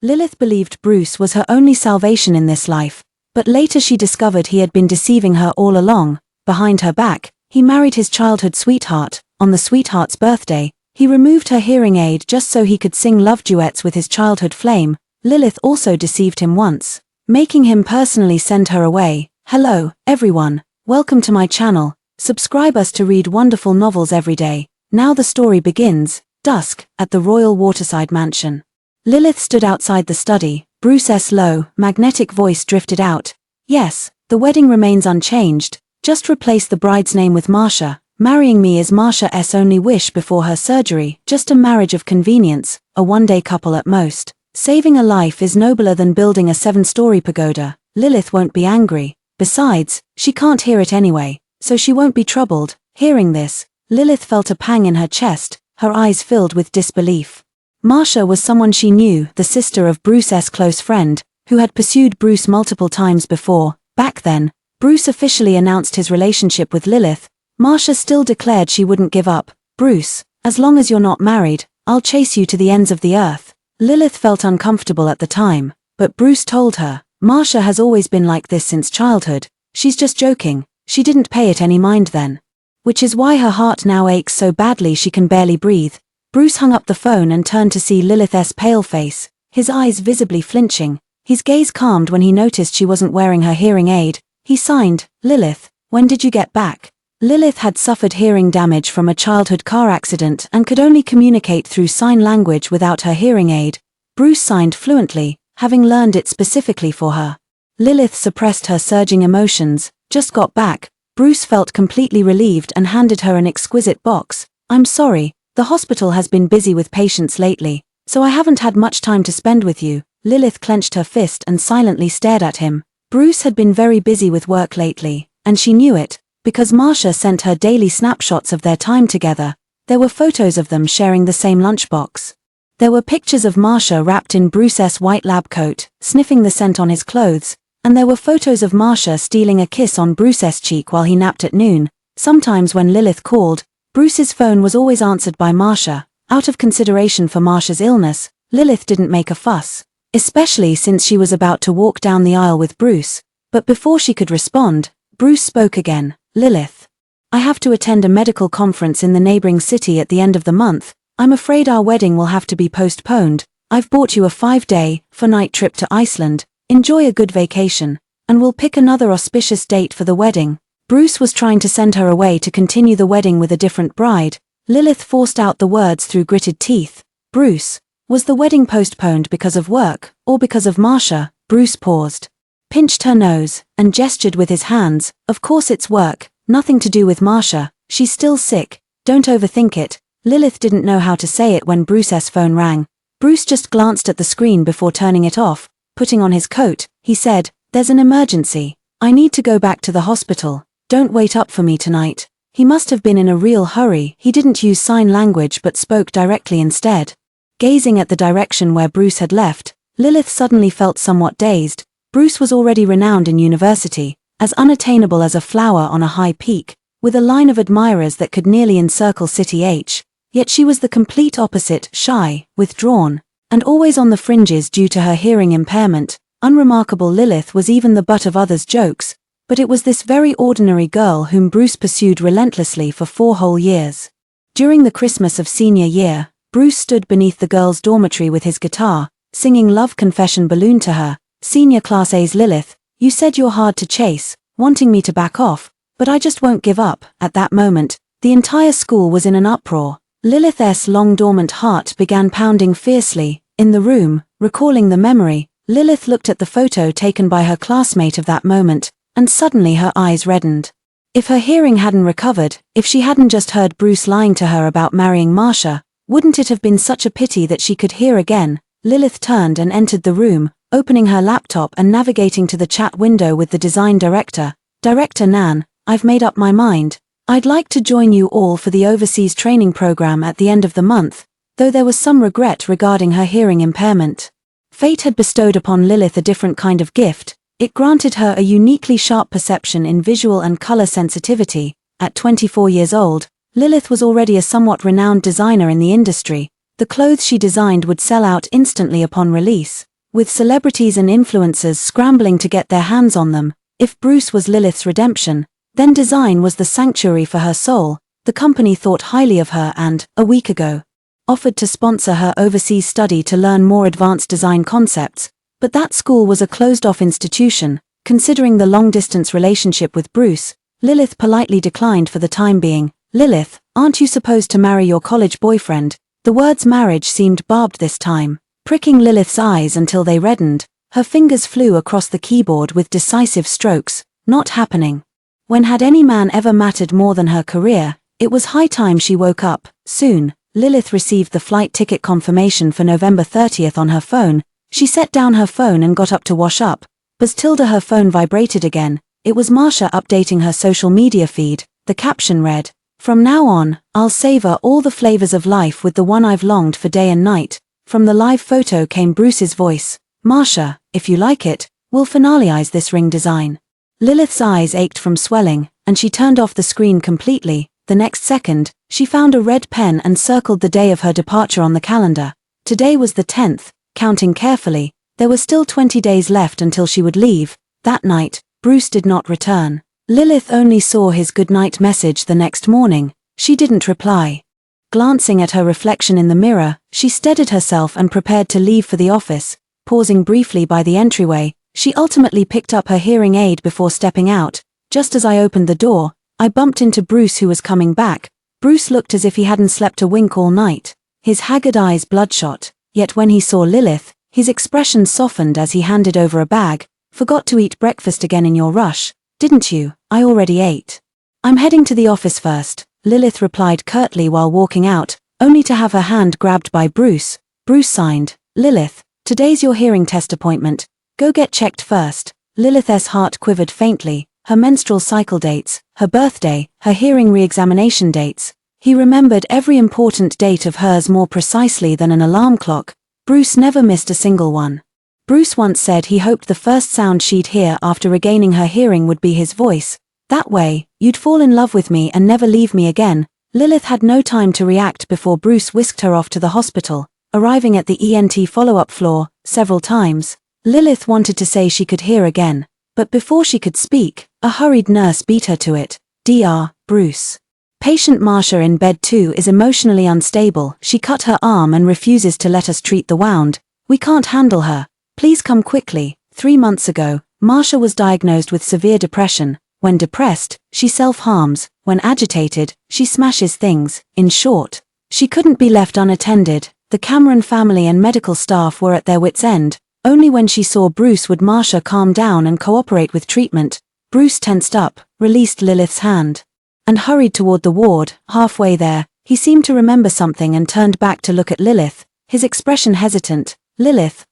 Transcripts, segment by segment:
Lilith believed Bruce was her only salvation in this life, but later she discovered he had been deceiving her all along. Behind her back, he married his childhood sweetheart. On the sweetheart's birthday, he removed her hearing aid just so he could sing love duets with his childhood flame. Lilith also deceived him once, making him personally send her away. Hello, everyone. Welcome to my channel. Subscribe us to read wonderful novels every day. Now the story begins. Dusk, at the royal waterside mansion. Lilith stood outside the study. Bruce's low, magnetic voice drifted out. Yes, the wedding remains unchanged. Just replace the bride's name with Marsha. Marrying me is Marsha's only wish before her surgery. Just a marriage of convenience, a one-day couple at most. Saving a life is nobler than building a 7-story pagoda. Lilith won't be angry. Besides, she can't hear it anyway, so she won't be troubled. Hearing this, Lilith felt a pang in her chest, her eyes filled with disbelief. Marsha was someone she knew, the sister of Bruce's close friend, who had pursued Bruce multiple times before. Back then, Bruce officially announced his relationship with Lilith. Marsha still declared she wouldn't give up. Bruce, as long as you're not married, I'll chase you to the ends of the earth. Lilith felt uncomfortable at the time, but Bruce told her, Marsha has always been like this since childhood. She's just joking. She didn't pay it any mind then. Which is why her heart now aches so badly she can barely breathe. Bruce hung up the phone and turned to see Lilith's pale face, his eyes visibly flinching. His gaze calmed when he noticed she wasn't wearing her hearing aid. He signed, Lilith, when did you get back? Lilith had suffered hearing damage from a childhood car accident and could only communicate through sign language without her hearing aid. Bruce signed fluently, having learned it specifically for her. Lilith suppressed her surging emotions. Just got back. Bruce felt completely relieved and handed her an exquisite box. I'm sorry, the hospital has been busy with patients lately, so I haven't had much time to spend with you. Lilith clenched her fist and silently stared at him. Bruce had been very busy with work lately, and she knew it, because Marsha sent her daily snapshots of their time together. There were photos of them sharing the same lunchbox. There were pictures of Marsha wrapped in Bruce's white lab coat, sniffing the scent on his clothes, and there were photos of Marsha stealing a kiss on Bruce's cheek while he napped at noon. Sometimes when Lilith called, Bruce's phone was always answered by Marsha. Out of consideration for Marsha's illness, Lilith didn't make a fuss, especially since she was about to walk down the aisle with Bruce. But before she could respond, Bruce spoke again. Lilith, I have to attend a medical conference in the neighboring city at the end of the month. I'm afraid our wedding will have to be postponed. I've bought you a 5-day, 4-night trip to Iceland. Enjoy a good vacation, and we'll pick another auspicious date for the wedding. Bruce was trying to send her away to continue the wedding with a different bride. Lilith forced out the words through gritted teeth. Bruce, was the wedding postponed because of work, or because of Marsha? Bruce paused, pinched her nose, and gestured with his hands. Of course it's work, nothing to do with Marsha. She's still sick. Don't overthink it. Lilith didn't know how to say it when Bruce's phone rang. Bruce just glanced at the screen before turning it off. Putting on his coat, he said, there's an emergency. I need to go back to the hospital. Don't wait up for me tonight. He must have been in a real hurry. He didn't use sign language but spoke directly instead. Gazing at the direction where Bruce had left, Lilith suddenly felt somewhat dazed. Bruce was already renowned in university, as unattainable as a flower on a high peak, with a line of admirers that could nearly encircle City H. Yet she was the complete opposite, shy, withdrawn, and always on the fringes due to her hearing impairment. Unremarkable Lilith was even the butt of others' jokes, but it was this very ordinary girl whom Bruce pursued relentlessly for 4 whole years. During the Christmas of senior year, Bruce stood beneath the girls' dormitory with his guitar, singing Love Confession Balloon to her. Senior Class A's Lilith, you said you're hard to chase, wanting me to back off, but I just won't give up. At that moment, the entire school was in an uproar. Lilith's long dormant heart began pounding fiercely. In the room, recalling the memory, Lilith looked at the photo taken by her classmate of that moment, and suddenly her eyes reddened. If her hearing hadn't recovered, if she hadn't just heard Bruce lying to her about marrying Marsha, wouldn't it have been such a pity that she could hear again? Lilith turned and entered the room, opening her laptop and navigating to the chat window with the design director. Director Nan, I've made up my mind. I'd like to join you all for the overseas training program at the end of the month, though there was some regret regarding her hearing impairment. Fate had bestowed upon Lilith a different kind of gift. It granted her a uniquely sharp perception in visual and color sensitivity. At 24 years old, Lilith was already a somewhat renowned designer in the industry. The clothes she designed would sell out instantly upon release. with celebrities and influencers scrambling to get their hands on them. If Bruce was Lilith's redemption, then design was the sanctuary for her soul. The company thought highly of her and, a week ago, offered to sponsor her overseas study to learn more advanced design concepts, but that school was a closed-off institution. Considering the long-distance relationship with Bruce, Lilith politely declined for the time being. "Lilith, aren't you supposed to marry your college boyfriend?" The words marriage seemed barbed this time, pricking Lilith's eyes until they reddened. Her fingers flew across the keyboard with decisive strokes. Not happening. When had any man ever mattered more than her career? It was high time she woke up. Soon, Lilith received the flight ticket confirmation for November 30th on her phone. She set down her phone and got up to wash up. Her phone vibrated again. It was Marsha updating her social media feed. The caption read, "From now on, I'll savor all the flavors of life with the one I've longed for day and night." From the live photo came Bruce's voice. "Marsha, if you like it, we'll finalize this ring design." Lilith's eyes ached from swelling, and she turned off the screen completely. The next second, she found a red pen and circled the day of her departure on the calendar. Today was the 10th, counting carefully. There were still 20 days left until she would leave. That night, Bruce did not return. Lilith only saw his goodnight message the next morning. She didn't reply. Glancing at her reflection in the mirror, she steadied herself and prepared to leave for the office. Pausing briefly by the entryway, she ultimately picked up her hearing aid before stepping out. Just as I opened the door, I bumped into Bruce, who was coming back. Bruce looked as if he hadn't slept a wink all night, his haggard eyes bloodshot. Yet when he saw Lilith, his expression softened as he handed over a bag. "Forgot to eat breakfast again in your rush, didn't you?" "I already ate. I'm heading to the office first," Lilith replied curtly while walking out, only to have her hand grabbed by Bruce. Bruce signed, "Lilith, today's your hearing test appointment. Go get checked first." Lilith's heart quivered faintly. Her menstrual cycle dates, her birthday, her hearing re-examination dates. He remembered every important date of hers more precisely than an alarm clock. Bruce never missed a single one. Bruce once said he hoped the first sound she'd hear after regaining her hearing would be his voice. "That way, you'd fall in love with me and never leave me again." Lilith had no time to react before Bruce whisked her off to the hospital. Arriving at the ENT follow-up floor, several times, Lilith wanted to say she could hear again, but before she could speak, a hurried nurse beat her to it. "Dr. Bruce. Patient Marsha in bed 2 is emotionally unstable. She cut her arm and refuses to let us treat the wound. We can't handle her. Please come quickly." 3 months ago, Marsha was diagnosed with severe depression. When depressed, she self-harms. When agitated, she smashes things. In short, she couldn't be left unattended. The Cameron family and medical staff were at their wits' end. Only when she saw Bruce would Marsha calm down and cooperate with treatment. Bruce tensed up, released Lilith's hand, and hurried toward the ward. Halfway there, he seemed to remember something and turned back to look at Lilith, his expression hesitant. "Lilith,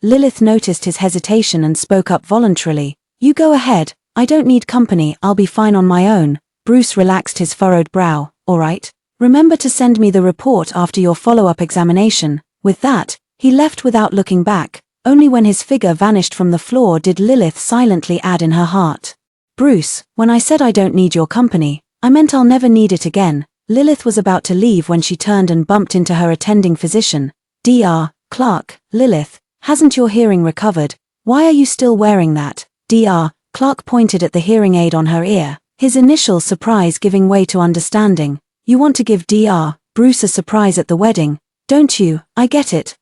Lilith noticed his hesitation and spoke up voluntarily. "You go ahead, I don't need company, I'll be fine on my own." Bruce relaxed his furrowed brow. "All right. Remember to send me the report after your follow-up examination." With that, he left without looking back. Only when his figure vanished from the floor did Lilith silently add in her heart, "Bruce, when I said I don't need your company, I meant I'll never need it again." Lilith was about to leave when she turned and bumped into her attending physician. "Dr. Clark, Lilith, hasn't your hearing recovered? Why are you still wearing that?" Dr. Clark pointed at the hearing aid on her ear, his initial surprise giving way to understanding. "You want to give Dr. Bruce a surprise at the wedding, don't you?" I get it.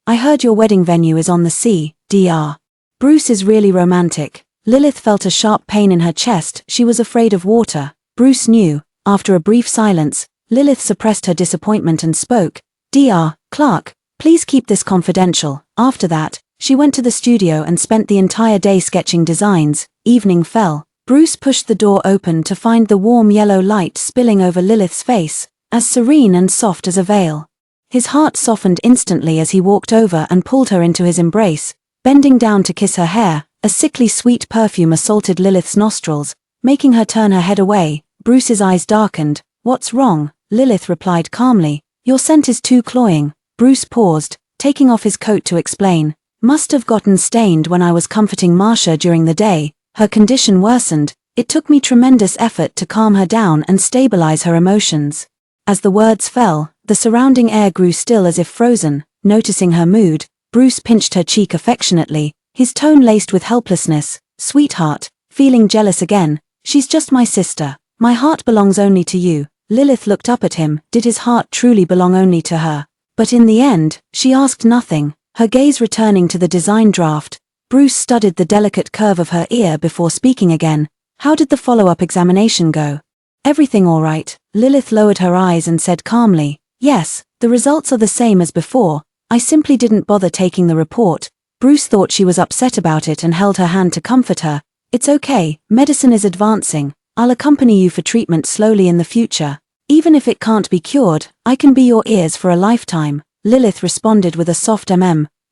I heard your wedding venue is on the sea, Dr. Bruce is really romantic." Lilith felt a sharp pain in her chest. She was afraid of water. Bruce knew. After a brief silence, Lilith suppressed her disappointment and spoke. "Dr. Clark, please keep this confidential." After that, she went to the studio and spent the entire day sketching designs. Evening fell. Bruce pushed the door open to find the warm yellow light spilling over Lilith's face, as serene and soft as a veil. His heart softened instantly as he walked over and pulled her into his embrace. Bending down to kiss her hair, a sickly sweet perfume assaulted Lilith's nostrils, making her turn her head away. Bruce's eyes darkened. "What's wrong?" Lilith replied calmly. "Your scent is too cloying." Bruce paused, taking off his coat to explain. "Must have gotten stained when I was comforting Marsha during the day. Her condition worsened. It took me tremendous effort to calm her down and stabilize her emotions." As the words fell, the surrounding air grew still as if frozen. Noticing her mood, Bruce pinched her cheek affectionately, his tone laced with helplessness. "Sweetheart," feeling jealous again, "she's just my sister. My heart belongs only to you." Lilith looked up at him. Did his heart truly belong only to her? But in the end, she asked nothing, her gaze returning to the design draft. Bruce studied the delicate curve of her ear before speaking again. "How did the follow-up examination go?" "Everything all right." Lilith lowered her eyes and said calmly, "Yes, the results are the same as before. I simply didn't bother taking the report." Bruce thought she was upset about it and held her hand to comfort her. "It's okay, medicine is advancing. I'll accompany you for treatment slowly in the future. Even if it can't be cured, I can be your ears for a lifetime." Lilith responded with a soft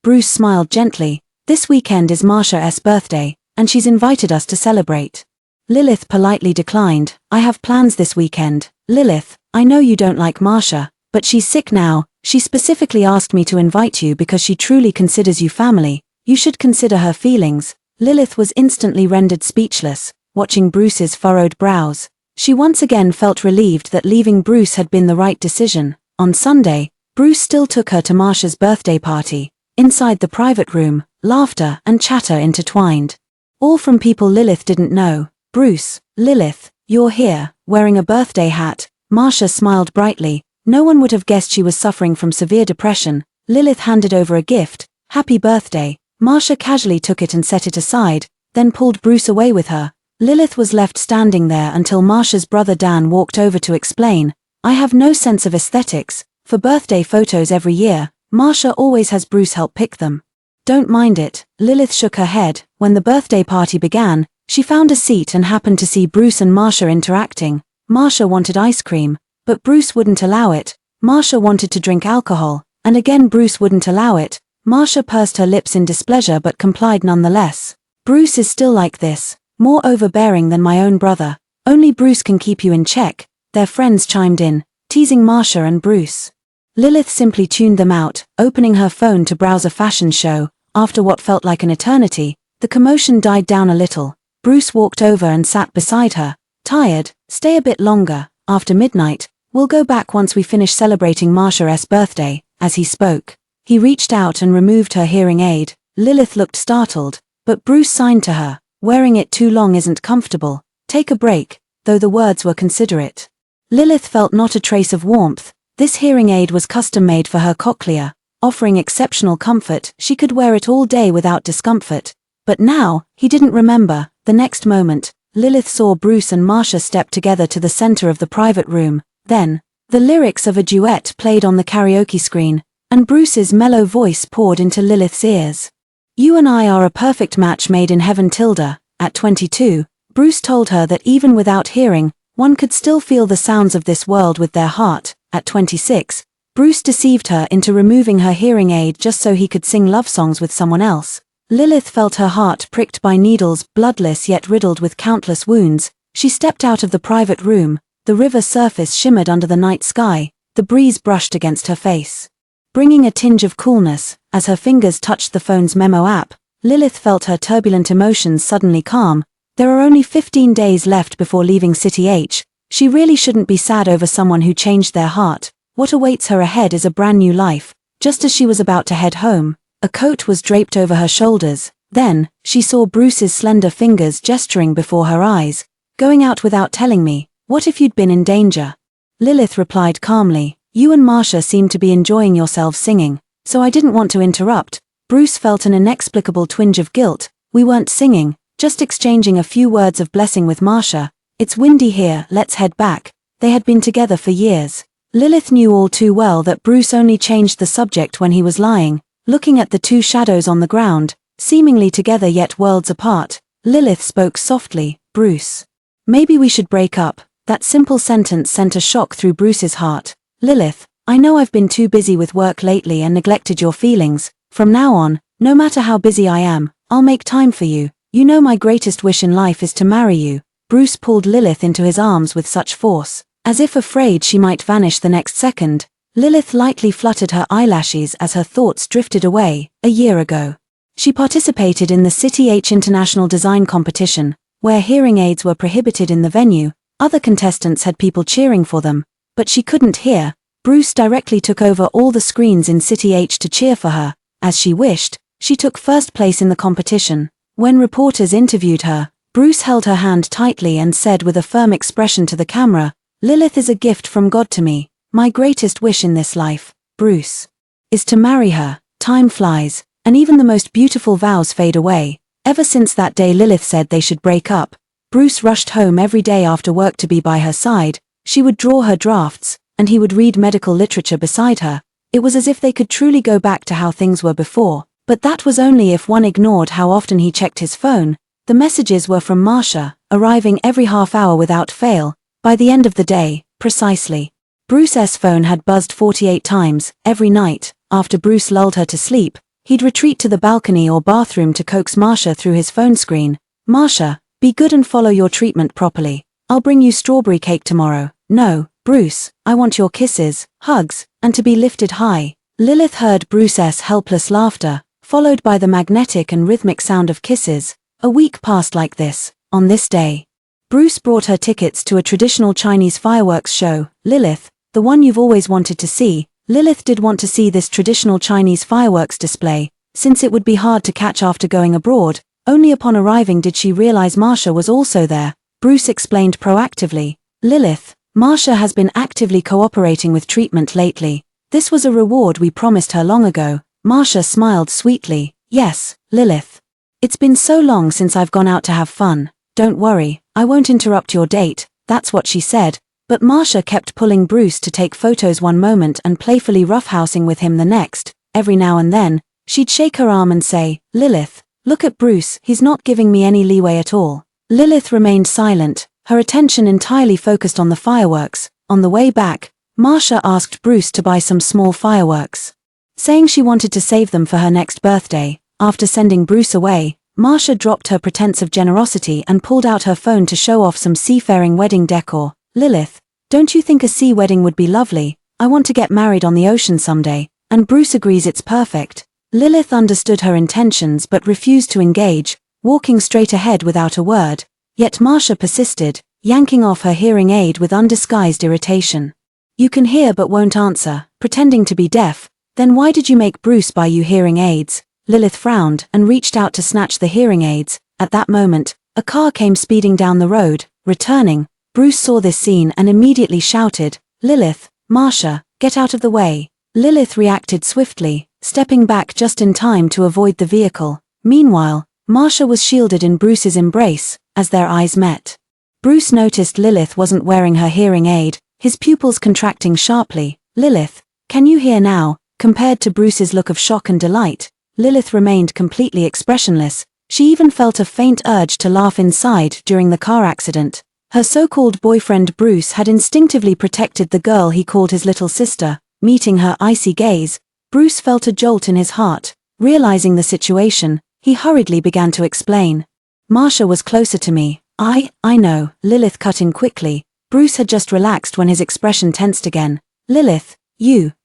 Bruce smiled gently. "This weekend is Marsha's birthday, and she's invited us to celebrate." Lilith politely declined. "I have plans this weekend." "Lilith, I know you don't like Marsha, but she's sick now. She specifically asked me to invite you because she truly considers you family. You should consider her feelings." Lilith was instantly rendered speechless, watching Bruce's furrowed brows. She once again felt relieved that leaving Bruce had been the right decision. On Sunday, Bruce still took her to Marsha's birthday party. Inside the private room, laughter and chatter intertwined. All from people Lilith didn't know. "Bruce, Lilith, you're here, wearing a birthday hat." Marsha smiled brightly. No one would have guessed she was suffering from severe depression. Lilith handed over a gift. "Happy birthday." Marsha casually took it and set it aside, then pulled Bruce away with her. Lilith was left standing there until Marsha's brother Dan walked over to explain. "I have no sense of aesthetics. For birthday photos every year, Marsha always has Bruce help pick them." "Don't mind it." Lilith shook her head. When the birthday party began, she found a seat and happened to see Bruce and Marsha interacting. Marsha wanted ice cream, but Bruce wouldn't allow it. Marsha wanted to drink alcohol, and again Bruce wouldn't allow it. Marsha pursed her lips in displeasure but complied nonetheless. "Bruce is still like this, more overbearing than my own brother. Only Bruce can keep you in check," their friends chimed in, teasing Marsha and Bruce. Lilith simply tuned them out, opening her phone to browse a fashion show. After what felt like an eternity, the commotion died down a little. Bruce walked over and sat beside her. "Tired? Stay a bit longer. After midnight, we'll go back once we finish celebrating Marsha's birthday." As he spoke, he reached out and removed her hearing aid. Lilith looked startled, but Bruce signed to her. "Wearing it too long isn't comfortable. Take a break," though the words were considerate. Lilith felt not a trace of warmth. This hearing aid was custom-made for her cochlea, offering exceptional comfort. She could wear it all day without discomfort. But now, he didn't remember. The next moment, Lilith saw Bruce and Marsha step together to the center of the private room. Then, the lyrics of a duet played on the karaoke screen, and Bruce's mellow voice poured into Lilith's ears. "You and I are a perfect match made in heaven, Tilda." At 22, Bruce told her that even without hearing, one could still feel the sounds of this world with their heart. At 26, Bruce deceived her into removing her hearing aid just so he could sing love songs with someone else. Lilith felt her heart pricked by needles, bloodless yet riddled with countless wounds. She stepped out of the private room. The river surface shimmered under the night sky. The breeze brushed against her face, bringing a tinge of coolness. As her fingers touched the phone's memo app, Lilith felt her turbulent emotions suddenly calm. There are only 15 days left before leaving City H. She really shouldn't be sad over someone who changed their heart. What awaits her ahead is a brand new life. Just as she was about to head home, a coat was draped over her shoulders. Then, she saw Bruce's slender fingers gesturing before her eyes. "Going out without telling me, what if you'd been in danger?" Lilith replied calmly, "You and Marsha seem to be enjoying yourselves singing, so I didn't want to interrupt." Bruce felt an inexplicable twinge of guilt. "We weren't singing, just exchanging a few words of blessing with Marsha. It's windy here, let's head back." They had been together for years. Lilith knew all too well that Bruce only changed the subject when he was lying. Looking at the two shadows on the ground, seemingly together yet worlds apart, Lilith spoke softly, "Bruce, maybe we should break up." That simple sentence sent a shock through Bruce's heart. "Lilith, I know I've been too busy with work lately and neglected your feelings. From now on, no matter how busy I am, I'll make time for you. You know my greatest wish in life is to marry you." Bruce pulled Lilith into his arms with such force, as if afraid she might vanish the next second. Lilith lightly fluttered her eyelashes as her thoughts drifted away. A year ago, she participated in the City H International Design Competition, where hearing aids were prohibited in the venue. Other contestants had people cheering for them, but she couldn't hear. Bruce directly took over all the screens in City H to cheer for her. as she wished, she took first place in the competition. When reporters interviewed her, Bruce held her hand tightly and said with a firm expression to the camera, "Lilith is a gift from God to me. My greatest wish in this life, Bruce, is to marry her." Time flies, and even the most beautiful vows fade away. Ever since that day Lilith said they should break up, Bruce rushed home every day after work to be by her side. She would draw her drafts, and he would read medical literature beside her. It was as if they could truly go back to how things were before, but that was only if one ignored how often he checked his phone. The messages were from Marcia, arriving every half hour without fail. By the end of the day, precisely, Bruce's phone had buzzed 48 times. Every night, after Bruce lulled her to sleep, he'd retreat to the balcony or bathroom to coax Marcia through his phone screen. "Marcia, be good and follow your treatment properly. I'll bring you strawberry cake tomorrow." "No, Bruce, I want your kisses, hugs, and to be lifted high." Lilith heard Bruce's helpless laughter, followed by the magnetic and rhythmic sound of kisses. A week passed like this. On this day, Bruce brought her tickets to a traditional Chinese fireworks show. "Lilith, the one you've always wanted to see." Lilith did want to see this traditional Chinese fireworks display, since it would be hard to catch after going abroad. Only upon arriving did she realize Marcia was also there. Bruce explained proactively, "Lilith, Marcia has been actively cooperating with treatment lately. This was a reward we promised her long ago." Marcia smiled sweetly. "Yes, Lilith. It's been so long since I've gone out to have fun. Don't worry, I won't interrupt your date." That's what she said. But Marcia kept pulling Bruce to take photos one moment and playfully roughhousing with him the next. Every now and then, she'd shake her arm and say, "Lilith, look at Bruce, he's not giving me any leeway at all." Lilith remained silent, her attention entirely focused on the fireworks. On the way back, Marcia asked Bruce to buy some small fireworks, saying she wanted to save them for her next birthday. After sending Bruce away, Marcia dropped her pretense of generosity and pulled out her phone to show off some seafaring wedding decor. "Lilith, don't you think a sea wedding would be lovely? I want to get married on the ocean someday." And Bruce agrees it's perfect. Lilith understood her intentions but refused to engage, walking straight ahead without a word. Yet Marcia persisted, yanking off her hearing aid with undisguised irritation. "You can hear but won't answer, pretending to be deaf. Then why did you make Bruce buy you hearing aids?" Lilith frowned and reached out to snatch the hearing aids. At that moment, a car came speeding down the road. Returning, Bruce saw this scene and immediately shouted, "Lilith, Marcia, get out of the way." Lilith reacted swiftly, stepping back just in time to avoid the vehicle. Meanwhile, Marcia was shielded in Bruce's embrace. As their eyes met, Bruce noticed Lilith wasn't wearing her hearing aid, his pupils contracting sharply. "Lilith, can you hear now?" Compared to Bruce's look of shock and delight, Lilith remained completely expressionless. She even felt a faint urge to laugh inside during the car accident. Her so-called boyfriend Bruce had instinctively protected the girl he called his little sister. Meeting her icy gaze, Bruce felt a jolt in his heart. Realizing the situation, he hurriedly began to explain. "Marcia was closer to me." I know," Lilith cut in quickly. Bruce had just relaxed when his expression tensed again. "Lilith,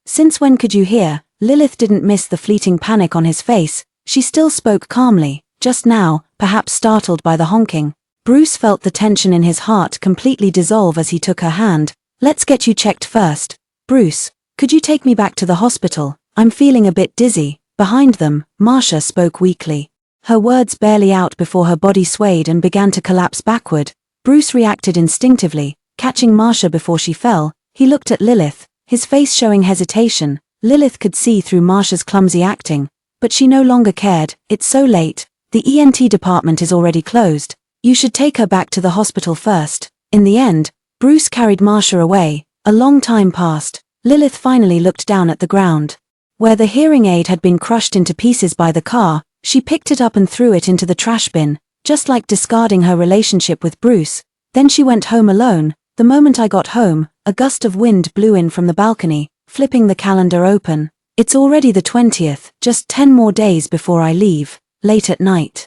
since when could you hear?" Lilith didn't miss the fleeting panic on his face. She still spoke calmly. Just now, perhaps startled by the honking, Bruce felt the tension in his heart completely dissolve as he took her hand. "Let's get you checked first. Bruce, could you take me back to the hospital? I'm feeling a bit dizzy." Behind them, Marcia spoke weakly, her words barely out before her body swayed and began to collapse backward. Bruce reacted instinctively, catching Marcia before she fell. He looked at Lilith, his face showing hesitation. Lilith could see through Marcia's clumsy acting, but she no longer cared. "It's so late. The ENT department is already closed. You should take her back to the hospital first." In the end, Bruce carried Marcia away. A long time passed. Lilith finally looked down at the ground. Where the hearing aid had been crushed into pieces by the car, she picked it up and threw it into the trash bin, just like discarding her relationship with Bruce. Then she went home alone. "The moment I got home, a gust of wind blew in from the balcony, flipping the calendar open. It's already the 20th, just 10 more days before I leave." Late at night,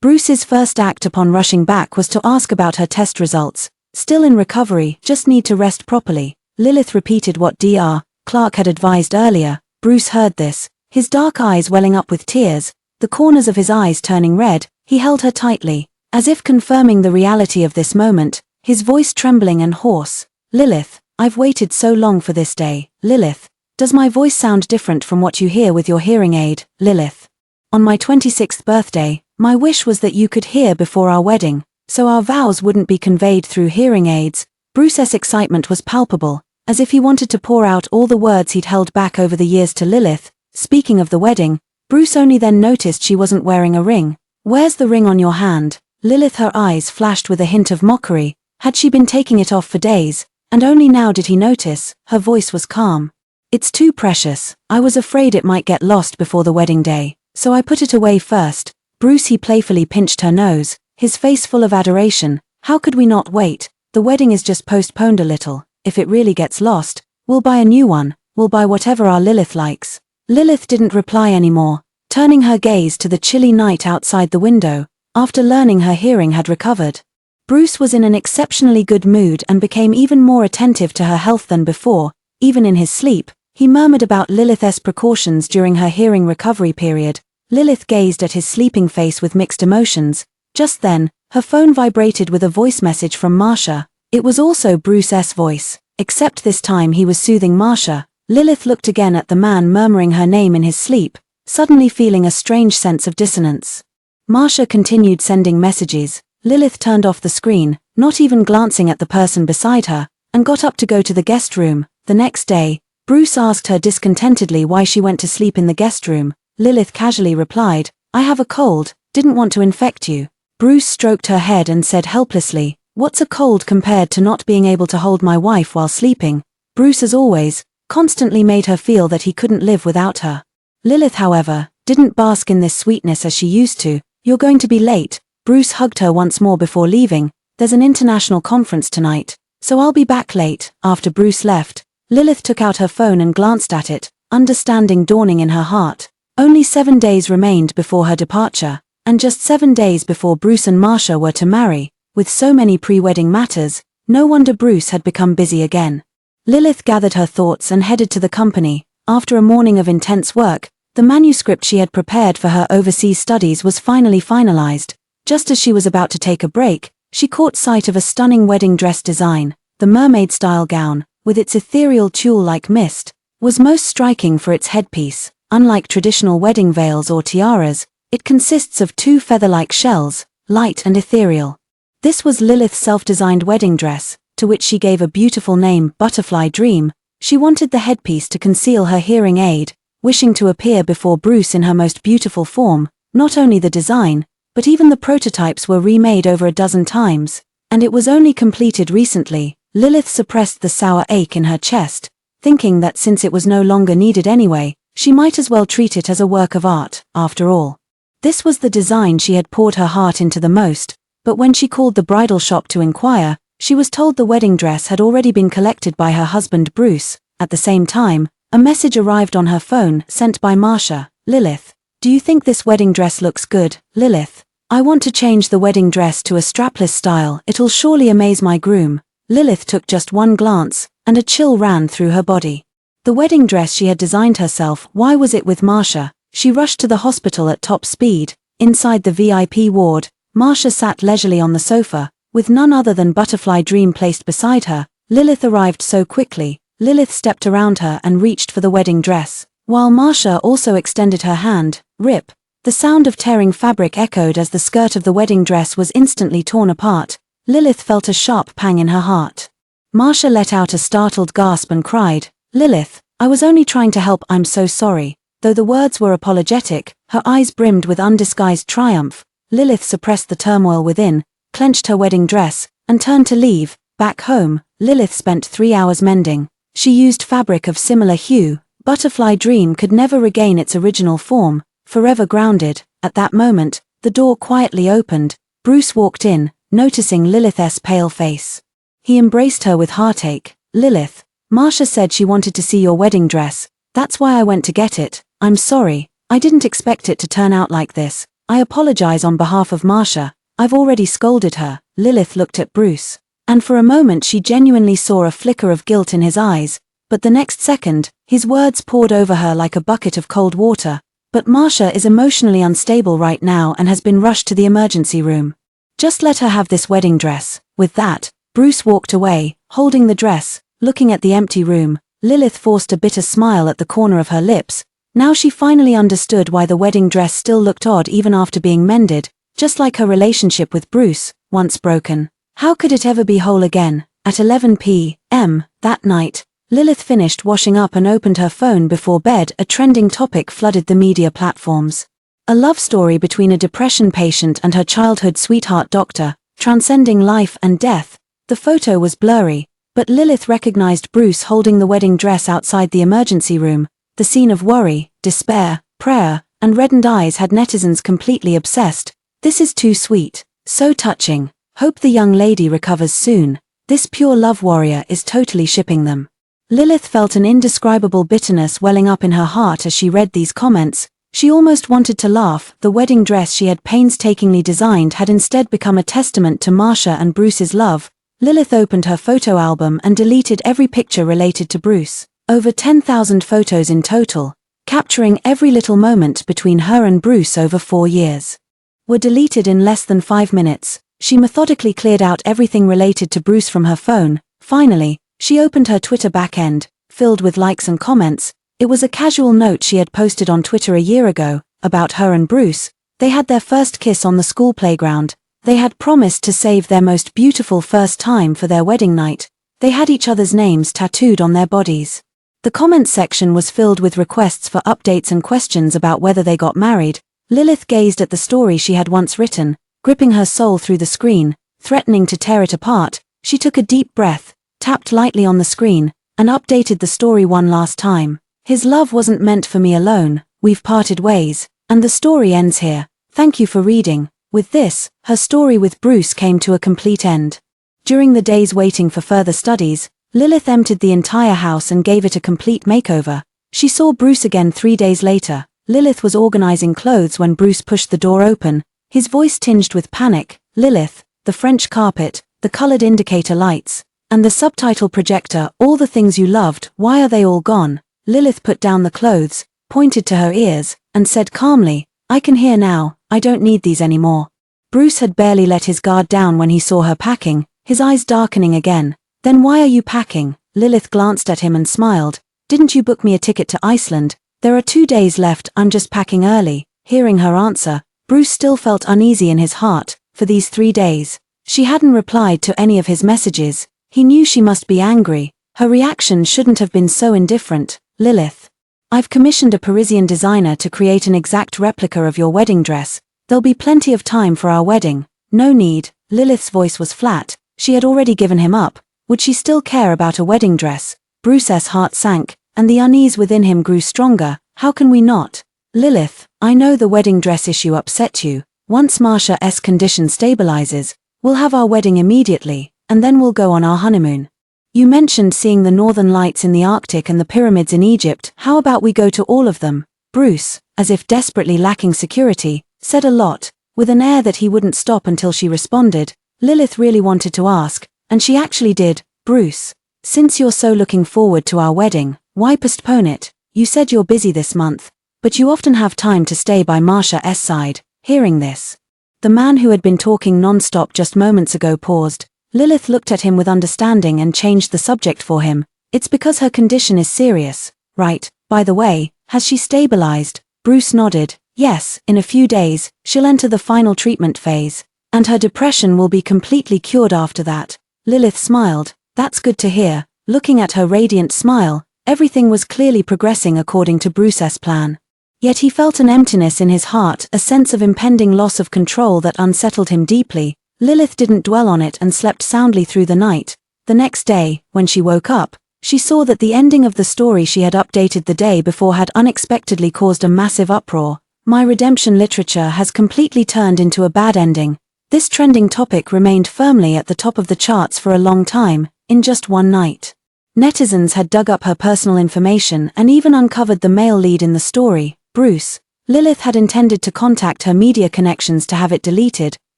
Bruce's first act upon rushing back was to ask about her test results. "Still in recovery, just need to rest properly." Lilith repeated what Dr. Clark had advised earlier. Bruce heard this, his dark eyes welling up with tears, the corners of his eyes turning red. He held her tightly, as if confirming the reality of this moment, his voice trembling and hoarse. "Lilith, I've waited so long for this day. Lilith, Does my voice sound different from what you hear with your hearing aid, Lilith? On my 26th birthday, my wish was that you could hear before our wedding, so our vows wouldn't be conveyed through hearing aids. Bruce's excitement was palpable, as if he wanted to pour out all the words he'd held back over the years to Lilith. Speaking of the wedding, Bruce only then noticed she wasn't wearing a ring. Where's the ring on your hand, Lilith? Her eyes flashed with a hint of mockery. Had she been taking it off for days, and only now did he notice? Her voice was calm. It's too precious. I was afraid it might get lost before the wedding day, so I put it away first. Bruce, he playfully pinched her nose, his face full of adoration. How could we not wait? The wedding is just postponed a little. If it really gets lost, we'll buy a new one. We'll buy whatever our Lilith likes. Lilith didn't reply anymore, turning her gaze to the chilly night outside the window. After learning her hearing had recovered, Bruce was in an exceptionally good mood and became even more attentive to her health than before. Even in his sleep, he murmured about Lilith's precautions during her hearing recovery period. Lilith gazed at his sleeping face with mixed emotions. Just then, her phone vibrated with a voice message from Marsha. It was also Bruce's voice, except this time he was soothing Marsha. Lilith looked again at the man murmuring her name in his sleep, suddenly feeling a strange sense of dissonance. Marsha continued sending messages. Lilith turned off the screen, not even glancing at the person beside her, and got up to go to the guest room. The next day, Bruce asked her discontentedly why she went to sleep in the guest room. Lilith casually replied, "I have a cold, didn't want to infect you." Bruce stroked her head and said helplessly, "What's a cold compared to not being able to hold my wife while sleeping?" Bruce, as always, constantly made her feel that he couldn't live without her. Lilith, however, didn't bask in this sweetness as she used to. "You're going to be late." Bruce hugged her once more before leaving. "There's an international conference tonight, so I'll be back late." After Bruce left, Lilith took out her phone and glanced at it, understanding dawning in her heart. Only 7 days remained before her departure, and just 7 days before Bruce and Marsha were to marry. With so many pre-wedding matters, no wonder Bruce had become busy again. Lilith gathered her thoughts and headed to the company. After a morning of intense work, the manuscript she had prepared for her overseas studies was finally finalized. Just as she was about to take a break, she caught sight of a stunning wedding dress design. The mermaid-style gown, with its ethereal tulle-like mist, was most striking for its headpiece. Unlike traditional wedding veils or tiaras, it consists of 2 feather-like shells, light and ethereal. This was Lilith's self-designed wedding dress, to which she gave a beautiful name, Butterfly Dream. She wanted the headpiece to conceal her hearing aid, wishing to appear before Bruce in her most beautiful form. Not only the design, but even the prototypes were remade over a dozen times, and it was only completed recently. Lilith suppressed the sour ache in her chest, thinking that since it was no longer needed anyway, she might as well treat it as a work of art. After all, this was the design she had poured her heart into the most. But when she called the bridal shop to inquire, she was told the wedding dress had already been collected by her husband Bruce. At the same time, a message arrived on her phone, sent by Marsha. "Lilith, do you think this wedding dress looks good, Lilith? I want to change the wedding dress to a strapless style. It'll surely amaze my groom." Lilith took just one glance, and a chill ran through her body. The wedding dress she had designed herself, why was it with Marsha? She rushed to the hospital at top speed. Inside the VIP ward, Marsha sat leisurely on the sofa, with none other than Butterfly Dream placed beside her. Lilith arrived so quickly. Lilith stepped around her and reached for the wedding dress, while Marsha also extended her hand. Rip! The sound of tearing fabric echoed as the skirt of the wedding dress was instantly torn apart. Lilith felt a sharp pang in her heart. Marsha let out a startled gasp and cried, "Lilith, I was only trying to help. I'm so sorry." Though the words were apologetic, her eyes brimmed with undisguised triumph. Lilith suppressed the turmoil within, clenched her wedding dress, and turned to leave. Back home, Lilith spent 3 hours mending. She used fabric of similar hue. Butterfly Dream could never regain its original form, forever grounded. At that moment, the door quietly opened. Bruce walked in, noticing Lilith's pale face. He embraced her with heartache. "Lilith, Marsha said she wanted to see your wedding dress. That's why I went to get it. I'm sorry, I didn't expect it to turn out like this. I apologize on behalf of Marsha. I've already scolded her." Lilith looked at Bruce, and for a moment she genuinely saw a flicker of guilt in his eyes, but the next second, his words poured over her like a bucket of cold water. "But Marsha is emotionally unstable right now and has been rushed to the emergency room. Just let her have this wedding dress." With that, Bruce walked away, holding the dress. Looking at the empty room, Lilith forced a bitter smile at the corner of her lips. Now she finally understood why the wedding dress still looked odd even after being mended, just like her relationship with Bruce, once broken. How could it ever be whole again? At 11 p.m. that night, Lilith finished washing up and opened her phone before bed. A trending topic flooded the media platforms. A love story between a depression patient and her childhood sweetheart doctor, transcending life and death. The photo was blurry, but Lilith recognized Bruce holding the wedding dress outside the emergency room. The scene of worry, despair, prayer, and reddened eyes had netizens completely obsessed. This is too sweet, so touching. Hope the young lady recovers soon. This pure love warrior is totally shipping them. Lilith felt an indescribable bitterness welling up in her heart as she read these comments. She almost wanted to laugh. The wedding dress she had painstakingly designed had instead become a testament to Marsha and Bruce's love. Lilith opened her photo album and deleted every picture related to Bruce. Over 10,000 photos in total, capturing every little moment between her and Bruce over 4 years, were deleted in less than 5 minutes. She methodically cleared out everything related to Bruce from her phone. Finally, she opened her Twitter backend, filled with likes and comments. It was a casual note she had posted on Twitter a year ago, about her and Bruce. They had their first kiss on the school playground. They had promised to save their most beautiful first time for their wedding night. They had each other's names tattooed on their bodies. The comments section was filled with requests for updates and questions about whether they got married. Lilith gazed at the story she had once written, gripping her soul through the screen, threatening to tear it apart. She took a deep breath, tapped lightly on the screen, and updated the story one last time. His love wasn't meant for me alone, we've parted ways, and the story ends here. Thank you for reading. With this, her story with Bruce came to a complete end. During the days waiting for further studies, Lilith emptied the entire house and gave it a complete makeover. She saw Bruce again 3 days later. Lilith was organizing clothes when Bruce pushed the door open, his voice tinged with panic. Lilith, the French carpet, the colored indicator lights, and the subtitle projector, all the things you loved, why are they all gone? Lilith put down the clothes, pointed to her ears, and said calmly, I can hear now, I don't need these anymore. Bruce had barely let his guard down when he saw her packing, his eyes darkening again. Then why are you packing? Lilith glanced at him and smiled. Didn't you book me a ticket to Iceland? There are 2 days left, I'm just packing early. Hearing her answer, Bruce still felt uneasy in his heart. For these 3 days, she hadn't replied to any of his messages. He knew she must be angry. Her reaction shouldn't have been so indifferent. Lilith, I've commissioned a Parisian designer to create an exact replica of your wedding dress. There'll be plenty of time for our wedding. No need. Lilith's voice was flat. She had already given him up. Would she still care about a wedding dress? Bruce's heart sank, and the unease within him grew stronger. How can we not? Lilith, I know the wedding dress issue upset you. Once Marsha's condition stabilizes, we'll have our wedding immediately, and then we'll go on our honeymoon. You mentioned seeing the northern lights in the Arctic and the pyramids in Egypt. How about we go to all of them? Bruce, as if desperately lacking security, said a lot, with an air that he wouldn't stop until she responded. Lilith really wanted to ask, and she actually did. Bruce, since you're so looking forward to our wedding, why postpone it? You said you're busy this month, but you often have time to stay by Marsha's side. Hearing this, the man who had been talking non-stop just moments ago paused. Lilith looked at him with understanding and changed the subject for him. It's because her condition is serious, right? By the way, has she stabilized? Bruce nodded. Yes, in a few days, she'll enter the final treatment phase, and her depression will be completely cured after that. Lilith smiled. That's good to hear. Looking at her radiant smile, everything was clearly progressing according to Bruce's plan. Yet he felt an emptiness in his heart, a sense of impending loss of control that unsettled him deeply. Lilith didn't dwell on it and slept soundly through the night. The next day, when she woke up, she saw that the ending of the story she had updated the day before had unexpectedly caused a massive uproar. My redemption literature has completely turned into a bad ending. This trending topic remained firmly at the top of the charts for a long time, in just one night. Netizens had dug up her personal information and even uncovered the male lead in the story, Bruce. Lilith had intended to contact her media connections to have it deleted.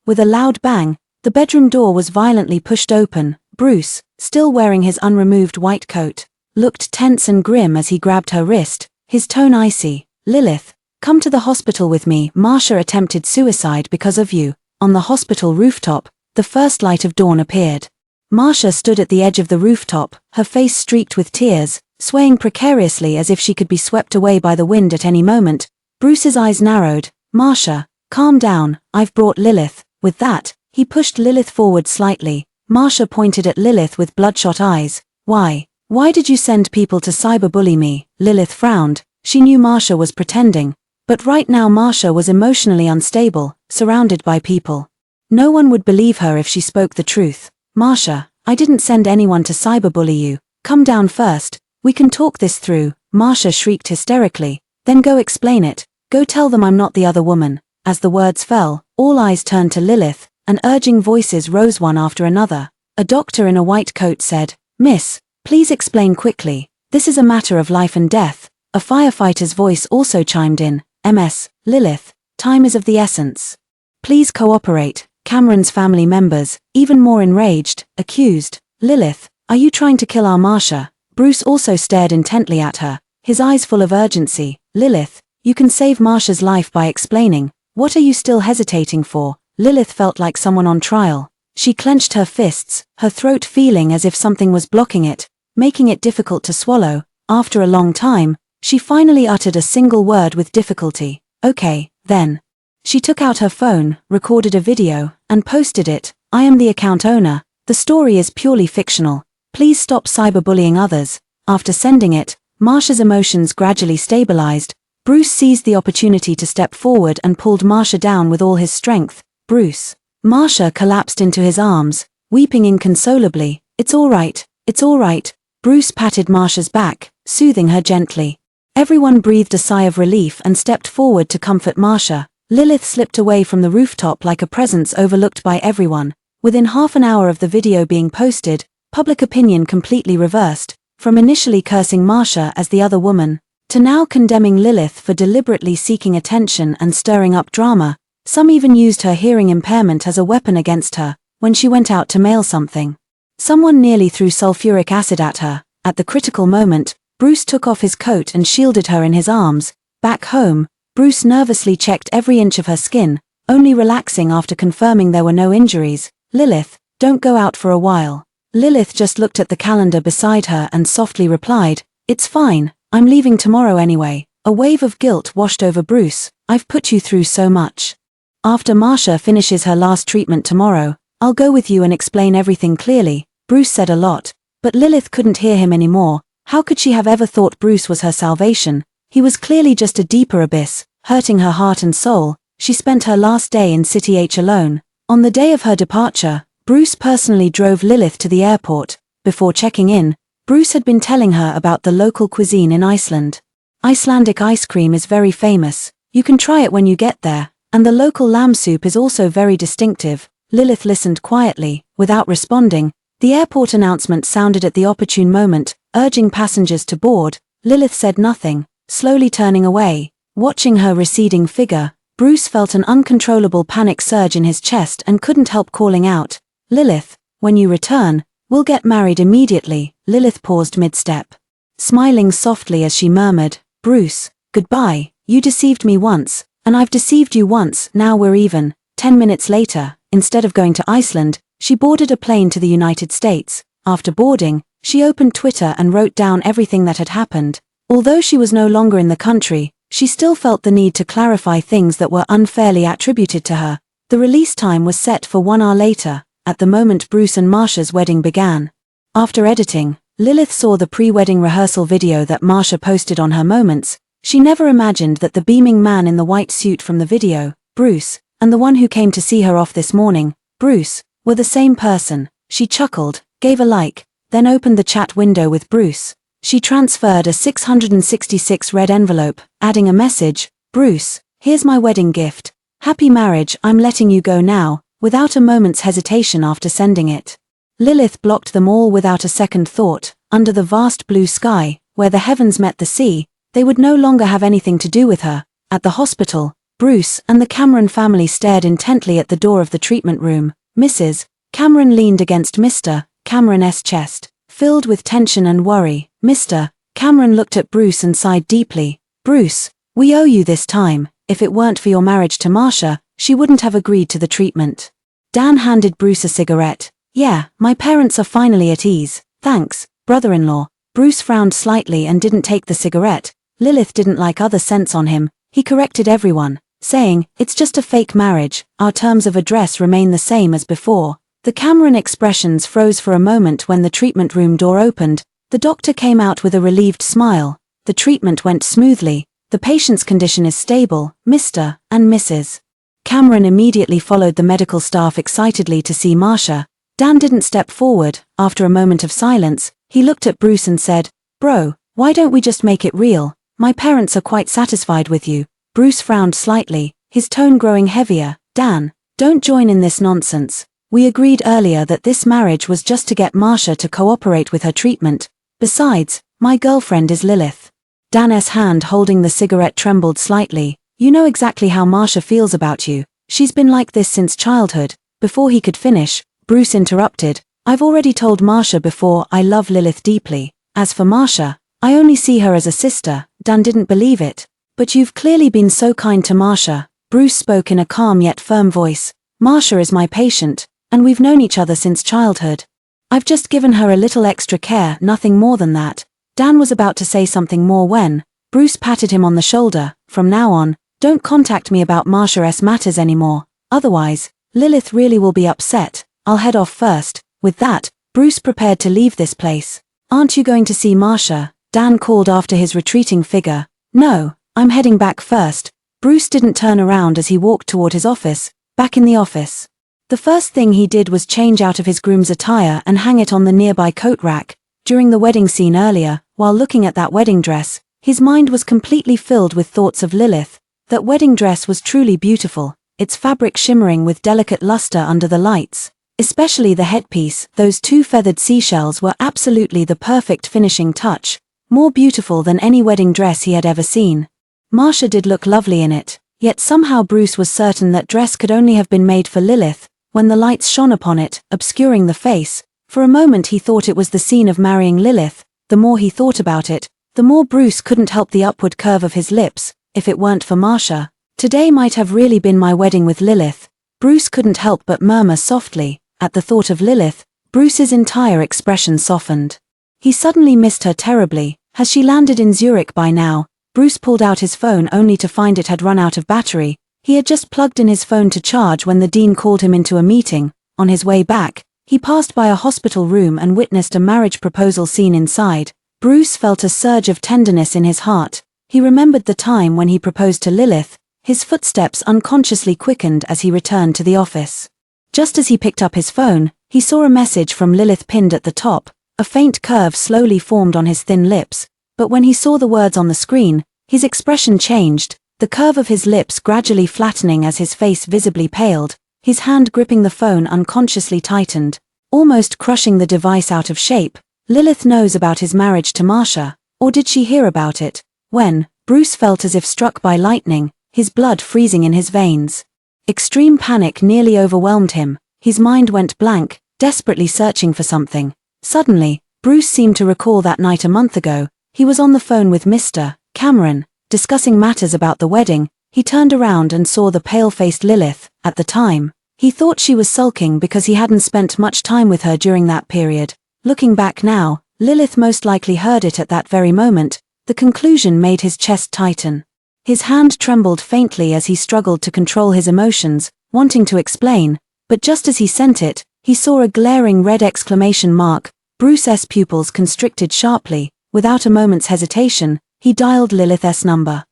With a loud bang, the bedroom door was violently pushed open. Bruce, still wearing his unremoved white coat, looked tense and grim as he grabbed her wrist, his tone icy. Lilith, come to the hospital with me. Marsha attempted suicide because of you. On the hospital rooftop, the first light of dawn appeared. Marsha stood at the edge of the rooftop, her face streaked with tears. swaying precariously as if she could be swept away by the wind at any moment. Bruce's eyes narrowed. Marcia, calm down, I've brought Lilith. With that, he pushed Lilith forward slightly. Marcia pointed at Lilith with bloodshot eyes. Why? Why did you send people to cyberbully me? Lilith frowned. She knew Marcia was pretending. But right now Marcia was emotionally unstable, surrounded by people. No one would believe her if she spoke the truth. Marcia, I didn't send anyone to cyberbully you. Come down first. We can talk this through. Marcia shrieked hysterically. Then go explain it. Go tell them I'm not the other woman. As the words fell, all eyes turned to Lilith, and urging voices rose one after another. A doctor in a white coat said, Miss, please explain quickly. This is a matter of life and death. A firefighter's voice also chimed in. Ms. Lilith, time is of the essence. Please cooperate. Cameron's family members, even more enraged, accused. Lilith, are you trying to kill our Marcia? Bruce also stared intently at her, his eyes full of urgency. Lilith, you can save Marcia's life by explaining. What are you still hesitating for? Lilith felt like someone on trial. She clenched her fists, her throat feeling as if something was blocking it, making it difficult to swallow. After a long time, she finally uttered a single word with difficulty. Okay, then. She took out her phone, recorded a video, and posted it. I am the account owner. The story is purely fictional. Please stop cyberbullying others. After sending it, Marcia's emotions gradually stabilized. Bruce seized the opportunity to step forward and pulled Marcia down with all his strength. Bruce. Marcia collapsed into his arms, weeping inconsolably. It's all right. It's all right. Bruce patted Marcia's back, soothing her gently. Everyone breathed a sigh of relief and stepped forward to comfort Marcia. Lilith slipped away from the rooftop like a presence overlooked by everyone. Within half an hour of the video being posted, public opinion completely reversed, from initially cursing Marcia as the other woman, to now condemning Lilith for deliberately seeking attention and stirring up drama. Some even used her hearing impairment as a weapon against her, when she went out to mail something. Someone nearly threw sulfuric acid at her. At the critical moment, Bruce took off his coat and shielded her in his arms. Back home, Bruce nervously checked every inch of her skin, only relaxing after confirming there were no injuries. Lilith, don't go out for a while. Lilith just looked at the calendar beside her and softly replied, It's fine, I'm leaving tomorrow anyway. A wave of guilt washed over Bruce. I've put you through so much. After Marcia finishes her last treatment tomorrow, I'll go with you and explain everything clearly. Bruce said a lot, but Lilith couldn't hear him anymore. How could she have ever thought Bruce was her salvation? He was clearly just a deeper abyss, hurting her heart and soul. She spent her last day in City H alone. On the day of her departure, Bruce personally drove Lilith to the airport. Before checking in, Bruce had been telling her about the local cuisine in Iceland. Icelandic ice cream is very famous. You can try it when you get there, and the local lamb soup is also very distinctive. Lilith listened quietly, without responding. The airport announcement sounded at the opportune moment, urging passengers to board. Lilith said nothing, slowly turning away. Watching her receding figure, Bruce felt an uncontrollable panic surge in his chest and couldn't help calling out, Lilith, when you return, we'll get married immediately. Lilith paused mid-step, smiling softly as she murmured, Bruce, goodbye, you deceived me once, and I've deceived you once, now we're even. 10 minutes later, instead of going to Iceland, she boarded a plane to the United States. After boarding, she opened Twitter and wrote down everything that had happened. Although she was no longer in the country, she still felt the need to clarify things that were unfairly attributed to her. The release time was set for 1 hour later, at the moment Bruce and Marcia's wedding began. After editing, Lilith saw the pre-wedding rehearsal video that Marcia posted on her Moments. She never imagined that the beaming man in the white suit from the video, Bruce, and the one who came to see her off this morning, Bruce, were the same person. She chuckled, gave a like, then opened the chat window with Bruce. She transferred a 666 red envelope, adding a message, Bruce, here's my wedding gift. Happy marriage, I'm letting you go now, without a moment's hesitation after sending it. Lilith blocked them all without a second thought. Under the vast blue sky, where the heavens met the sea, they would no longer have anything to do with her. At the hospital, Bruce and the Cameron family stared intently at the door of the treatment room. Mrs. Cameron leaned against Mr. Cameron's chest, filled with tension and worry. Mr. Cameron looked at Bruce and sighed deeply. Bruce, we owe you this time. If it weren't for your marriage to Marcia, she wouldn't have agreed to the treatment. Dan handed Bruce a cigarette. Yeah, my parents are finally at ease. Thanks, brother-in-law. Bruce frowned slightly and didn't take the cigarette. Lilith didn't like other scents on him. He corrected everyone, saying, "It's just a fake marriage, our terms of address remain the same as before." The Cameron expressions froze for a moment when the treatment room door opened. The doctor came out with a relieved smile. "The treatment went smoothly. The patient's condition is stable, Mr. and Mrs." Cameron immediately followed the medical staff excitedly to see Marcia. Dan didn't step forward. After a moment of silence, he looked at Bruce and said, "Bro, why don't we just make it real? My parents are quite satisfied with you." Bruce frowned slightly, his tone growing heavier. "Dan, don't join in this nonsense. We agreed earlier that this marriage was just to get Marcia to cooperate with her treatment. Besides, my girlfriend is Lilith." Dan's hand holding the cigarette trembled slightly. "You know exactly how Marcia feels about you. She's been like this since childhood." Before he could finish, Bruce interrupted, "I've already told Marcia before I love Lilith deeply. As for Marcia, I only see her as a sister." Dan didn't believe it. "But you've clearly been so kind to Marcia." Bruce spoke in a calm yet firm voice. "Marcia is my patient, and we've known each other since childhood. I've just given her a little extra care, nothing more than that." Dan was about to say something more when Bruce patted him on the shoulder. "From now on, don't contact me about Marcia's matters anymore. Otherwise, Lilith really will be upset. I'll head off first." With that, Bruce prepared to leave this place. "Aren't you going to see Marcia?" Dan called after his retreating figure. "No, I'm heading back first." Bruce didn't turn around as he walked toward his office. Back in the office, the first thing he did was change out of his groom's attire and hang it on the nearby coat rack. During the wedding scene earlier, while looking at that wedding dress, his mind was completely filled with thoughts of Lilith. That wedding dress was truly beautiful, its fabric shimmering with delicate luster under the lights. Especially the headpiece, those two feathered seashells were absolutely the perfect finishing touch, more beautiful than any wedding dress he had ever seen. Marcia did look lovely in it, yet somehow Bruce was certain that dress could only have been made for Lilith. When the lights shone upon it, obscuring the face, for a moment he thought it was the scene of marrying Lilith. The more he thought about it, the more Bruce couldn't help the upward curve of his lips. If it weren't for Marcia, today might have really been my wedding with Lilith. Bruce couldn't help but murmur softly. At the thought of Lilith, Bruce's entire expression softened. He suddenly missed her terribly. Has she landed in Zurich by now? Bruce pulled out his phone only to find it had run out of battery. He had just plugged in his phone to charge when the dean called him into a meeting. On his way back, he passed by a hospital room and witnessed a marriage proposal scene inside. Bruce felt a surge of tenderness in his heart. He remembered the time when he proposed to Lilith. His footsteps unconsciously quickened as he returned to the office. Just as he picked up his phone, he saw a message from Lilith pinned at the top. A faint curve slowly formed on his thin lips, but when he saw the words on the screen, his expression changed, the curve of his lips gradually flattening as his face visibly paled. His hand gripping the phone unconsciously tightened, almost crushing the device out of shape. Lilith knows about his marriage to Marcia, or did she hear about it? When Bruce felt as if struck by lightning, his blood freezing in his veins. Extreme panic nearly overwhelmed him. His mind went blank, desperately searching for something. Suddenly, Bruce seemed to recall that night a month ago. He was on the phone with Mr. Cameron, discussing matters about the wedding. He turned around and saw the pale-faced Lilith. At the time, he thought she was sulking because he hadn't spent much time with her during that period. Looking back now, Lilith most likely heard it at that very moment. The conclusion made his chest tighten. His hand trembled faintly as he struggled to control his emotions, wanting to explain, but just as he sent it, he saw a glaring red exclamation mark. Bruce's pupils constricted sharply. Without a moment's hesitation, he dialed Lilith's number.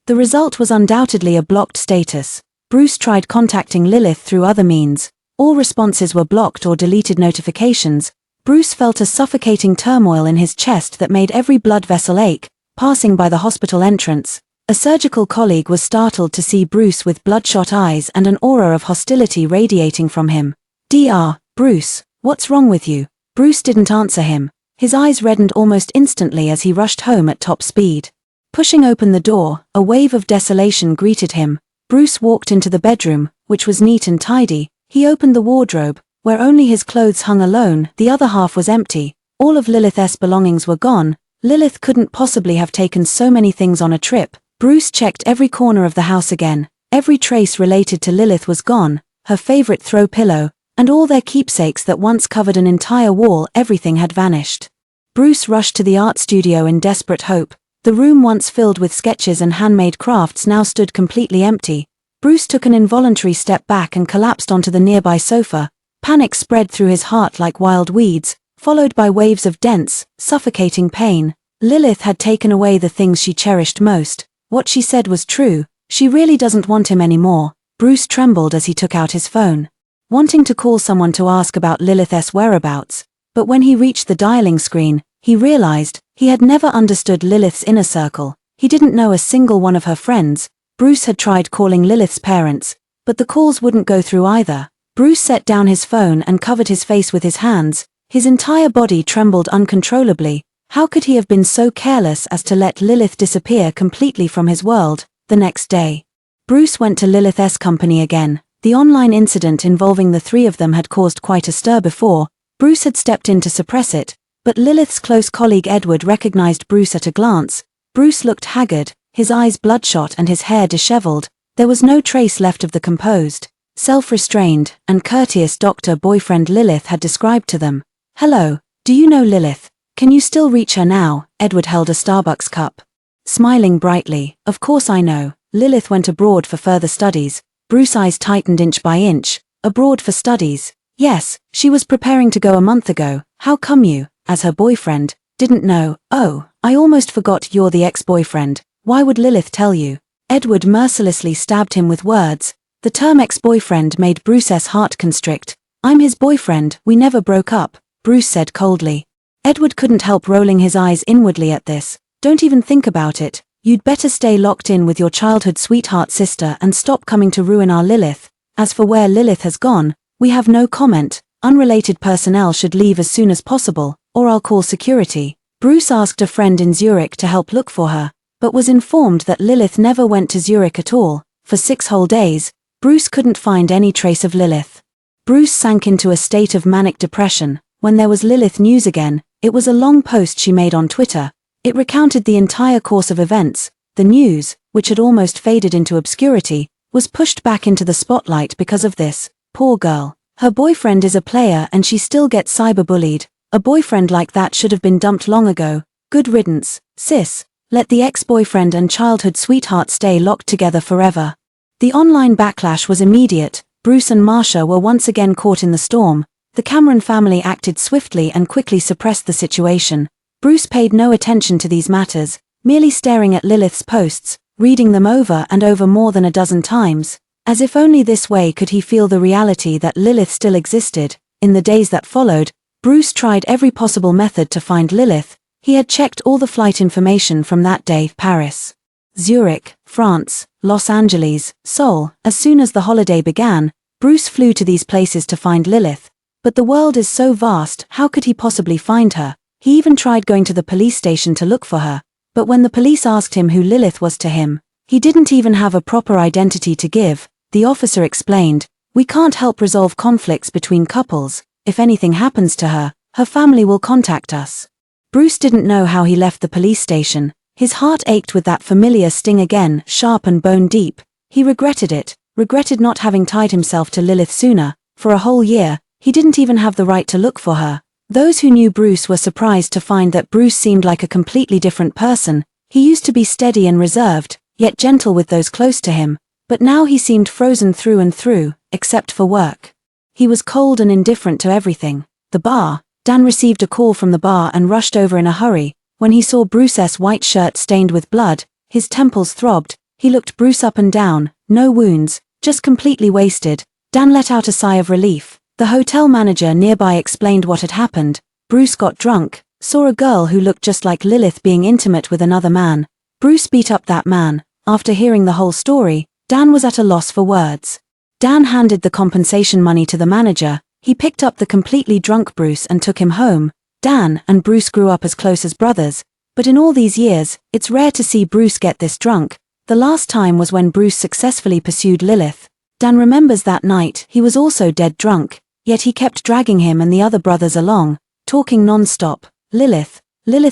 The result was undoubtedly a blocked status. Bruce tried contacting Lilith through other means. All responses were blocked or deleted notifications. Bruce felt a suffocating turmoil in his chest that made every blood vessel ache. Passing by the hospital entrance, a surgical colleague was startled to see Bruce with bloodshot eyes and an aura of hostility radiating from him. "Dr. Bruce, what's wrong with you?" Bruce didn't answer him. His eyes reddened almost instantly as he rushed home at top speed. Pushing open the door, a wave of desolation greeted him. Bruce walked into the bedroom, which was neat and tidy. He opened the wardrobe, where only his clothes hung alone. The other half was empty. All of Lilith's belongings were gone. Lilith couldn't possibly have taken so many things on a trip. Bruce checked every corner of the house again. Every trace related to Lilith was gone, her favorite throw pillow, and all their keepsakes that once covered an entire wall. Everything had vanished. Bruce rushed to the art studio in desperate hope. The room once filled with sketches and handmade crafts now stood completely empty. Bruce took an involuntary step back and collapsed onto the nearby sofa. Panic spread through his heart like wild weeds, followed by waves of dense, suffocating pain. Lilith had taken away the things she cherished most. What she said was true. She really doesn't want him anymore. Bruce trembled as he took out his phone, wanting to call someone to ask about Lilith's whereabouts. But when he reached the dialing screen, he realized he had never understood Lilith's inner circle. He didn't know a single one of her friends. Bruce had tried calling Lilith's parents, but the calls wouldn't go through either. Bruce set down his phone and covered his face with his hands. His entire body trembled uncontrollably. How could he have been so careless as to let Lilith disappear completely from his world? The next day, Bruce went to Lilith's company again. The online incident involving the three of them had caused quite a stir before. Bruce had stepped in to suppress it, but Lilith's close colleague Edward recognized Bruce at a glance. Bruce looked haggard, his eyes bloodshot and his hair disheveled. There was no trace left of the composed, self-restrained, and courteous doctor-boyfriend Lilith had described to them. "Hello, do you know Lilith? Can you still reach her now?" Edward held a Starbucks cup, smiling brightly. "Of course I know. Lilith went abroad for further studies." Bruce's eyes tightened inch by inch. "Abroad for studies?" "Yes, she was preparing to go a month ago. How come you, as her boyfriend, didn't know?" "Oh, I almost forgot you're the ex-boyfriend. Why would Lilith tell you?" Edward mercilessly stabbed him with words. The term ex-boyfriend made Bruce's heart constrict. "I'm his boyfriend, we never broke up," Bruce said coldly. Edward couldn't help rolling his eyes inwardly at this. "Don't even think about it. You'd better stay locked in with your childhood sweetheart sister and stop coming to ruin our Lilith. As for where Lilith has gone, we have no comment. Unrelated personnel should leave as soon as possible, or I'll call security." Bruce asked a friend in Zurich to help look for her, but was informed that Lilith never went to Zurich at all. For 6 whole days, Bruce couldn't find any trace of Lilith. Bruce sank into a state of manic depression. When there was Lilith news again, it was a long post she made on Twitter. It recounted the entire course of events. The news, which had almost faded into obscurity, was pushed back into the spotlight because of this. Poor girl. Her boyfriend is a player and she still gets cyberbullied. A boyfriend like that should have been dumped long ago. Good riddance, sis. Let the ex-boyfriend and childhood sweetheart stay locked together forever. The online backlash was immediate. Bruce and Marsha were once again caught in the storm. The Cameron family acted swiftly and quickly suppressed the situation. Bruce paid no attention to these matters, merely staring at Lilith's posts, reading them over and over more than a dozen times. As if only this way could he feel the reality that Lilith still existed. In the days that followed, Bruce tried every possible method to find Lilith. He had checked all the flight information from that day: Paris, Zurich, France, Los Angeles, Seoul. As soon as the holiday began, Bruce flew to these places to find Lilith. But the world is so vast, how could he possibly find her? He even tried going to the police station to look for her. But when the police asked him who Lilith was to him, he didn't even have a proper identity to give. The officer explained, "We can't help resolve conflicts between couples. If anything happens to her, her family will contact us." Bruce didn't know how he left the police station. His heart ached with that familiar sting again, sharp and bone deep. He regretted it, regretted not having tied himself to Lilith sooner. For a whole year, he didn't even have the right to look for her. Those who knew Bruce were surprised to find that Bruce seemed like a completely different person. He used to be steady and reserved, yet gentle with those close to him, but now he seemed frozen through and through, except for work. He was cold and indifferent to everything. The bar. Dan received a call from the bar and rushed over in a hurry. When he saw Bruce's white shirt stained with blood, his temples throbbed. He looked Bruce up and down, no wounds, just completely wasted. Dan let out a sigh of relief. The hotel manager nearby explained what had happened. Bruce got drunk, saw a girl who looked just like Lilith being intimate with another man. Bruce beat up that man. After hearing the whole story, Dan was at a loss for words. Dan handed the compensation money to the manager. He picked up the completely drunk Bruce and took him home. Dan and Bruce grew up as close as brothers, but in all these years, it's rare to see Bruce get this drunk. The last time was when Bruce successfully pursued Lilith. Dan remembers that night he was also dead drunk. Yet he kept dragging him and the other brothers along, talking non-stop. Lilith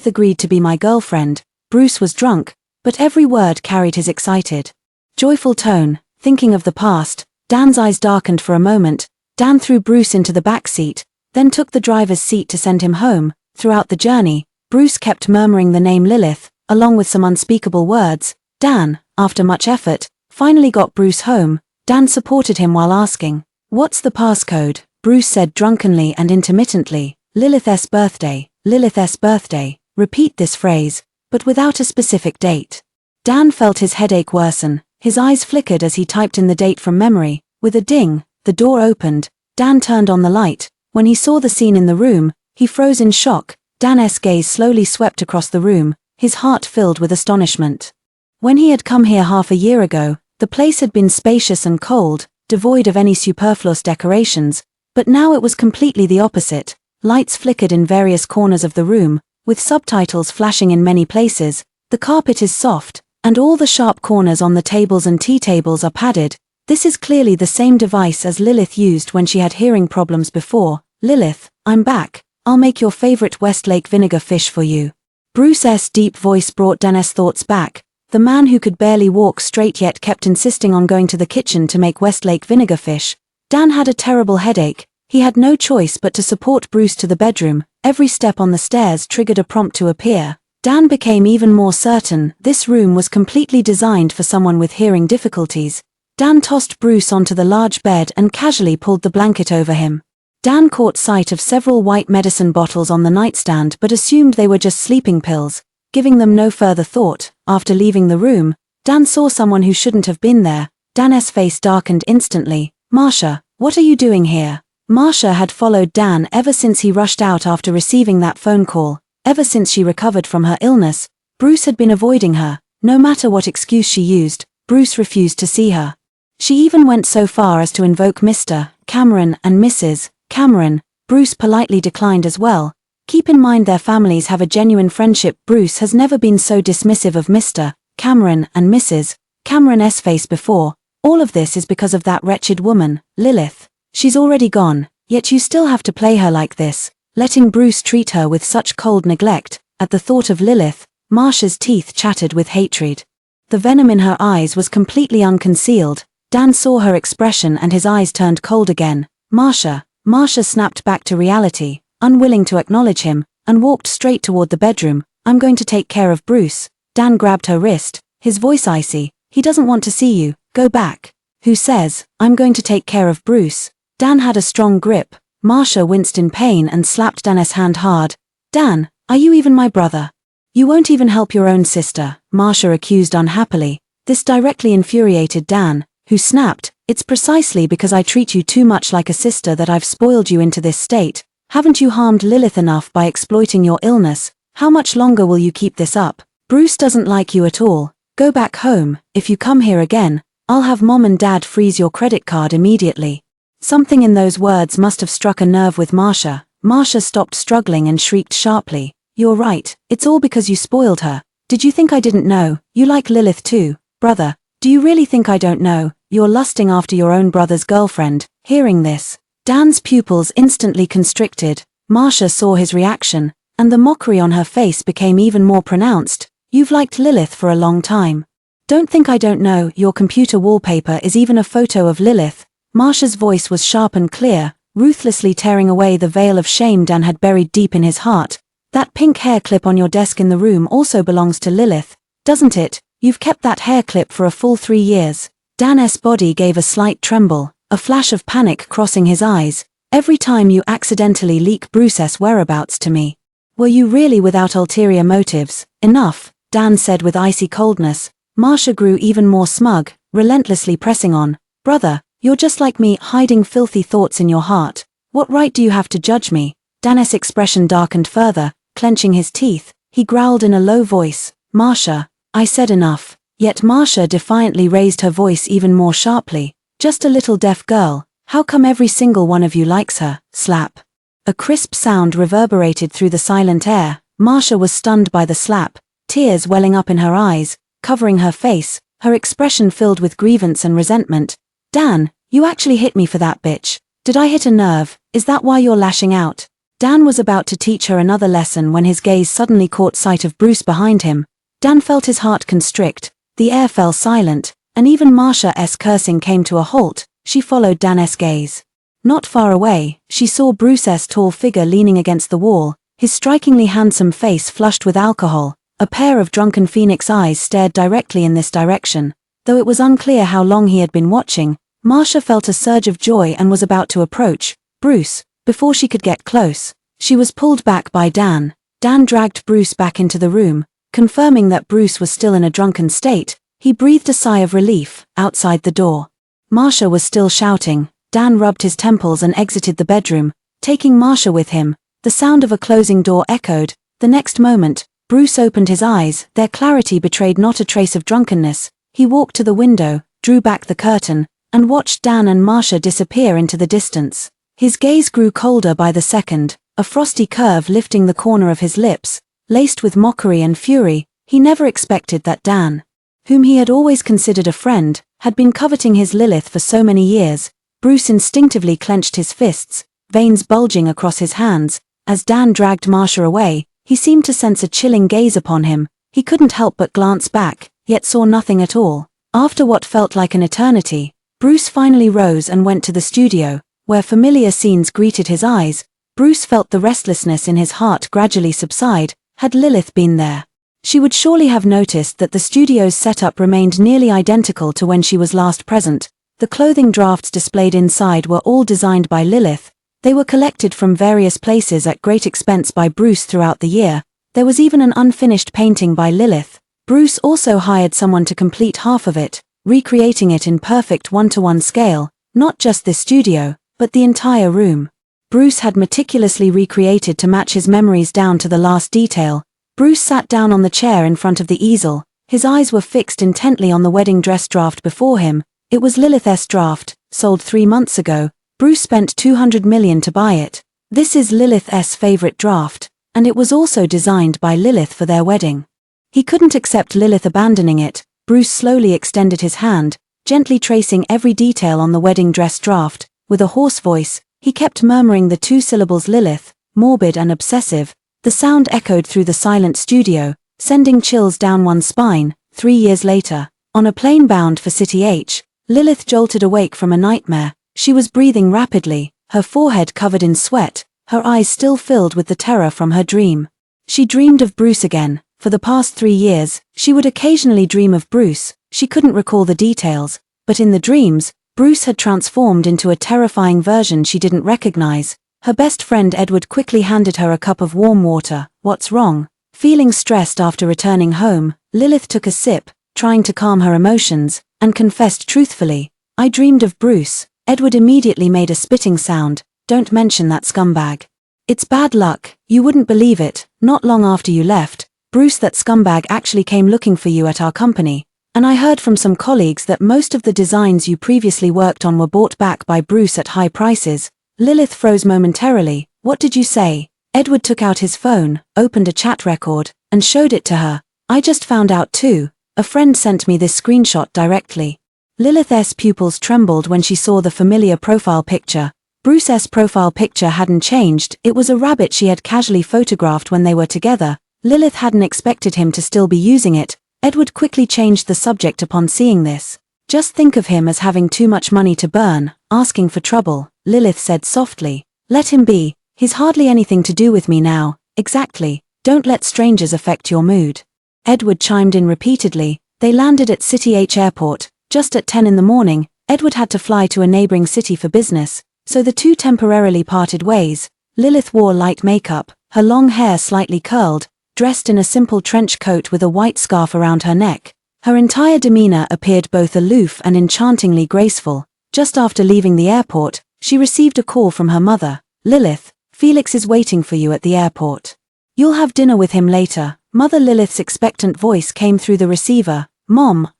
agreed to be my girlfriend." Bruce was drunk, but every word carried his excited, joyful tone. Thinking of the past, Dan's eyes darkened for a moment. Dan threw Bruce into the back seat, then took the driver's seat to send him home. Throughout the journey, Bruce kept murmuring the name Lilith, along with some unspeakable words. Dan, after much effort, finally got Bruce home. Dan supported him while asking, "What's the passcode?" Bruce said drunkenly and intermittently, "Lilith's birthday, Lilith's birthday." Repeat this phrase, but without a specific date. Dan felt his headache worsen. His eyes flickered as he typed in the date from memory. With a ding, the door opened. Dan turned on the light. When he saw the scene in the room, he froze in shock. Dan's gaze slowly swept across the room, his heart filled with astonishment. When he had come here half a year ago, the place had been spacious and cold, devoid of any superfluous decorations, but now it was completely the opposite. Lights flickered in various corners of the room, with subtitles flashing in many places. The carpet is soft, and all the sharp corners on the tables and tea tables are padded. This is clearly the same device as Lilith used when she had hearing problems before. "Lilith, I'm back. I'll make your favorite Westlake vinegar fish for you." Bruce's deep voice brought Dan's thoughts back. The man who could barely walk straight yet kept insisting on going to the kitchen to make Westlake vinegar fish. Dan had a terrible headache. He had no choice but to support Bruce to the bedroom. Every step on the stairs triggered a prompt to appear. Dan became even more certain this room was completely designed for someone with hearing difficulties. Dan tossed Bruce onto the large bed and casually pulled the blanket over him. Dan caught sight of several white medicine bottles on the nightstand but assumed they were just sleeping pills. Giving them no further thought, after leaving the room, Dan saw someone who shouldn't have been there. Dan's face darkened instantly. "Marsha, what are you doing here?" Marsha had followed Dan ever since he rushed out after receiving that phone call. Ever since she recovered from her illness, Bruce had been avoiding her. No matter what excuse she used, Bruce refused to see her. She even went so far as to invoke Mr. Cameron and Mrs. Cameron. Bruce politely declined as well. Keep in mind their families have a genuine friendship. Bruce has never been so dismissive of Mr. Cameron and Mrs. Cameron's face before. All of this is because of that wretched woman, Lilith. She's already gone, yet you still have to play her like this, letting Bruce treat her with such cold neglect. At the thought of Lilith, Marsha's teeth chattered with hatred. The venom in her eyes was completely unconcealed. Dan saw her expression and his eyes turned cold again. "Marsha." Marsha snapped back to reality, unwilling to acknowledge him, and walked straight toward the bedroom. "I'm going to take care of Bruce." Dan grabbed her wrist, his voice icy. "He doesn't want to see you. Go back." "Who says I'm going to take care of Bruce?" Dan had a strong grip. Marsha winced in pain and slapped Dan's hand hard. "Dan, are you even my brother? You won't even help your own sister," Marsha accused unhappily. This directly infuriated Dan, who snapped, "It's precisely because I treat you too much like a sister that I've spoiled you into this state. Haven't you harmed Lilith enough by exploiting your illness? How much longer will you keep this up? Bruce doesn't like you at all. Go back home. If you come here again, I'll have Mom and Dad freeze your credit card immediately." Something in those words must have struck a nerve with Marsha. Marsha stopped struggling and shrieked sharply, "You're right, it's all because you spoiled her. Did you think I didn't know? You like Lilith too, brother. Do you really think I don't know? You're lusting after your own brother's girlfriend." Hearing this, Dan's pupils instantly constricted. Marsha saw his reaction, and the mockery on her face became even more pronounced. "You've liked Lilith for a long time. Don't think I don't know. Your computer wallpaper is even a photo of Lilith." Marsha's voice was sharp and clear, ruthlessly tearing away the veil of shame Dan had buried deep in his heart. "That pink hair clip on your desk in the room also belongs to Lilith, doesn't it? You've kept that hair clip for a full 3 years. Dan's body gave a slight tremble, a flash of panic crossing his eyes. "Every time you accidentally leak Bruce's whereabouts to me. Were you really without ulterior motives?" "Enough," Dan said with icy coldness. Marsha grew even more smug, relentlessly pressing on. "Brother, you're just like me, hiding filthy thoughts in your heart. What right do you have to judge me?" Dan's expression darkened further, clenching his teeth. He growled in a low voice, "Marsha, I said enough." Yet Marsha defiantly raised her voice even more sharply. "Just a little deaf girl. How come every single one of you likes her?" Slap. A crisp sound reverberated through the silent air. Marsha was stunned by the slap, tears welling up in her eyes, covering her face, her expression filled with grievance and resentment. "Dan, you actually hit me for that, bitch. Did I hit a nerve? Is that why you're lashing out?" Dan was about to teach her another lesson when his gaze suddenly caught sight of Bruce behind him. Dan felt his heart constrict. The air fell silent, and even Marsha's cursing came to a halt. She followed Dan's gaze. Not far away, she saw Bruce's tall figure leaning against the wall, his strikingly handsome face flushed with alcohol. A pair of drunken phoenix eyes stared directly in this direction. Though it was unclear how long he had been watching, Marcia felt a surge of joy and was about to approach Bruce. Before she could get close, she was pulled back by Dan. Dan dragged Bruce back into the room, confirming that Bruce was still in a drunken state. He breathed a sigh of relief. Outside the door, Marcia was still shouting. Dan rubbed his temples and exited the bedroom, taking Marcia with him. The sound of a closing door echoed. The next moment, Bruce opened his eyes. Their clarity betrayed not a trace of drunkenness. He walked to the window, drew back the curtain, and watched Dan and Marcia disappear into the distance. His gaze grew colder by the second, a frosty curve lifting the corner of his lips, laced with mockery and fury. He never expected that Dan, whom he had always considered a friend, had been coveting his Lilith for so many years. Bruce instinctively clenched his fists, veins bulging across his hands. As Dan dragged Marcia away, he seemed to sense a chilling gaze upon him. He couldn't help but glance back, yet saw nothing at all. After what felt like an eternity, Bruce finally rose and went to the studio, where familiar scenes greeted his eyes. Bruce felt the restlessness in his heart gradually subside. Had Lilith been there, she would surely have noticed that the studio's setup remained nearly identical to when she was last present. The clothing drafts displayed inside were all designed by Lilith. They were collected from various places at great expense by Bruce throughout the year. There was even an unfinished painting by Lilith. Bruce also hired someone to complete half of it, recreating it in perfect one-to-one scale. Not just this studio, but the entire room, Bruce had meticulously recreated to match his memories down to the last detail. Bruce sat down on the chair in front of the easel. His eyes were fixed intently on the wedding dress draft before him. It was Lilith's draft, sold 3 months ago. Bruce spent $200 million to buy it. This is Lilith's favorite draft, and it was also designed by Lilith for their wedding. He couldn't accept Lilith abandoning it. Bruce slowly extended his hand, gently tracing every detail on the wedding dress draft. With a hoarse voice, he kept murmuring the 2 syllables Lilith, morbid and obsessive. The sound echoed through the silent studio, sending chills down one's spine. 3 years later, on a plane bound for City H, Lilith jolted awake from a nightmare. She was breathing rapidly, her forehead covered in sweat, her eyes still filled with the terror from her dream. She dreamed of Bruce again. For the past 3 years, she would occasionally dream of Bruce. She couldn't recall the details, but in the dreams, Bruce had transformed into a terrifying version she didn't recognize. Her best friend Edward quickly handed her a cup of warm water. What's wrong? Feeling stressed after returning home, Lilith took a sip, trying to calm her emotions, and confessed truthfully, I dreamed of Bruce. Edward immediately made a spitting sound. Don't mention that scumbag. It's bad luck, you wouldn't believe it. Not long after you left, Bruce, that scumbag actually came looking for you at our company. And I heard from some colleagues that most of the designs you previously worked on were bought back by Bruce at high prices. Lilith froze momentarily. What did you say? Edward took out his phone, opened a chat record, and showed it to her. I just found out too. A friend sent me this screenshot directly. Lilith's pupils trembled when she saw the familiar profile picture. Bruce's profile picture hadn't changed. It was a rabbit she had casually photographed when they were together. Lilith hadn't expected him to still be using it. Edward quickly changed the subject upon seeing this. Just think of him as having too much money to burn, asking for trouble, Lilith said softly. Let him be, he's hardly anything to do with me now. Exactly, don't let strangers affect your mood. Edward chimed in repeatedly. They landed at City H Airport. Just at 10 in the morning, Edward had to fly to a neighboring city for business, so the two temporarily parted ways. Lilith wore light makeup, her long hair slightly curled, dressed in a simple trench coat with a white scarf around her neck. Her entire demeanor appeared both aloof and enchantingly graceful. Just after leaving the airport, she received a call from her mother. Lilith, Felix is waiting for you at the airport. You'll have dinner with him later. Mother Lilith's expectant voice came through the receiver. Mom,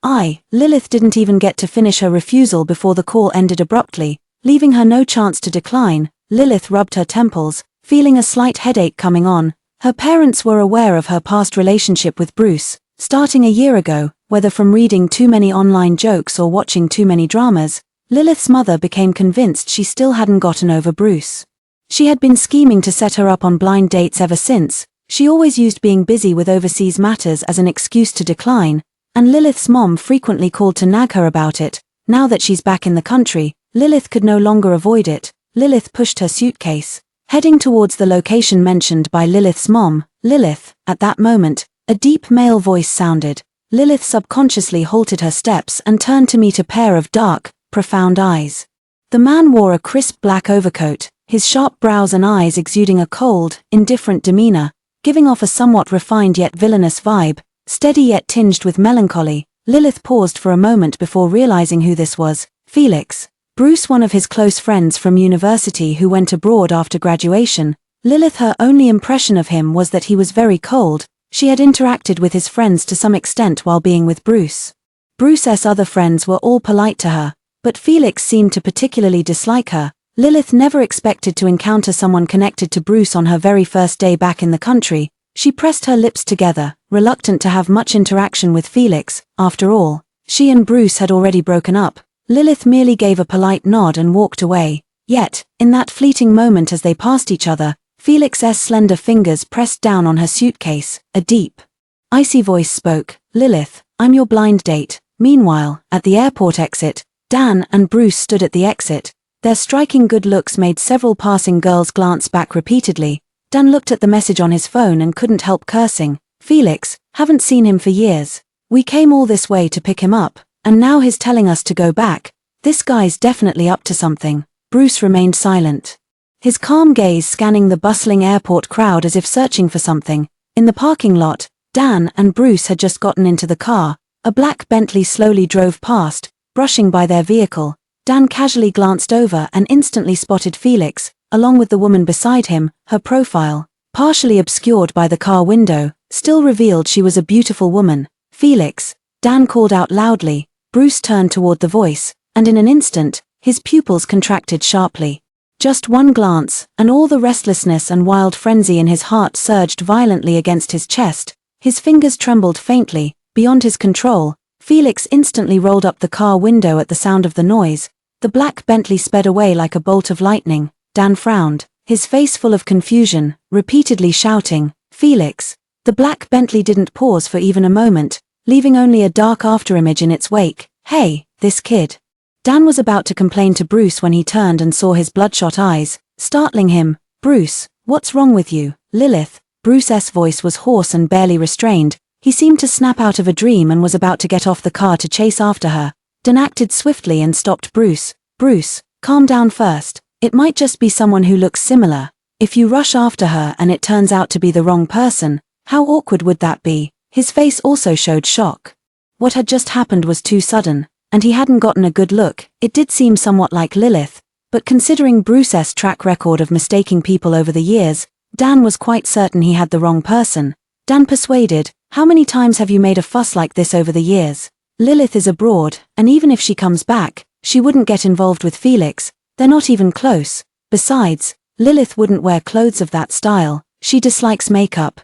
Lilith didn't even get to finish her refusal before the call ended abruptly, leaving her no chance to decline. Lilith rubbed her temples, feeling a slight headache coming on. Her parents were aware of her past relationship with Bruce, starting a year ago. Whether from reading too many online jokes or watching too many dramas, Lilith's mother became convinced she still hadn't gotten over Bruce. She had been scheming to set her up on blind dates ever since. She always used being busy with overseas matters as an excuse to decline, and Lilith's mom frequently called to nag her about it. Now that she's back in the country, Lilith could no longer avoid it. Lilith pushed her suitcase. heading towards the location mentioned by Lilith's mom. Lilith, at that moment, a deep male voice sounded. Lilith subconsciously halted her steps and turned to meet a pair of dark, profound eyes. The man wore a crisp black overcoat, his sharp brows and eyes exuding a cold, indifferent demeanor, giving off a somewhat refined yet villainous vibe, steady yet tinged with melancholy. Lilith paused for a moment before realizing who this was. Felix. Bruce, one of his close friends from university who went abroad after graduation. Lilith, her only impression of him was that he was very cold. She had interacted with his friends to some extent while being with Bruce. Bruce's other friends were all polite to her, but Felix seemed to particularly dislike her. Lilith never expected to encounter someone connected to Bruce on her very first day back in the country. She pressed her lips together, reluctant to have much interaction with Felix. After all, she and Bruce had already broken up. Lilith merely gave a polite nod and walked away. Yet, in that fleeting moment as they passed each other, Felix's slender fingers pressed down on her suitcase. A deep, icy voice spoke. Lilith, I'm your blind date. Meanwhile, at the airport exit, Dan and Bruce stood at the exit. Their striking good looks made several passing girls glance back repeatedly. Dan looked at the message on his phone and couldn't help cursing. Felix, haven't seen him for years. We came all this way to pick him up, and now he's telling us to go back. This guy's definitely up to something. Bruce remained silent, his calm gaze scanning the bustling airport crowd as if searching for something. In the parking lot, Dan and Bruce had just gotten into the car. A black Bentley slowly drove past, brushing by their vehicle. Dan casually glanced over and instantly spotted Felix, along with the woman beside him. Her profile, partially obscured by the car window, still revealed she was a beautiful woman. Felix, Dan called out loudly. Bruce turned toward the voice, and in an instant, his pupils contracted sharply. Just one glance, and all the restlessness and wild frenzy in his heart surged violently against his chest. His fingers trembled faintly, beyond his control. Felix instantly rolled up the car window at the sound of the noise. The black Bentley sped away like a bolt of lightning. Dan frowned, his face full of confusion, repeatedly shouting, Felix. The black Bentley didn't pause for even a moment, leaving only a dark afterimage in its wake. Hey, this kid. Dan was about to complain to Bruce when he turned and saw his bloodshot eyes, startling him. Bruce, what's wrong with you? Lilith. Bruce's voice was hoarse and barely restrained. He seemed to snap out of a dream and was about to get off the car to chase after her. Dan acted swiftly and stopped Bruce. Bruce, calm down first. It might just be someone who looks similar. If you rush after her and it turns out to be the wrong person, how awkward would that be? His face also showed shock. What had just happened was too sudden, and he hadn't gotten a good look. It did seem somewhat like Lilith, but considering Bruce's track record of mistaking people over the years, Dan was quite certain he had the wrong person. Dan persuaded, how many times have you made a fuss like this over the years? Lilith is abroad, and even if she comes back, she wouldn't get involved with Felix. They're not even close. Besides, Lilith wouldn't wear clothes of that style. She dislikes makeup.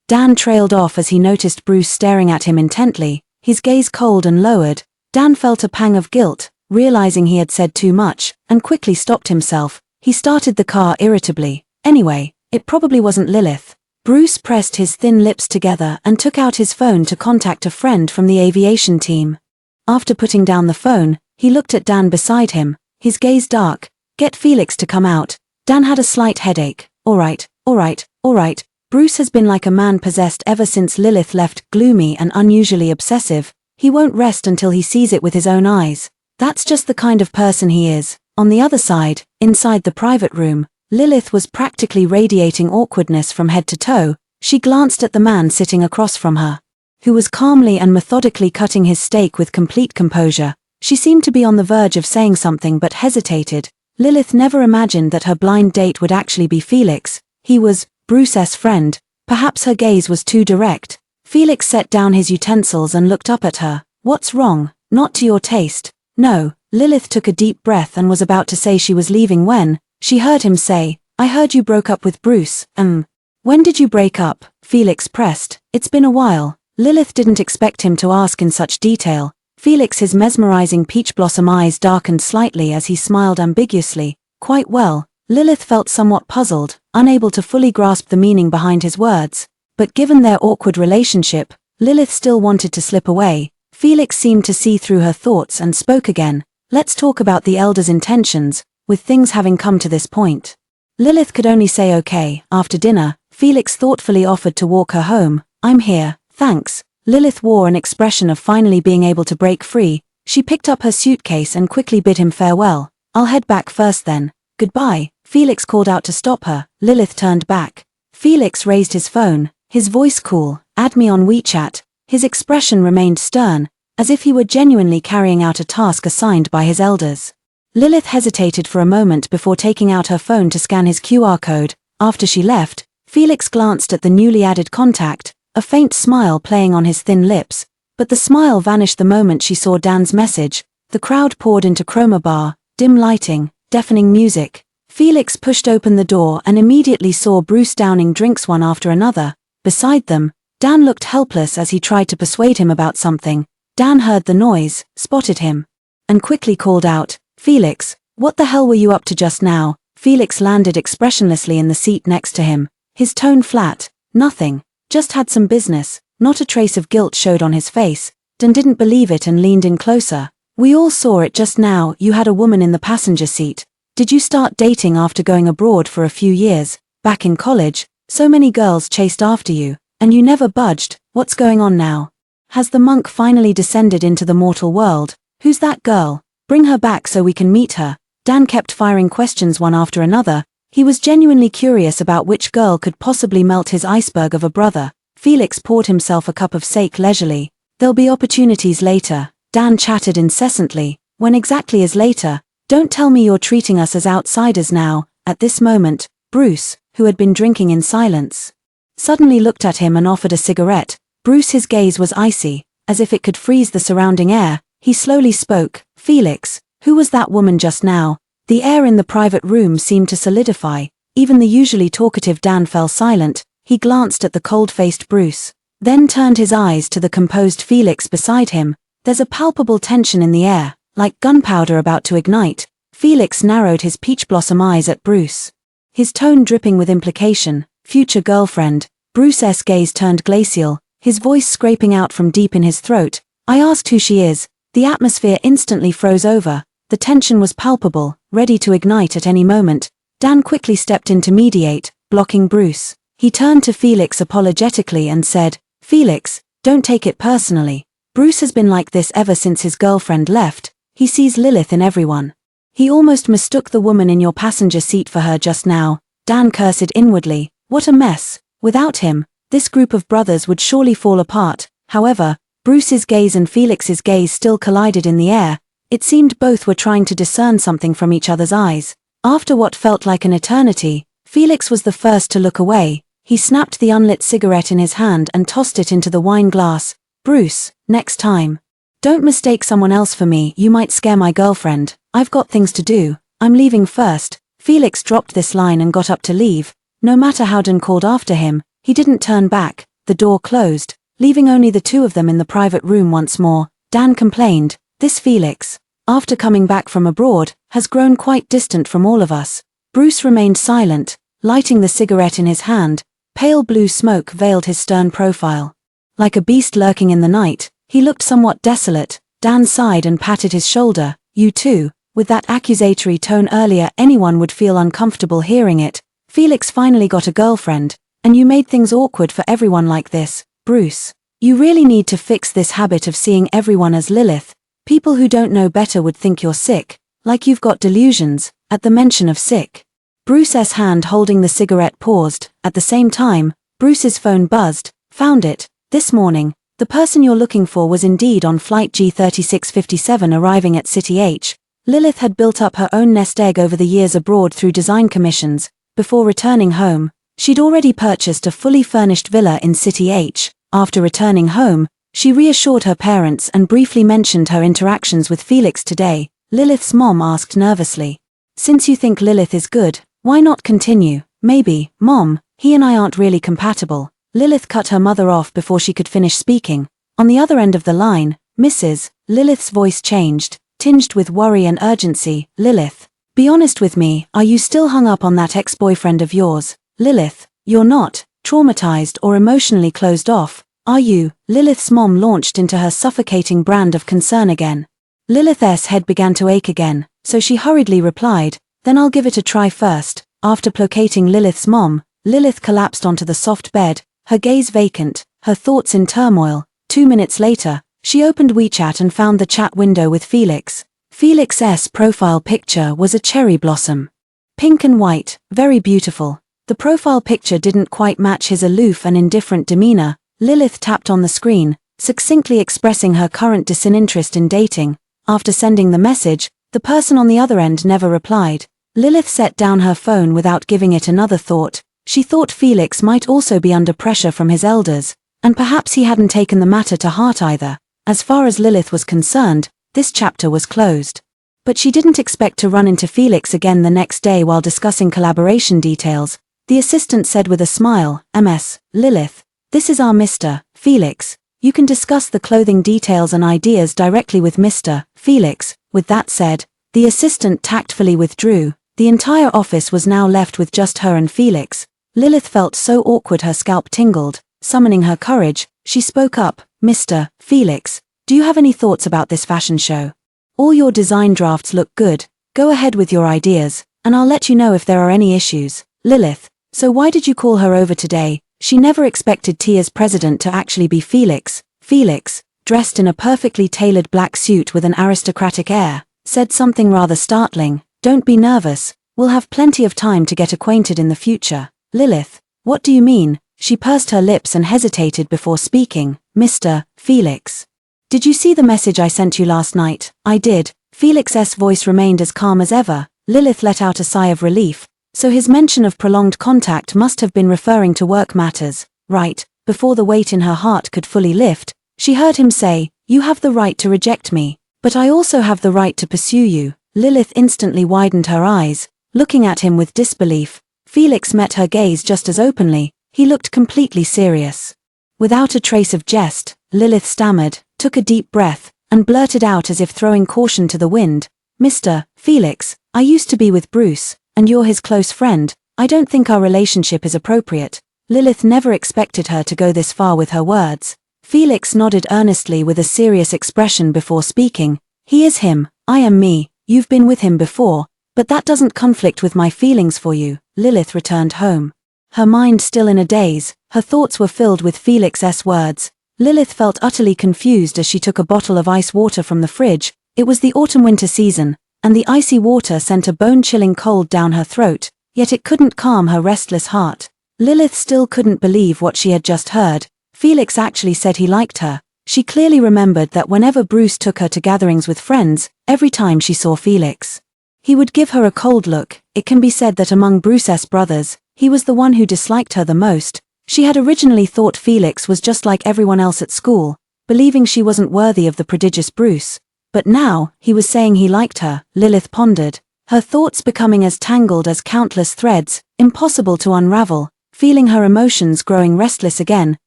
Dan trailed off as he noticed Bruce staring at him intently, his gaze cold and lowered. Dan felt a pang of guilt, realizing he had said too much, and quickly stopped himself. He started the car irritably. Anyway, it probably wasn't Lilith. Bruce pressed his thin lips together and took out his phone to contact a friend from the aviation team. After putting down the phone, he looked at Dan beside him, his gaze dark. Get Felix to come out. Dan had a slight headache. All right. Bruce has been like a man possessed ever since Lilith left, gloomy and unusually obsessive. He won't rest until he sees it with his own eyes. That's just the kind of person he is. On the other side, inside the private room, Lilith was practically radiating awkwardness from head to toe. She glanced at the man sitting across from her, who was calmly and methodically cutting his steak with complete composure. She seemed to be on the verge of saying something but hesitated. Lilith never imagined that her blind date would actually be Felix. He was Bruce's friend. Perhaps her gaze was too direct. Felix set down his utensils and looked up at her. What's wrong? Not to your taste? No. Lilith took a deep breath and was about to say she was leaving when she heard him say, I heard you broke up with Bruce. When did you break up? Felix pressed. It's been a while. Lilith didn't expect him to ask in such detail. Felix's mesmerizing peach blossom eyes darkened slightly as he smiled ambiguously. Quite well. Lilith felt somewhat puzzled, unable to fully grasp the meaning behind his words. But given their awkward relationship, Lilith still wanted to slip away. Felix seemed to see through her thoughts and spoke again. Let's talk about the elder's intentions, with things having come to this point. Lilith could only say okay. After dinner, Felix thoughtfully offered to walk her home. I'm here, thanks. Lilith wore an expression of finally being able to break free. She picked up her suitcase and quickly bid him farewell. I'll head back first then. Goodbye, Felix called out to stop her. Lilith turned back. Felix raised his phone, his voice cool. Add me on WeChat. His expression remained stern, as if he were genuinely carrying out a task assigned by his elders. Lilith hesitated for a moment before taking out her phone to scan his QR code. After she left, Felix glanced at the newly added contact, a faint smile playing on his thin lips, but the smile vanished the moment she saw Dan's message. The crowd poured into Chroma Bar, dim lighting, deafening music. Felix pushed open the door and immediately saw Bruce downing drinks one after another. Beside them, Dan looked helpless as he tried to persuade him about something. Dan heard the noise, spotted him, and quickly called out, Felix, what the hell were you up to just now? Felix landed expressionlessly in the seat next to him, his tone flat. Nothing, just had some business. Not a trace of guilt showed on his face. Dan didn't believe it and leaned in closer. We all saw it just now. You had a woman in the passenger seat. Did you start dating after going abroad for a few years? Back in college, so many girls chased after you, and you never budged. What's going on now? Has the monk finally descended into the mortal world? Who's that girl? Bring her back so we can meet her. Dan kept firing questions one after another. He was genuinely curious about which girl could possibly melt his iceberg of a brother. Felix poured himself a cup of sake leisurely. There'll be opportunities later. Dan chattered incessantly. When exactly is later? Don't tell me you're treating us as outsiders now. At this moment, Bruce, who had been drinking in silence, suddenly looked at him and offered a cigarette. Bruce, his gaze was icy, as if it could freeze the surrounding air. He slowly spoke. Felix, who was that woman just now? The air in the private room seemed to solidify. Even the usually talkative Dan fell silent. He glanced at the cold-faced Bruce, then turned his eyes to the composed Felix beside him. There's a palpable tension in the air, like gunpowder about to ignite. Felix narrowed his peach blossom eyes at Bruce, his tone dripping with implication. Future girlfriend. Bruce's gaze turned glacial, his voice scraping out from deep in his throat. I asked who she is. The atmosphere instantly froze over. The tension was palpable, ready to ignite at any moment. Dan quickly stepped in to mediate, blocking Bruce. He turned to Felix apologetically and said, Felix, don't take it personally. Bruce has been like this ever since his girlfriend left. He sees Lilith in everyone. He almost mistook the woman in your passenger seat for her just now. Dan cursed inwardly. What a mess. Without him, this group of brothers would surely fall apart. However, Bruce's gaze and Felix's gaze still collided in the air. It seemed both were trying to discern something from each other's eyes. After what felt like an eternity, Felix was the first to look away. He snapped the unlit cigarette in his hand and tossed it into the wine glass. Bruce, next time, don't mistake someone else for me. You might scare my girlfriend. I've got things to do. I'm leaving first. Felix dropped this line and got up to leave. No matter how Dan called after him, he didn't turn back. The door closed, leaving only the two of them in the private room once more. Dan complained, this Felix, after coming back from abroad, has grown quite distant from all of us. Bruce remained silent, lighting the cigarette in his hand. Pale blue smoke veiled his stern profile. Like a beast lurking in the night, he looked somewhat desolate. Dan sighed and patted his shoulder. You too. With that accusatory tone earlier, anyone would feel uncomfortable hearing it. Felix finally got a girlfriend, and you made things awkward for everyone like this. Bruce, you really need to fix this habit of seeing everyone as Lilith. People who don't know better would think you're sick, like you've got delusions. At the mention of sick, Bruce's hand holding the cigarette paused. At the same time, Bruce's phone buzzed. Found it. This morning, the person you're looking for was indeed on flight G3657 arriving at City H. Lilith had built up her own nest egg over the years abroad through design commissions. Before returning home, she'd already purchased a fully furnished villa in City H. After returning home, she reassured her parents and briefly mentioned her interactions with Felix today. Lilith's mom asked nervously, since you think Lilith is good, why not continue? Maybe, Mom, he and I aren't really compatible. Lilith cut her mother off before she could finish speaking. On the other end of the line, Mrs. Lilith's voice changed, tinged with worry and urgency. Lilith, be honest with me, are you still hung up on that ex-boyfriend of yours? Lilith, you're not traumatized or emotionally closed off, are you? Lilith's mom launched into her suffocating brand of concern again. Lilith's head began to ache again, so she hurriedly replied, then I'll give it a try first. After placating Lilith's mom, Lilith collapsed onto the soft bed, her gaze vacant, her thoughts in turmoil. 2 minutes later, she opened WeChat and found the chat window with Felix. Felix's profile picture was a cherry blossom. Pink and white, very beautiful. The profile picture didn't quite match his aloof and indifferent demeanor. Lilith tapped on the screen, succinctly expressing her current disinterest in dating. After sending the message, the person on the other end never replied. Lilith set down her phone without giving it another thought. She thought Felix might also be under pressure from his elders, and perhaps he hadn't taken the matter to heart either. As far as Lilith was concerned, this chapter was closed. But she didn't expect to run into Felix again the next day while discussing collaboration details. The assistant said with a smile, "Ms. Lilith, this is our Mr. Felix. You can discuss the clothing details and ideas directly with Mr. Felix." With that said, the assistant tactfully withdrew. The entire office was now left with just her and Felix. Lilith felt so awkward her scalp tingled. Summoning her courage, she spoke up, "Mr. Felix, do you have any thoughts about this fashion show? All your design drafts look good. Go ahead with your ideas, and I'll let you know if there are any issues." Lilith, so why did you call her over today? She never expected Tia's president to actually be Felix. Felix, dressed in a perfectly tailored black suit with an aristocratic air, said something rather startling. "Don't be nervous, we'll have plenty of time to get acquainted in the future." Lilith, what do you mean? She pursed her lips and hesitated before speaking. "Mr. Felix, did you see the message I sent you last night?" "I did." Felix's voice remained as calm as ever. Lilith let out a sigh of relief. So his mention of prolonged contact must have been referring to work matters, right? Before the weight in her heart could fully lift, she heard him say, "You have the right to reject me, but I also have the right to pursue you." Lilith instantly widened her eyes, looking at him with disbelief. Felix met her gaze just as openly. He looked completely serious. Without a trace of jest, Lilith stammered, took a deep breath, and blurted out as if throwing caution to the wind, "Mr. Felix, I used to be with Bruce, and you're his close friend. I don't think our relationship is appropriate." Lilith never expected her to go this far with her words. Felix nodded earnestly with a serious expression before speaking. "He is him, I am me. You've been with him before, but that doesn't conflict with my feelings for you." Lilith returned home. Her mind still in a daze, her thoughts were filled with Felix's words. Lilith felt utterly confused as she took a bottle of ice water from the fridge. It was the autumn-winter season, and the icy water sent a bone-chilling cold down her throat, yet it couldn't calm her restless heart. Lilith still couldn't believe what she had just heard. Felix actually said he liked her. She clearly remembered that whenever Bruce took her to gatherings with friends, every time she saw Felix, he would give her a cold look. It can be said that among Bruce's brothers, he was the one who disliked her the most. She had originally thought Felix was just like everyone else at school, believing she wasn't worthy of the prodigious Bruce. But now, he was saying he liked her. Lilith pondered, her thoughts becoming as tangled as countless threads, impossible to unravel. Feeling her emotions growing restless again,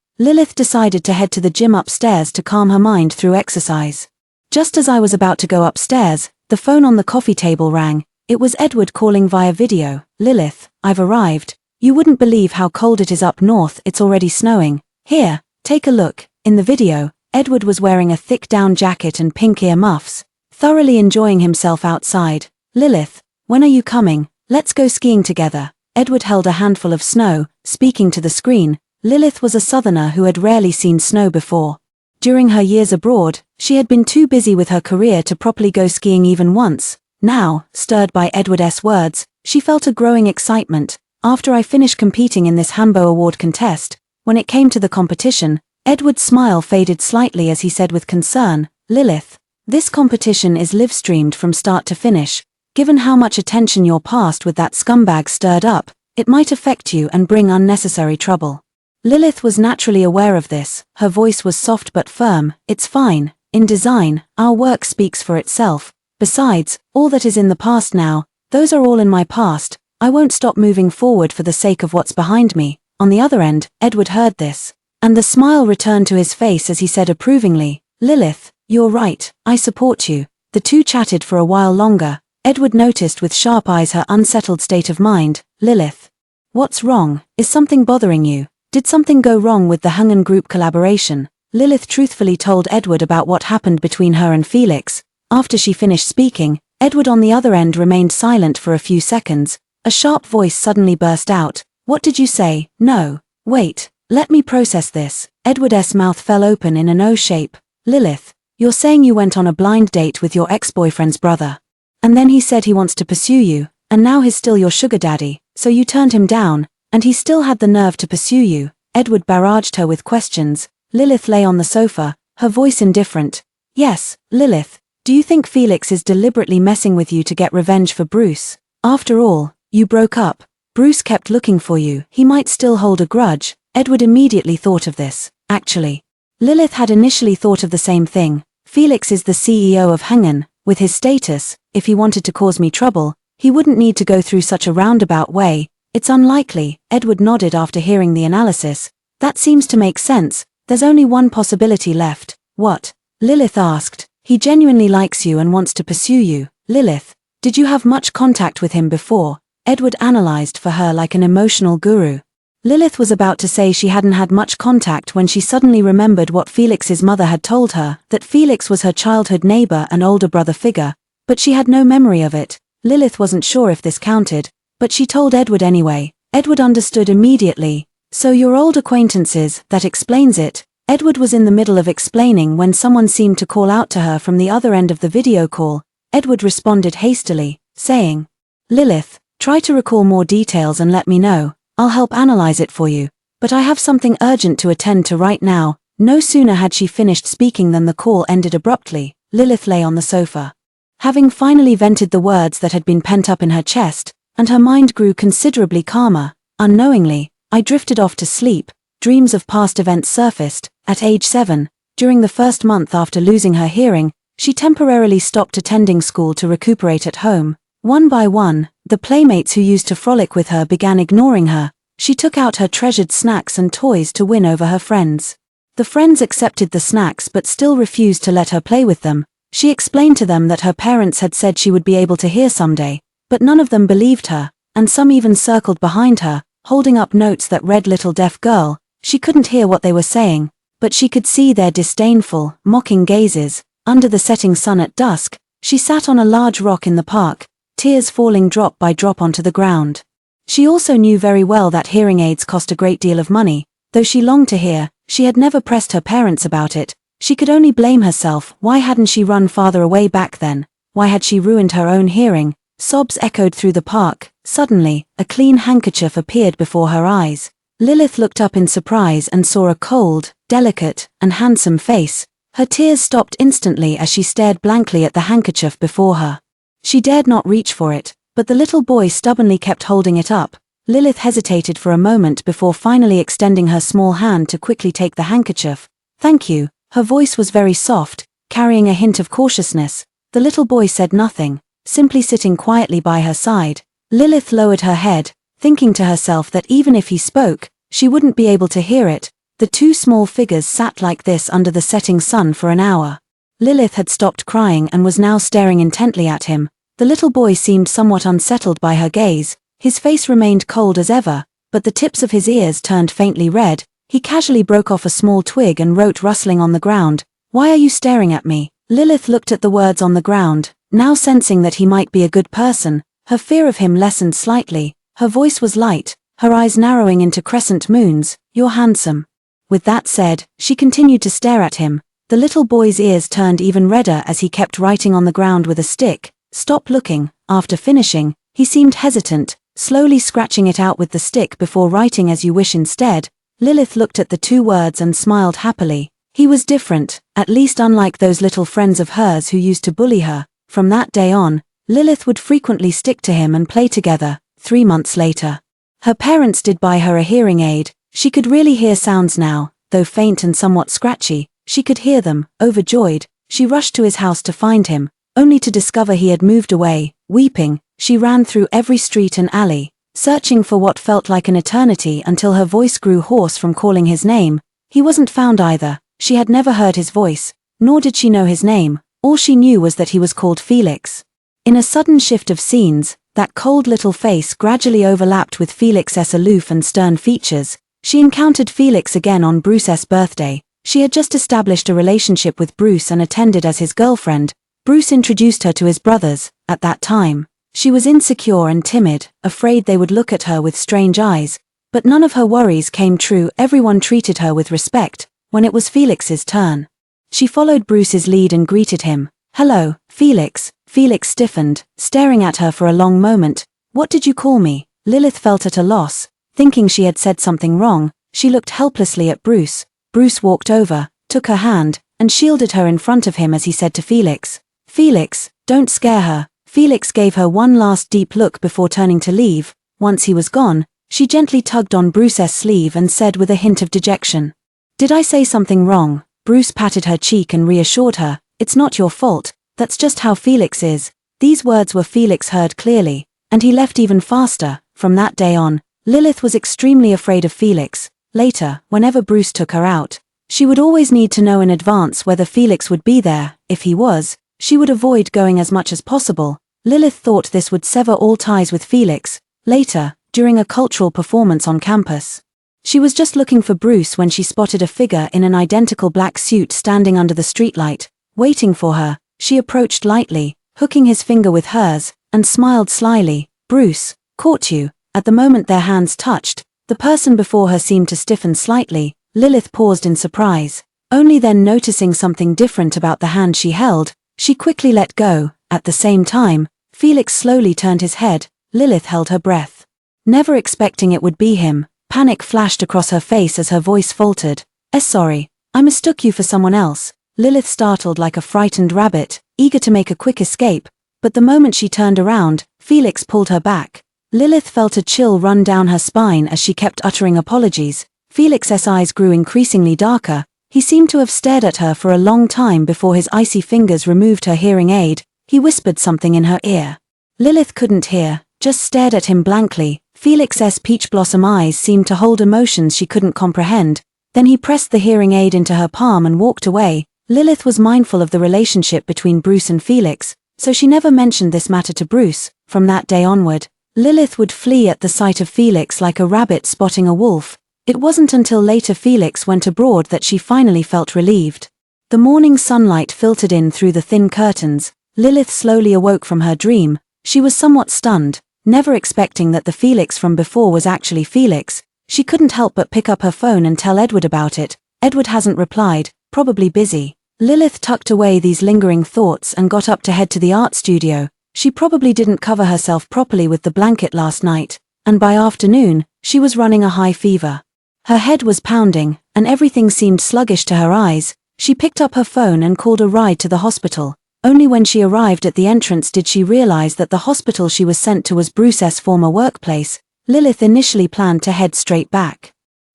Lilith decided to head to the gym upstairs to calm her mind through exercise. Just as I was about to go upstairs, the phone on the coffee table rang. It was Edward calling via video. "Lilith, I've arrived. You wouldn't believe how cold it is up north. It's already snowing. Here, take a look." In the video, Edward was wearing a thick down jacket and pink ear muffs, thoroughly enjoying himself outside. "Lilith, when are you coming? Let's go skiing together." Edward held a handful of snow, speaking to the screen. Lilith was a southerner who had rarely seen snow before. During her years abroad, she had been too busy with her career to properly go skiing even once. Now, stirred by Edward's words, she felt a growing excitement. "After I finish competing in this Hambo Award contest," when it came to the competition, Edward's smile faded slightly as he said with concern, "Lilith, this competition is live-streamed from start to finish. Given how much attention your past with that scumbag stirred up, it might affect you and bring unnecessary trouble." Lilith was naturally aware of this. Her voice was soft but firm. "It's fine. In design, our work speaks for itself. Besides, all that is in the past now, those are all in my past. I won't stop moving forward for the sake of what's behind me." On the other end, Edward heard this, and the smile returned to his face as he said approvingly, "Lilith, you're right, I support you." The two chatted for a while longer. Edward noticed with sharp eyes her unsettled state of mind. "Lilith, what's wrong? Is something bothering you? Did something go wrong with the Hungan group collaboration?" Lilith truthfully told Edward about what happened between her and Felix. After she finished speaking, Edward on the other end remained silent for a few seconds. A sharp voice suddenly burst out. What did you say? No. Wait. Let me process this. Edward's mouth fell open in an O shape. Lilith, you're saying you went on a blind date with your ex-boyfriend's brother. And then he said he wants to pursue you, and now he's still your sugar daddy, so you turned him down, and he still had the nerve to pursue you. Edward barraged her with questions. Lilith lay on the sofa, her voice indifferent. Yes, Lilith, do you think Felix is deliberately messing with you to get revenge for Bruce? After all, you broke up. Bruce kept looking for you. He might still hold a grudge. Edward immediately thought of this. Actually, Lilith had initially thought of the same thing. Felix is the CEO of Hangen. With his status, if he wanted to cause me trouble, he wouldn't need to go through such a roundabout way. It's unlikely. Edward nodded after hearing the analysis. That seems to make sense. There's only one possibility left. What? Lilith asked. He genuinely likes you and wants to pursue you. Lilith, did you have much contact with him before? Edward analyzed for her like an emotional guru. Lilith was about to say she hadn't had much contact when she suddenly remembered what Felix's mother had told her, that Felix was her childhood neighbor and older brother figure, but she had no memory of it. Lilith wasn't sure if this counted, but she told Edward anyway. Edward understood immediately. So your old acquaintances, that explains it. Edward was in the middle of explaining when someone seemed to call out to her from the other end of the video call. Edward responded hastily, saying, Lilith, try to recall more details and let me know. I'll help analyze it for you, but I have something urgent to attend to right now. No sooner had she finished speaking than the call ended abruptly. Lilith lay on the sofa. Having finally vented the words that had been pent up in her chest, and her mind grew considerably calmer, unknowingly, I drifted off to sleep. Dreams of past events surfaced. At age 7, during the first month after losing her hearing, she temporarily stopped attending school to recuperate at home. One by one, the playmates who used to frolic with her began ignoring her. She took out her treasured snacks and toys to win over her friends. The friends accepted the snacks but still refused to let her play with them. She explained to them that her parents had said she would be able to hear someday, but none of them believed her, and some even circled behind her, holding up notes that read "Little Deaf Girl." She couldn't hear what they were saying, but she could see their disdainful, mocking gazes. Under the setting sun at dusk, she sat on a large rock in the park, tears falling drop by drop onto the ground. She also knew very well that hearing aids cost a great deal of money. Though she longed to hear, she had never pressed her parents about it. She could only blame herself. Why hadn't she run farther away back then? Why had she ruined her own hearing? Sobs echoed through the park. Suddenly, a clean handkerchief appeared before her eyes. Lilith looked up in surprise and saw a cold, delicate, and handsome face. Her tears stopped instantly as she stared blankly at the handkerchief before her. She dared not reach for it, but the little boy stubbornly kept holding it up. Lilith hesitated for a moment before finally extending her small hand to quickly take the handkerchief. Thank you. Her voice was very soft, carrying a hint of cautiousness. The little boy said nothing, simply sitting quietly by her side. Lilith lowered her head, thinking to herself that even if he spoke, she wouldn't be able to hear it. The two small figures sat like this under the setting sun for an hour. Lilith had stopped crying and was now staring intently at him. The little boy seemed somewhat unsettled by her gaze. His face remained cold as ever, but the tips of his ears turned faintly red. He casually broke off a small twig and wrote rustling on the ground. Why are you staring at me? Lilith looked at the words on the ground, now sensing that he might be a good person. Her fear of him lessened slightly. Her voice was light, her eyes narrowing into crescent moons. You're handsome. With that said, she continued to stare at him. The little boy's ears turned even redder as he kept writing on the ground with a stick. Stop looking. After finishing, he seemed hesitant, slowly scratching it out with the stick before writing as you wish instead. Lilith looked at the two words and smiled happily. He was different, at least unlike those little friends of hers who used to bully her. From that day on, Lilith would frequently stick to him and play together. 3 months later, her parents did buy her a hearing aid. She could really hear sounds now, though faint and somewhat scratchy. She could hear them. Overjoyed, she rushed to his house to find him, only to discover he had moved away. Weeping, she ran through every street and alley, searching for what felt like an eternity until her voice grew hoarse from calling his name. He wasn't found either. She had never heard his voice, nor did she know his name. All she knew was that he was called Felix. In a sudden shift of scenes, that cold little face gradually overlapped with Felix's aloof and stern features. She encountered Felix again on Bruce's birthday. She had just established a relationship with Bruce and attended as his girlfriend. Bruce introduced her to his brothers. At that time, She was insecure and timid, afraid they would look at her with strange eyes, but none of her worries came true. Everyone treated her with respect. When it was Felix's turn, she followed Bruce's lead and greeted him. "Hello, Felix." Felix stiffened, staring at her for a long moment. "What did you call me?" Lilith felt at a loss, thinking she had said something wrong. She looked helplessly at Bruce. Bruce walked over, took her hand, and shielded her in front of him as he said to Felix, "Felix, don't scare her." Felix gave her one last deep look before turning to leave. Once he was gone, she gently tugged on Bruce's sleeve and said with a hint of dejection, "Did I say something wrong?" Bruce patted her cheek and reassured her, "It's not your fault, that's just how Felix is." These words were Felix heard clearly, and he left even faster. From that day on, Lilith was extremely afraid of Felix. Later, whenever Bruce took her out, she would always need to know in advance whether Felix would be there. If he was, she would avoid going as much as possible. Lilith thought this would sever all ties with Felix. Later, during a cultural performance on campus, she was just looking for Bruce when she spotted a figure in an identical black suit standing under the streetlight, waiting for her. She approached lightly, hooking his finger with hers, and smiled slyly. "Bruce, caught you." At the moment their hands touched, the person before her seemed to stiffen slightly. Lilith paused in surprise. Only then noticing something different about the hand she held, she quickly let go. At the same time, Felix slowly turned his head. Lilith held her breath, never expecting it would be him. Panic flashed across her face as her voice faltered. Sorry, I mistook you for someone else." Lilith startled like a frightened rabbit, eager to make a quick escape, but the moment she turned around, Felix pulled her back. Lilith felt a chill run down her spine as she kept uttering apologies. Felix's eyes grew increasingly darker. He seemed to have stared at her for a long time before his icy fingers removed her hearing aid. He whispered something in her ear. Lilith couldn't hear, just stared at him blankly. Felix's peach blossom eyes seemed to hold emotions she couldn't comprehend. Then he pressed the hearing aid into her palm and walked away. Lilith was mindful of the relationship between Bruce and Felix, so she never mentioned this matter to Bruce. From that day onward, Lilith would flee at the sight of Felix like a rabbit spotting a wolf. It wasn't until later Felix went abroad that she finally felt relieved. The morning sunlight filtered in through the thin curtains. Lilith slowly awoke from her dream. She was somewhat stunned, never expecting that the Felix from before was actually Felix. She couldn't help but pick up her phone and tell Edward about it. Edward hasn't replied, probably busy. Lilith tucked away these lingering thoughts and got up to head to the art studio. She probably didn't cover herself properly with the blanket last night, and by afternoon, she was running a high fever. Her head was pounding, and everything seemed sluggish to her eyes. She picked up her phone and called a ride to the hospital. Only when she arrived at the entrance did she realize that the hospital she was sent to was Bruce's former workplace. Lilith initially planned to head straight back,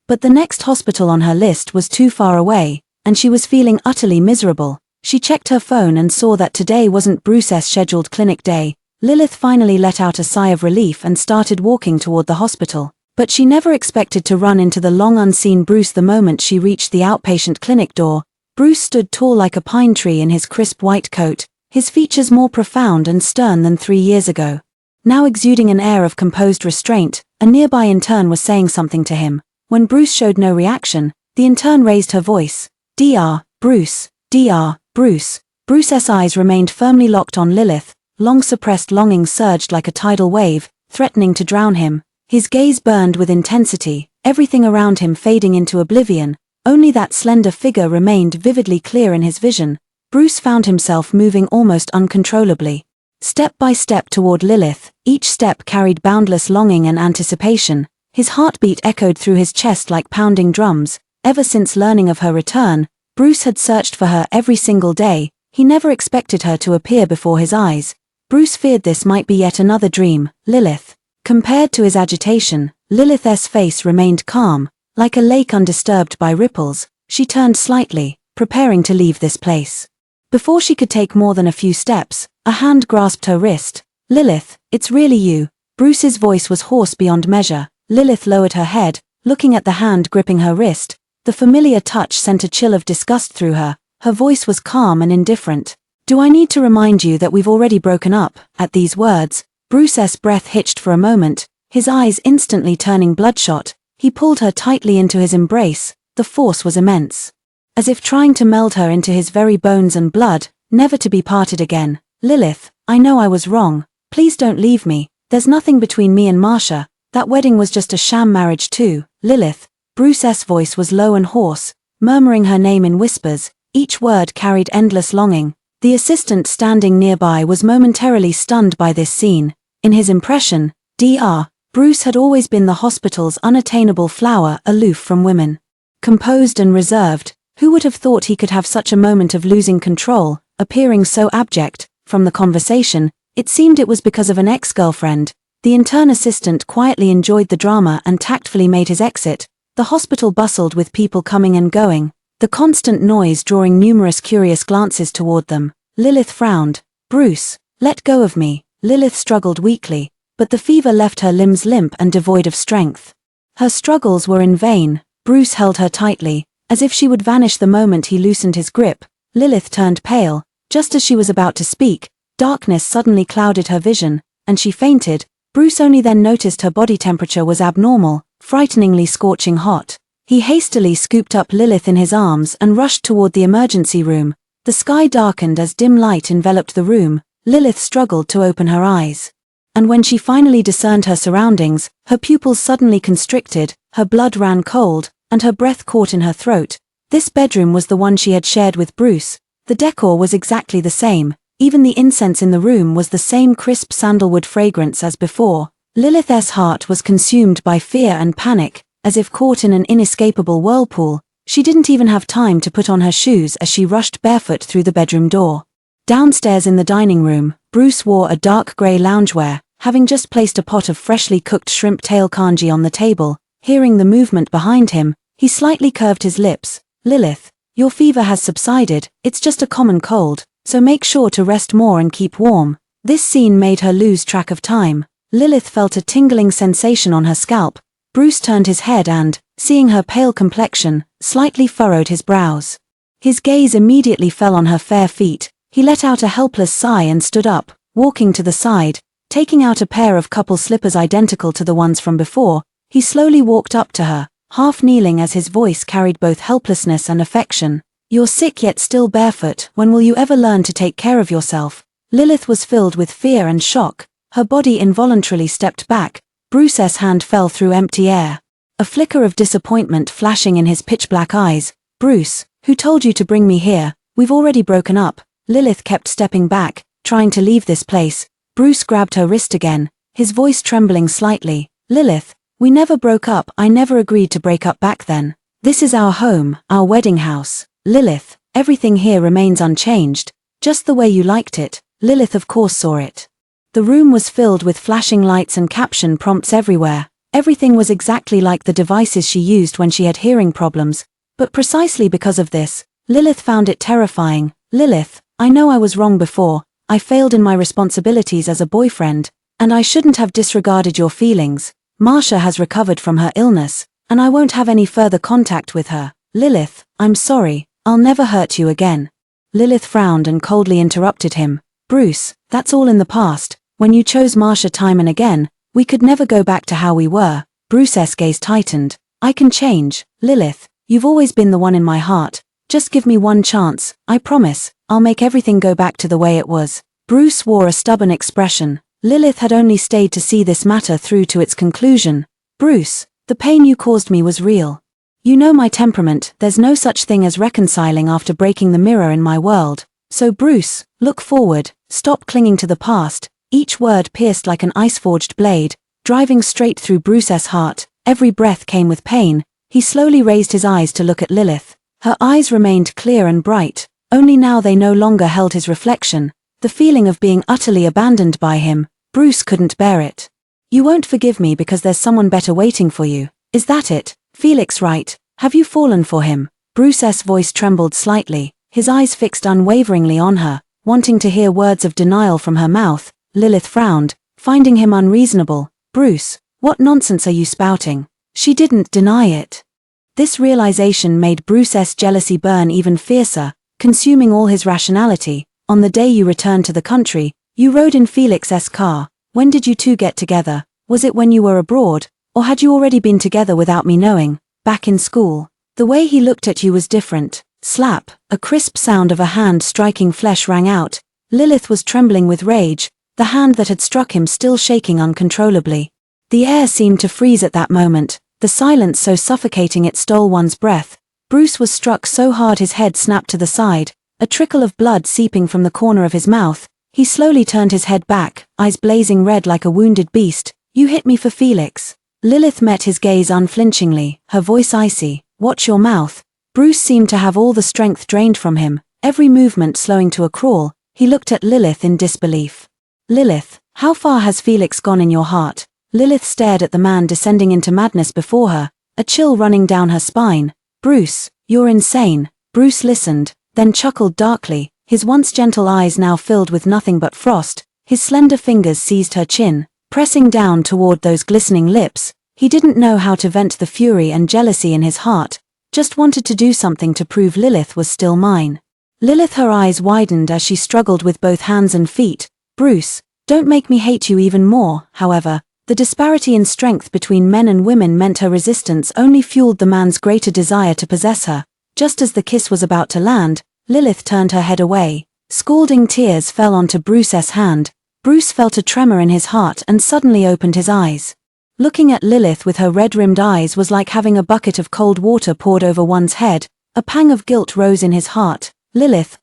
but the next hospital on her list was too far away, and she was feeling utterly miserable. She checked her phone and saw that today wasn't Bruce's scheduled clinic day. Lilith finally let out a sigh of relief and started walking toward the hospital. But she never expected to run into the long unseen Bruce the moment she reached the outpatient clinic door. Bruce stood tall like a pine tree in his crisp white coat, his features more profound and stern than 3 years ago. Now exuding an air of composed restraint, a nearby intern was saying something to him. When Bruce showed no reaction, the intern raised her voice. "Dr. Bruce, Dr. Bruce." Bruce's eyes remained firmly locked on Lilith. Long-suppressed longing surged like a tidal wave, threatening to drown him. His gaze burned with intensity, everything around him fading into oblivion. Only that slender figure remained vividly clear in his vision. Bruce found himself moving almost uncontrollably, step by step toward Lilith. Each step carried boundless longing and anticipation. His heartbeat echoed through his chest like pounding drums. Ever since learning of her return, Bruce had searched for her every single day. He never expected her to appear before his eyes. Bruce feared this might be yet another dream. Lilith. Compared to his agitation, Lilith's face remained calm, like a lake undisturbed by ripples. She turned slightly, preparing to leave this place. Before she could take more than a few steps, a hand grasped her wrist. "Lilith, it's really you." Bruce's voice was hoarse beyond measure. Lilith lowered her head, looking at the hand gripping her wrist. The familiar touch sent a chill of disgust through her. Her voice was calm and indifferent. "Do I need to remind you that we've already broken up?" At these words, Bruce's breath hitched for a moment, his eyes instantly turning bloodshot. He pulled her tightly into his embrace. The force was immense, as if trying to meld her into his very bones and blood, never to be parted again. "Lilith, I know I was wrong. Please don't leave me. There's nothing between me and Marcia. That wedding was just a sham marriage too. Lilith. Bruce's voice was low and hoarse, murmuring her name in whispers. Each word carried endless longing. The assistant standing nearby was momentarily stunned by this scene. In his impression, Dr. Bruce had always been the hospital's unattainable flower, aloof from women. Composed and reserved, who would have thought he could have such a moment of losing control, appearing so abject? From the conversation, it seemed it was because of an ex-girlfriend. The intern assistant quietly enjoyed the drama and tactfully made his exit. The hospital bustled with people coming and going, the constant noise drawing numerous curious glances toward them. Lilith frowned. Bruce, let go of me. Lilith struggled weakly, but the fever left her limbs limp and devoid of strength. Her struggles were in vain. Bruce held her tightly, as if she would vanish the moment he loosened his grip. Lilith turned pale. Just as she was about to speak, darkness suddenly clouded her vision, and she fainted. Bruce only then noticed her body temperature was abnormal, frighteningly scorching hot. He hastily scooped up Lilith in his arms and rushed toward the emergency room. The sky darkened as dim light enveloped the room. Lilith struggled to open her eyes. And when she finally discerned her surroundings, her pupils suddenly constricted, her blood ran cold, and her breath caught in her throat. This bedroom was the one she had shared with Bruce. The decor was exactly the same. Even the incense in the room was the same crisp sandalwood fragrance as before. Lilith's heart was consumed by fear and panic, as if caught in an inescapable whirlpool. She didn't even have time to put on her shoes as she rushed barefoot through the bedroom door. Downstairs in the dining room, Bruce wore a dark grey loungewear, having just placed a pot of freshly cooked shrimp tail congee on the table. Hearing the movement behind him, he slightly curved his lips. Lilith, your fever has subsided, it's just a common cold, so make sure to rest more and keep warm. This scene made her lose track of time. Lilith felt a tingling sensation on her scalp. Bruce turned his head and, seeing her pale complexion, slightly furrowed his brows. His gaze immediately fell on her fair feet. He let out a helpless sigh and stood up, walking to the side. Taking out a pair of couple slippers identical to the ones from before, he slowly walked up to her, half kneeling as his voice carried both helplessness and affection. You're sick yet still barefoot. When will you ever learn to take care of yourself? Lilith was filled with fear and shock. Her body involuntarily stepped back. Bruce's hand fell through empty air. A flicker of disappointment flashing in his pitch-black eyes. Bruce, who told you to bring me here? We've already broken up. Lilith kept stepping back, trying to leave this place. Bruce grabbed her wrist again, his voice trembling slightly. Lilith, we never broke up. I never agreed to break up back then. This is our home, our wedding house. Lilith, everything here remains unchanged, just the way you liked it. Lilith of course saw it. The room was filled with flashing lights and caption prompts everywhere. Everything was exactly like the devices she used when she had hearing problems. But precisely because of this, Lilith found it terrifying. Lilith, I know I was wrong before. I failed in my responsibilities as a boyfriend, and I shouldn't have disregarded your feelings. Marcia has recovered from her illness, and I won't have any further contact with her. Lilith, I'm sorry. I'll never hurt you again. Lilith frowned and coldly interrupted him. Bruce, that's all in the past. When you chose Marcia time and again, we could never go back to how we were. Bruce's gaze tightened. I can change. Lilith, you've always been the one in my heart. Just give me one chance. I promise, I'll make everything go back to the way it was. Bruce wore a stubborn expression. Lilith had only stayed to see this matter through to its conclusion. Bruce, the pain you caused me was real. You know my temperament. There's no such thing as reconciling after breaking the mirror in my world. So Bruce, look forward, stop clinging to the past. Each word pierced like an ice-forged blade, driving straight through Bruce's heart. Every breath came with pain. He slowly raised his eyes to look at Lilith. Her eyes remained clear and bright, only now they no longer held his reflection. The feeling of being utterly abandoned by him, Bruce couldn't bear it. You won't forgive me because there's someone better waiting for you. Is that it? Felix right? Have you fallen for him? Bruce's voice trembled slightly, his eyes fixed unwaveringly on her, wanting to hear words of denial from her mouth. Lilith frowned, finding him unreasonable. Bruce, what nonsense are you spouting? She didn't deny it. This realization made Bruce's jealousy burn even fiercer, consuming all his rationality. On the day you returned to the country, you rode in Felix's car. When did you two get together? Was it when you were abroad? Or had you already been together without me knowing? Back in school. The way he looked at you was different. Slap, a crisp sound of a hand striking flesh rang out. Lilith was trembling with rage. the hand that had struck him still shaking uncontrollably. The air seemed to freeze at that moment, the silence so suffocating it stole one's breath. Bruce was struck so hard his head snapped to the side, a trickle of blood seeping from the corner of his mouth. He slowly turned his head back, eyes blazing red like a wounded beast. "You hit me for Felix." Lilith met his gaze unflinchingly, her voice icy. "Watch your mouth." Bruce seemed to have all the strength drained from him, every movement slowing to a crawl. He looked at Lilith in disbelief. "Lilith, how far has Felix gone in your heart?" Lilith stared at the man descending into madness before her, a chill running down her spine. "Bruce, you're insane." Bruce listened, then chuckled darkly, his once gentle eyes now filled with nothing but frost. His slender fingers seized her chin, pressing down toward those glistening lips. He didn't know how to vent the fury and jealousy in his heart, just wanted to do something to prove Lilith was still mine. Lilith, her eyes widened as she struggled with both hands and feet. "Bruce, don't make me hate you even more." However, the disparity in strength between men and women meant her resistance only fueled the man's greater desire to possess her. Just as the kiss was about to land, Lilith turned her head away. Scalding tears fell onto Bruce's hand. Bruce felt a tremor in his heart and suddenly opened his eyes. Looking at Lilith with her red-rimmed eyes was like having a bucket of cold water poured over one's head. A pang of guilt rose in his heart. "Lilith,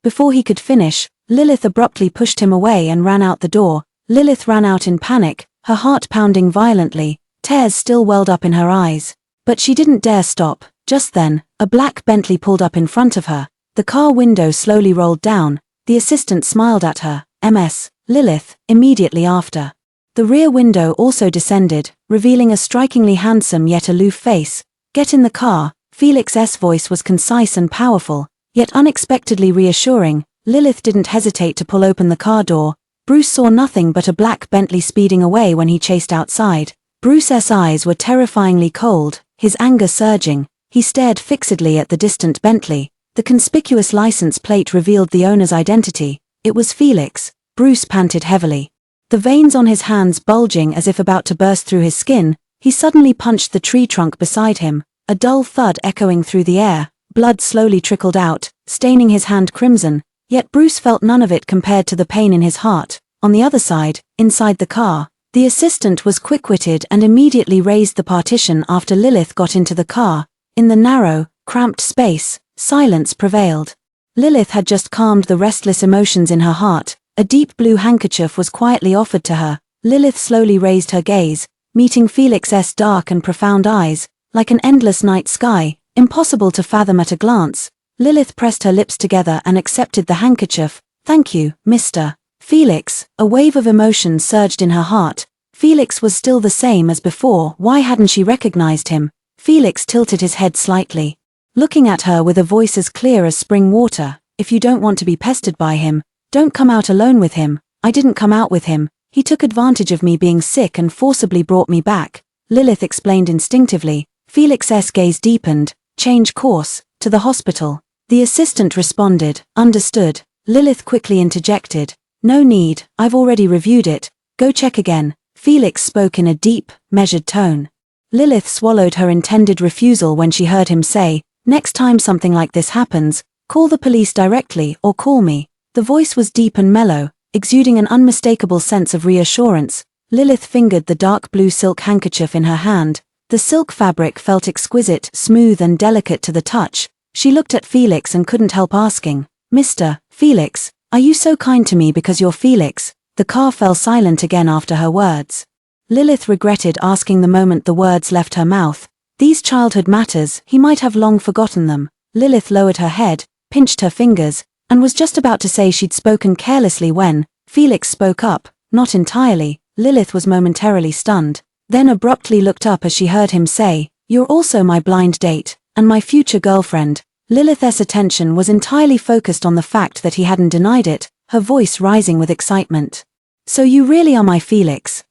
Before he could finish, Lilith abruptly pushed him away and ran out the door. Lilith ran out in panic, her heart pounding violently, tears still welled up in her eyes. But she didn't dare stop. Just then, a black Bentley pulled up in front of her. The car window slowly rolled down. The assistant smiled at her. "Ms. Lilith," immediately after. The rear window also descended, revealing a strikingly handsome yet aloof face. "Get in the car." Felix's voice was concise and powerful, yet unexpectedly reassuring. Lilith didn't hesitate to pull open the car door. Bruce saw nothing but a black Bentley speeding away when he chased outside. Bruce's eyes were terrifyingly cold, his anger surging. He stared fixedly at the distant Bentley. The conspicuous license plate revealed the owner's identity. It was Felix. Bruce panted heavily. The veins on his hands bulging as if about to burst through his skin, he suddenly punched the tree trunk beside him, a dull thud echoing through the air. Blood slowly trickled out, staining his hand crimson, yet Bruce felt none of it compared to the pain in his heart. On the other side, inside the car, the assistant was quick-witted and immediately raised the partition after Lilith got into the car. In the narrow, cramped space, silence prevailed. Lilith had just calmed the restless emotions in her heart. A deep blue handkerchief was quietly offered to her. Lilith slowly raised her gaze, meeting Felix's dark and profound eyes, like an endless night sky, impossible to fathom at a glance. Lilith pressed her lips together and accepted the handkerchief. "Thank you, Mr. Felix." A wave of emotion surged in her heart. Felix was still the same as before. Why hadn't she recognized him? Felix tilted his head slightly, looking at her with a voice as clear as spring water. "If you don't want to be pestered by him, don't come out alone with him." "I didn't come out with him. He took advantage of me being sick and forcibly brought me back," Lilith explained instinctively. Felix's gaze deepened. "Change course, to the hospital." The assistant responded. "Understood." Lilith quickly interjected. "No need, I've already reviewed it. Go check again." Felix spoke in a deep, measured tone. Lilith swallowed her intended refusal when she heard him say, "Next time something like this happens, call the police directly or call me." The voice was deep and mellow, exuding an unmistakable sense of reassurance. Lilith fingered the dark blue silk handkerchief in her hand. The silk fabric felt exquisite, smooth and delicate to the touch. She looked at Felix and couldn't help asking, "Mr. Felix, are you so kind to me because you're Felix?" The car fell silent again after her words. Lilith regretted asking the moment the words left her mouth. These childhood matters, he might have long forgotten them. Lilith lowered her head, pinched her fingers, and was just about to say she'd spoken carelessly when Felix spoke up. Not entirely. Lilith was momentarily stunned, then abruptly looked up as she heard him say, "You're also my blind date, and my future girlfriend." Lilith's attention was entirely focused on the fact that he hadn't denied it, her voice rising with excitement. "So you really are my Felix?"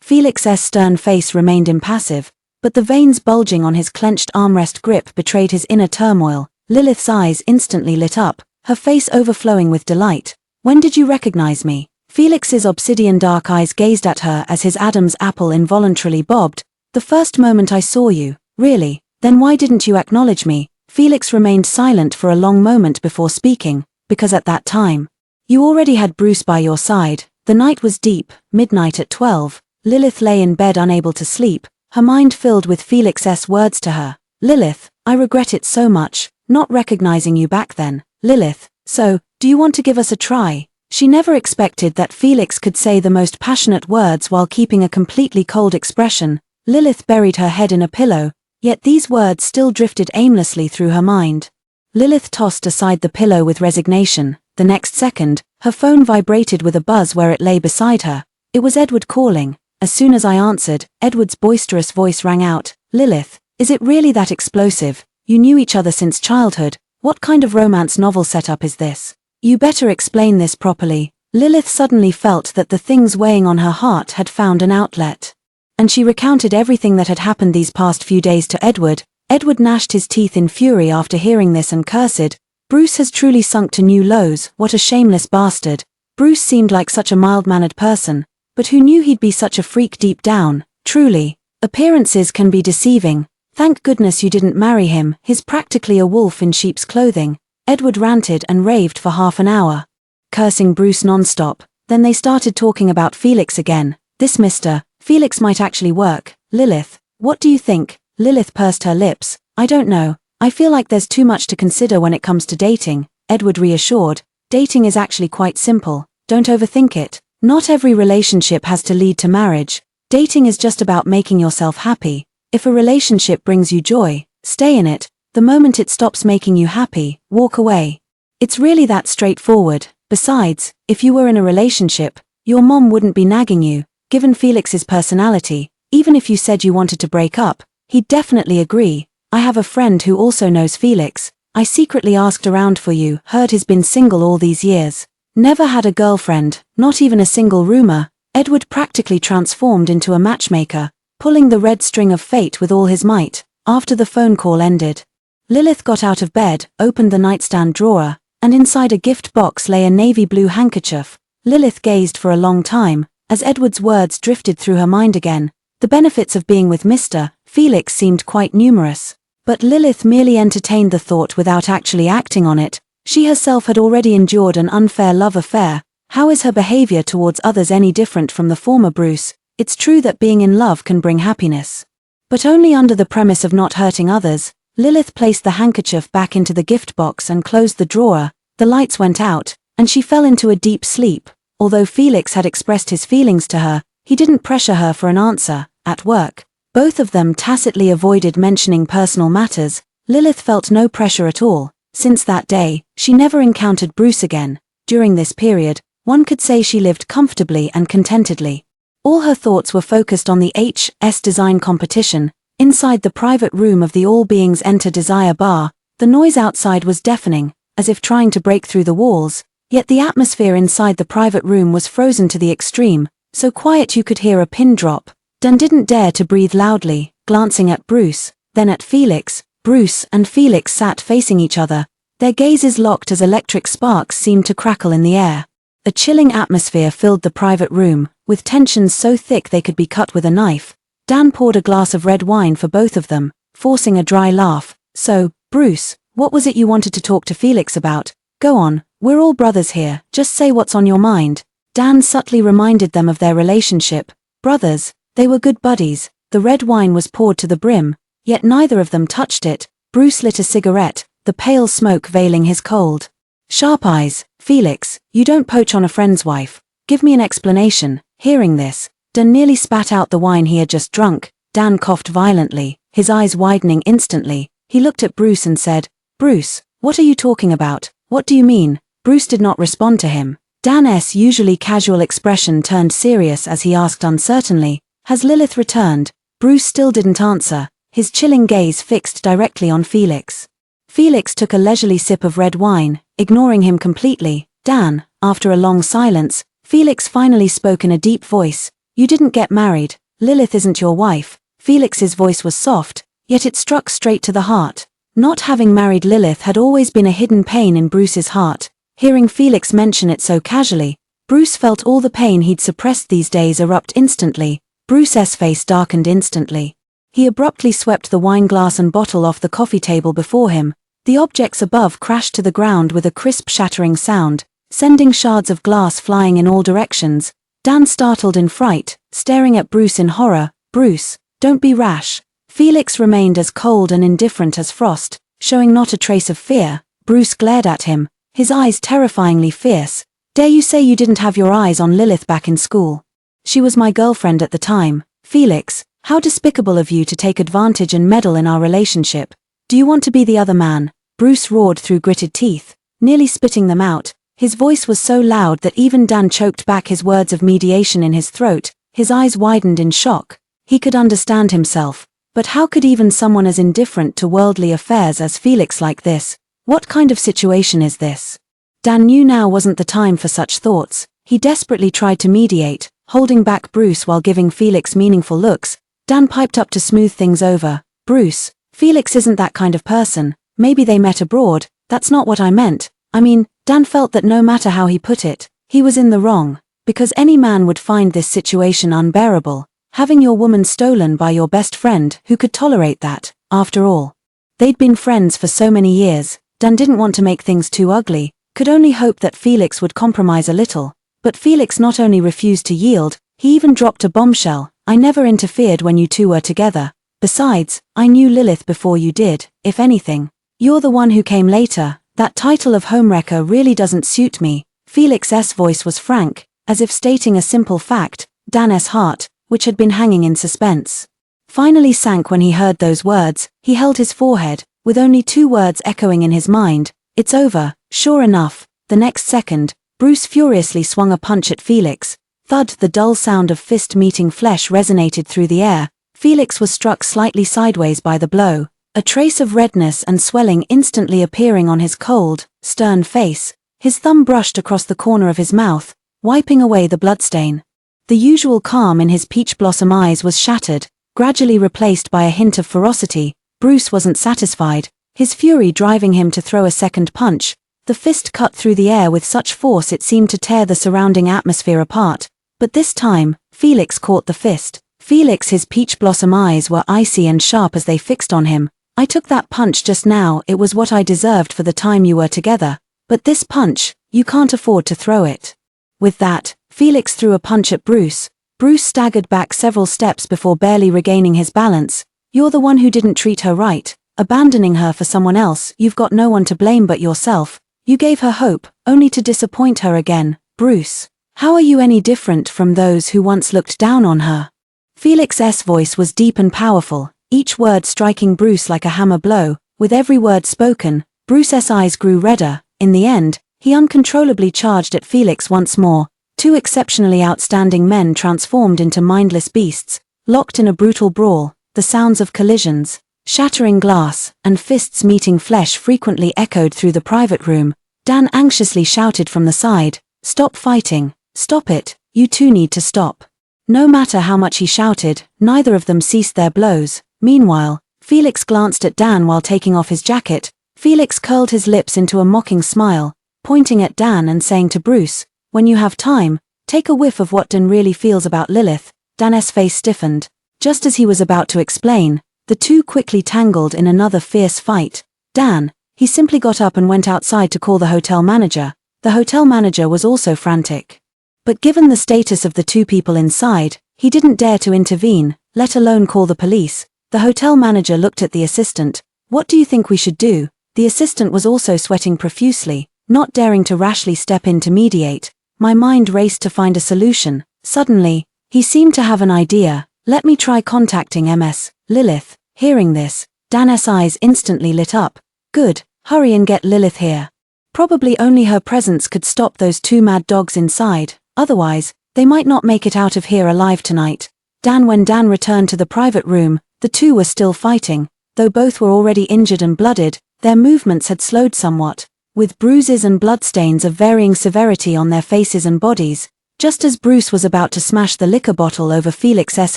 Felix's stern face remained impassive, but the veins bulging on his clenched armrest grip betrayed his inner turmoil. Lilith's eyes instantly lit up, her face overflowing with delight. "When did you recognize me?" Felix's obsidian dark eyes gazed at her as his Adam's apple involuntarily bobbed. "The first moment I saw you." "Really? Then why didn't you acknowledge me?" Felix remained silent for a long moment before speaking. "Because at that time, you already had Bruce by your side." The night was deep, midnight at 12. Lilith lay in bed unable to sleep, her mind filled with Felix's words to her. Lilith, I regret it so much, not recognizing you back then. Lilith, so, do you want to give us a try? She never expected that Felix could say the most passionate words while keeping a completely cold expression. Lilith buried her head in a pillow, yet these words still drifted aimlessly through her mind. Lilith tossed aside the pillow with resignation. The next second, her phone vibrated with a buzz where it lay beside her. It was Edward calling. As soon as I answered, Edward's boisterous voice rang out. Lilith, is it really that explosive? You knew each other since childhood. What kind of romance novel setup is this? You better explain this properly. Lilith suddenly felt that the things weighing on her heart had found an outlet. And she recounted everything that had happened these past few days to Edward. Edward gnashed his teeth in fury after hearing this and cursed. Bruce has truly sunk to new lows, what a shameless bastard. Bruce seemed like such a mild-mannered person, but who knew he'd be such a freak deep down? Truly, appearances can be deceiving. Thank goodness you didn't marry him, he's practically a wolf in sheep's clothing. Edward ranted and raved for half an hour, cursing Bruce non-stop. Then they started talking about Felix again. This Mr. Felix might actually work. Lilith, what do you think? Lilith pursed her lips. I don't know. I feel like there's too much to consider when it comes to dating, Edward reassured. Dating is actually quite simple. Don't overthink it. Not every relationship has to lead to marriage. Dating is just about making yourself happy. If a relationship brings you joy, stay in it. The moment it stops making you happy, walk away. It's really that straightforward. Besides, if you were in a relationship, your mom wouldn't be nagging you. Given Felix's personality, even if you said you wanted to break up, he'd definitely agree. I have a friend who also knows Felix. I secretly asked around for you, heard he's been single all these years. Never had a girlfriend, not even a single rumor. Edward practically transformed into a matchmaker, pulling the red string of fate with all his might. After the phone call ended, Lilith got out of bed, opened the nightstand drawer, and inside a gift box lay a navy blue handkerchief. Lilith gazed for a long time, as Edward's words drifted through her mind again. The benefits of being with Mr. Felix seemed quite numerous. But Lilith merely entertained the thought without actually acting on it. She herself had already endured an unfair love affair. How is her behavior towards others any different from the former Bruce? It's true that being in love can bring happiness, but only under the premise of not hurting others. Lilith placed the handkerchief back into the gift box and closed the drawer. The lights went out, and she fell into a deep sleep. Although Felix had expressed his feelings to her, he didn't pressure her for an answer. At work, both of them tacitly avoided mentioning personal matters. Lilith felt no pressure at all. Since that day, she never encountered Bruce again. During this period, one could say she lived comfortably and contentedly. All her thoughts were focused on the HS design competition. Inside the private room of the All Beings Enter Desire bar, the noise outside was deafening, as if trying to break through the walls, yet the atmosphere inside the private room was frozen to the extreme, so quiet you could hear a pin drop. Dan didn't dare to breathe loudly, glancing at Bruce, then at Felix. Bruce and Felix sat facing each other, their gazes locked as electric sparks seemed to crackle in the air. A chilling atmosphere filled the private room, with tensions so thick they could be cut with a knife. Dan poured a glass of red wine for both of them, forcing a dry laugh. So, Bruce, what was it you wanted to talk to Felix about? Go on, we're all brothers here, just say what's on your mind. Dan subtly reminded them of their relationship. Brothers, they were good buddies. The red wine was poured to the brim, yet neither of them touched it. Bruce lit a cigarette, the pale smoke veiling his cold, sharp eyes. Felix, you don't poach on a friend's wife. Give me an explanation. Hearing this, Dan nearly spat out the wine he had just drunk. Dan coughed violently, his eyes widening instantly. He looked at Bruce and said, Bruce, what are you talking about? What do you mean? Bruce did not respond to him. Dan's usually casual expression turned serious as he asked uncertainly, has Lilith returned? Bruce still didn't answer, his chilling gaze fixed directly on Felix. Felix took a leisurely sip of red wine, ignoring him completely. Dan, after a long silence, Felix finally spoke in a deep voice. You didn't get married. Lilith isn't your wife. Felix's voice was soft, yet it struck straight to the heart. Not having married Lilith had always been a hidden pain in Bruce's heart. Hearing Felix mention it so casually, Bruce felt all the pain he'd suppressed these days erupt instantly. Bruce's face darkened instantly. He abruptly swept the wine glass and bottle off the coffee table before him. The objects above crashed to the ground with a crisp shattering sound. sending shards of glass flying in all directions. Dan startled in fright, staring at Bruce in horror. "Bruce, don't be rash." Felix remained as cold and indifferent as frost, showing not a trace of fear. Bruce glared at him, his eyes terrifyingly fierce. "Dare you say you didn't have your eyes on Lilith back in school? She was my girlfriend at the time. Felix, how despicable of you to take advantage and meddle in our relationship. Do you want to be the other man?" Bruce roared through gritted teeth, nearly spitting them out. His voice was so loud that even Dan choked back his words of mediation in his throat. His eyes widened in shock. He could understand himself. But how could even someone as indifferent to worldly affairs as Felix like this? What kind of situation is this? Dan knew now wasn't the time for such thoughts. He desperately tried to mediate, holding back Bruce while giving Felix meaningful looks. Dan piped up to smooth things over. "Bruce, Felix isn't that kind of person. Maybe they met abroad. That's not what I meant. I mean," Dan felt that no matter how he put it, he was in the wrong, because any man would find this situation unbearable. Having your woman stolen by your best friend, who could tolerate that, after all? They'd been friends for so many years. Dan didn't want to make things too ugly, could only hope that Felix would compromise a little. But Felix not only refused to yield, he even dropped a bombshell. "I never interfered when you two were together. Besides, I knew Lilith before you did. If anything, you're the one who came later. That title of homewrecker really doesn't suit me." Felix's voice was frank, as if stating a simple fact. Dan's heart, which had been hanging in suspense, finally sank when he heard those words. He held his forehead, with only two words echoing in his mind. "It's over." Sure enough, the next second, Bruce furiously swung a punch at Felix. Thud, the dull sound of fist meeting flesh resonated through the air. Felix was struck slightly sideways by the blow, a trace of redness and swelling instantly appearing on his cold, stern face. His thumb brushed across the corner of his mouth, wiping away the bloodstain. The usual calm in his peach blossom eyes was shattered, gradually replaced by a hint of ferocity. Bruce wasn't satisfied, his fury driving him to throw a second punch. The fist cut through the air with such force it seemed to tear the surrounding atmosphere apart. But this time, Felix caught the fist. Felix's peach blossom eyes were icy and sharp as they fixed on him. "I took that punch just now. It was what I deserved for the time you were together. But this punch, you can't afford to throw it." With that, Felix threw a punch at Bruce. Bruce staggered back several steps before barely regaining his balance. "You're the one who didn't treat her right, abandoning her for someone else. You've got no one to blame but yourself. You gave her hope, only to disappoint her again. Bruce, how are you any different from those who once looked down on her?" Felix's voice was deep and powerful, each word striking Bruce like a hammer blow. With every word spoken, Bruce's eyes grew redder. In the end, he uncontrollably charged at Felix once more. Two exceptionally outstanding men transformed into mindless beasts, locked in a brutal brawl. The sounds of collisions, shattering glass, and fists meeting flesh frequently echoed through the private room. Dan anxiously shouted from the side, "Stop fighting. Stop it. You two need to stop." No matter how much he shouted, neither of them ceased their blows. Meanwhile, Felix glanced at Dan while taking off his jacket. Felix curled his lips into a mocking smile, pointing at Dan and saying to Bruce, "When you have time, take a whiff of what Dan really feels about Lilith." Dan's face stiffened. Just as he was about to explain, the two quickly tangled in another fierce fight. Dan, he simply got up and went outside to call the hotel manager. The hotel manager was also frantic. But given the status of the two people inside, he didn't dare to intervene, let alone call the police. The hotel manager looked at the assistant. "What do you think we should do?" The assistant was also sweating profusely, not daring to rashly step in to mediate. My mind raced to find a solution. Suddenly, he seemed to have an idea. "Let me try contacting Ms. Lilith." Hearing this, Dan's eyes instantly lit up. "Good, hurry and get Lilith here. Probably only her presence could stop those two mad dogs inside, otherwise, they might not make it out of here alive tonight." When Dan returned to the private room, the two were still fighting. Though both were already injured and blooded, their movements had slowed somewhat, with bruises and bloodstains of varying severity on their faces and bodies. Just as Bruce was about to smash the liquor bottle over Felix's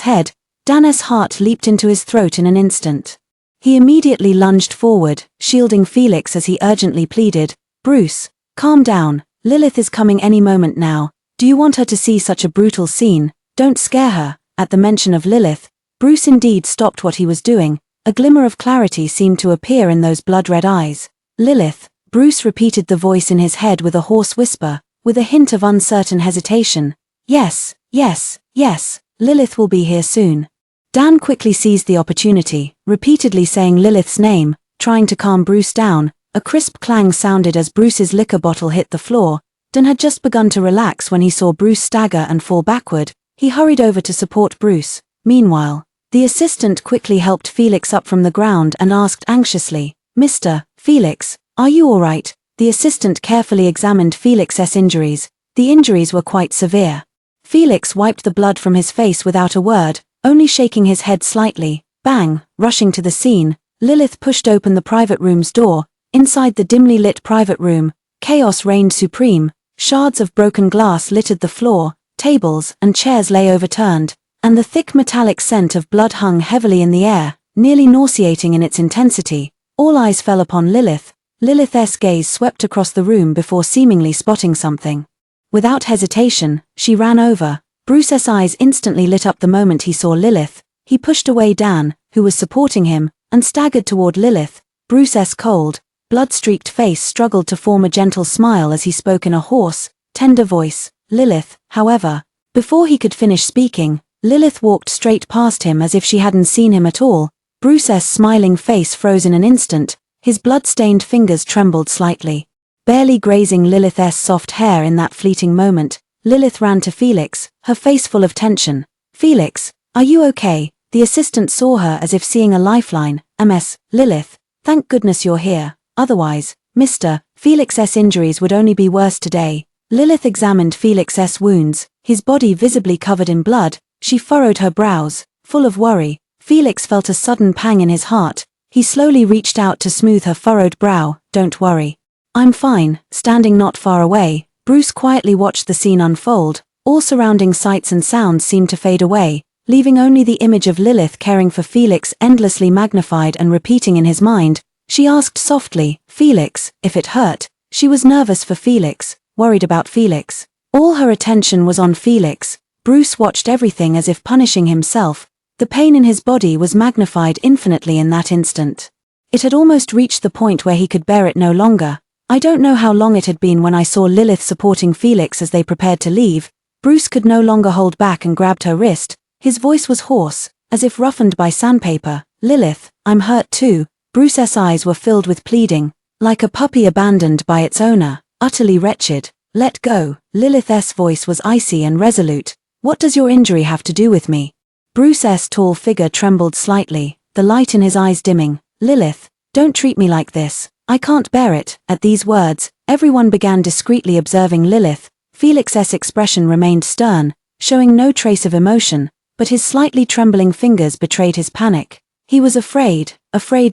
head, Dan's heart leaped into his throat in an instant. He immediately lunged forward, shielding Felix as he urgently pleaded, "Bruce, calm down. Lilith is coming any moment now. Do you want her to see such a brutal scene? Don't scare her." At the mention of Lilith, Bruce indeed stopped what he was doing. A glimmer of clarity seemed to appear in those blood-red eyes. "Lilith," Bruce repeated the voice in his head with a hoarse whisper. with a hint of uncertain hesitation. Yes, yes, yes, Lilith will be here soon. Dan quickly seized the opportunity, repeatedly saying Lilith's name, trying to calm Bruce down. A crisp clang sounded as Bruce's liquor bottle hit the floor. Dan had just begun to relax when he saw Bruce stagger and fall backward. He hurried over to support Bruce. Meanwhile, the assistant quickly helped Felix up from the ground and asked anxiously, "Mr. Felix, are you all right?" The assistant carefully examined Felix's injuries. The injuries were quite severe. Felix wiped the blood from his face without a word, only shaking his head slightly. Bang! Rushing to the scene, Lilith pushed open the private room's door. Inside the dimly lit private room, chaos reigned supreme. Shards of broken glass littered the floor, tables and chairs lay overturned, and the thick metallic scent of blood hung heavily in the air, nearly nauseating in its intensity. All eyes fell upon Lilith. Lilith's gaze swept across the room before seemingly spotting something. Without hesitation, she ran over. Bruce's eyes instantly lit up the moment he saw Lilith. He pushed away Dan, who was supporting him, and staggered toward Lilith. Bruce's cold, blood-streaked face struggled to form a gentle smile as he spoke in a hoarse, tender voice. Lilith, however, before he could finish speaking, Lilith walked straight past him as if she hadn't seen him at all. Bruce's smiling face froze in an instant. His blood-stained fingers trembled slightly, barely grazing Lilith's soft hair in that fleeting moment. Lilith ran to Felix, her face full of tension. "Felix, are you okay?" The assistant saw her as if seeing a lifeline. Lilith, thank goodness you're here. Otherwise, Mr. Felix's injuries would only be worse today." Lilith examined Felix's wounds, his body visibly covered in blood. She furrowed her brows, full of worry. Felix felt a sudden pang in his heart. He slowly reached out to smooth her furrowed brow. "Don't worry. I'm fine." Standing not far away, Bruce quietly watched the scene unfold. All surrounding sights and sounds seemed to fade away, leaving only the image of Lilith caring for Felix endlessly magnified and repeating in his mind. She asked softly, "Felix, if it hurt?" She was nervous for Felix, worried about Felix. All her attention was on Felix. Bruce watched everything as if punishing himself. The pain in his body was magnified infinitely in that instant. It had almost reached the point where he could bear it no longer. I don't know how long it had been when I saw Lilith supporting Felix as they prepared to leave. Bruce could no longer hold back and grabbed her wrist. His voice was hoarse, as if roughened by sandpaper. "Lilith, I'm hurt too." Bruce's eyes were filled with pleading, like a puppy abandoned by its owner, utterly wretched. "Let go." Lilith's voice was icy and resolute. "What does your injury have to do with me?" Bruce's tall figure trembled slightly, the light in his eyes dimming. "Lilith, don't treat me like this. I can't bear it." At these words, everyone began discreetly observing Lilith. Felix's expression remained stern, showing no trace of emotion, but his slightly trembling fingers betrayed his panic. He was afraid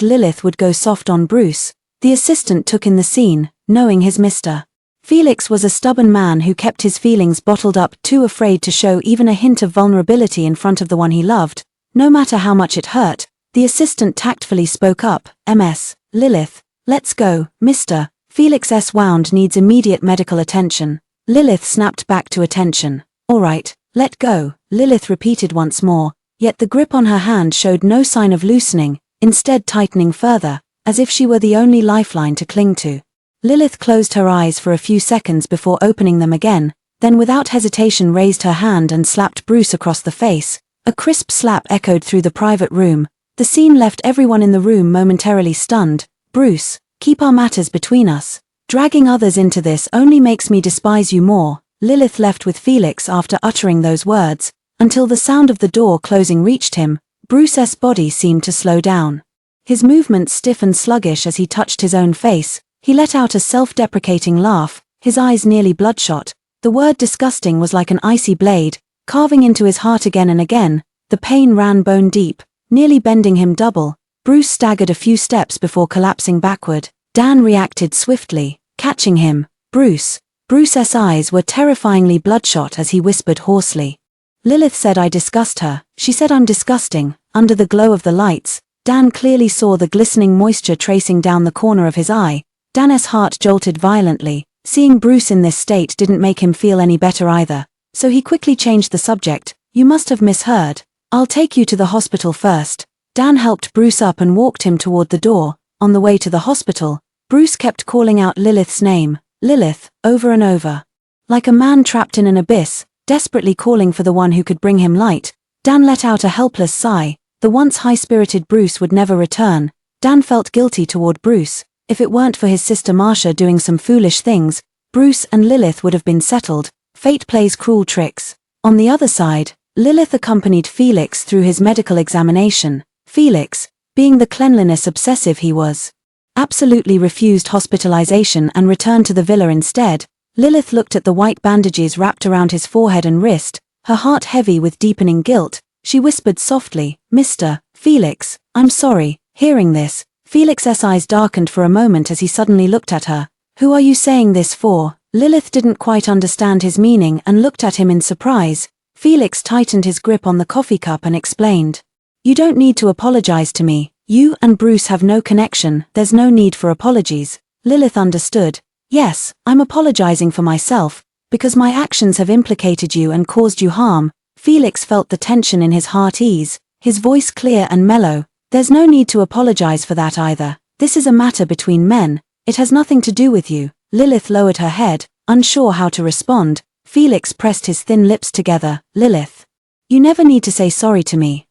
Lilith would go soft on Bruce. The assistant took in the scene, knowing his Mr. Felix was a stubborn man who kept his feelings bottled up, too afraid to show even a hint of vulnerability in front of the one he loved. No matter how much it hurt, the assistant tactfully spoke up. Lilith, let's go, Mr. Felix's wound needs immediate medical attention." Lilith snapped back to attention. "All right, let go," Lilith repeated once more, yet the grip on her hand showed no sign of loosening, instead tightening further, as if she were the only lifeline to cling to. Lilith closed her eyes for a few seconds before opening them again, then without hesitation raised her hand and slapped Bruce across the face. A crisp slap echoed through the private room. The scene left everyone in the room momentarily stunned. "Bruce, keep our matters between us. Dragging others into this only makes me despise you more." Lilith left with Felix after uttering those words, until the sound of the door closing reached him. Bruce's body seemed to slow down. His movements stiff and sluggish as he touched his own face. He let out a self-deprecating laugh, his eyes nearly bloodshot. The word disgusting was like an icy blade, carving into his heart again and again. The pain ran bone deep, nearly bending him double. Bruce staggered a few steps before collapsing backward. Dan reacted swiftly, catching him. Bruce's eyes were terrifyingly bloodshot as he whispered hoarsely. "Lilith said I disgust her. She said I'm disgusting." Under the glow of the lights, Dan clearly saw the glistening moisture tracing down the corner of his eye. Dan's heart jolted violently. Seeing Bruce in this state didn't make him feel any better either, so he quickly changed the subject. "You must have misheard. I'll take you to the hospital first." Dan helped Bruce up and walked him toward the door. On the way to the hospital, Bruce kept calling out Lilith's name, "Lilith," over and over. Like a man trapped in an abyss, desperately calling for the one who could bring him light, Dan let out a helpless sigh. The once high-spirited Bruce would never return. Dan felt guilty toward Bruce. If it weren't for his sister Marcia doing some foolish things, Bruce and Lilith would have been settled. Fate plays cruel tricks. On the other side, Lilith accompanied Felix through his medical examination. Felix, being the cleanliness obsessive he was, absolutely refused hospitalization and returned to the villa instead. Lilith looked at the white bandages wrapped around his forehead and wrist, her heart heavy with deepening guilt. She whispered softly, "Mr. Felix, I'm sorry." Hearing this, Felix's eyes darkened for a moment as he suddenly looked at her. "Who are you saying this for?" Lilith didn't quite understand his meaning and looked at him in surprise. Felix tightened his grip on the coffee cup and explained, "You don't need to apologize to me. You and Bruce have no connection, there's no need for apologies." Lilith understood. "Yes, I'm apologizing for myself, because my actions have implicated you and caused you harm." Felix felt the tension in his heart ease, his voice clear and mellow. "There's no need to apologize for that either. This is a matter between men. It has nothing to do with you." Lilith lowered her head, unsure how to respond. Felix pressed his thin lips together. "Lilith, you never need to say sorry to me."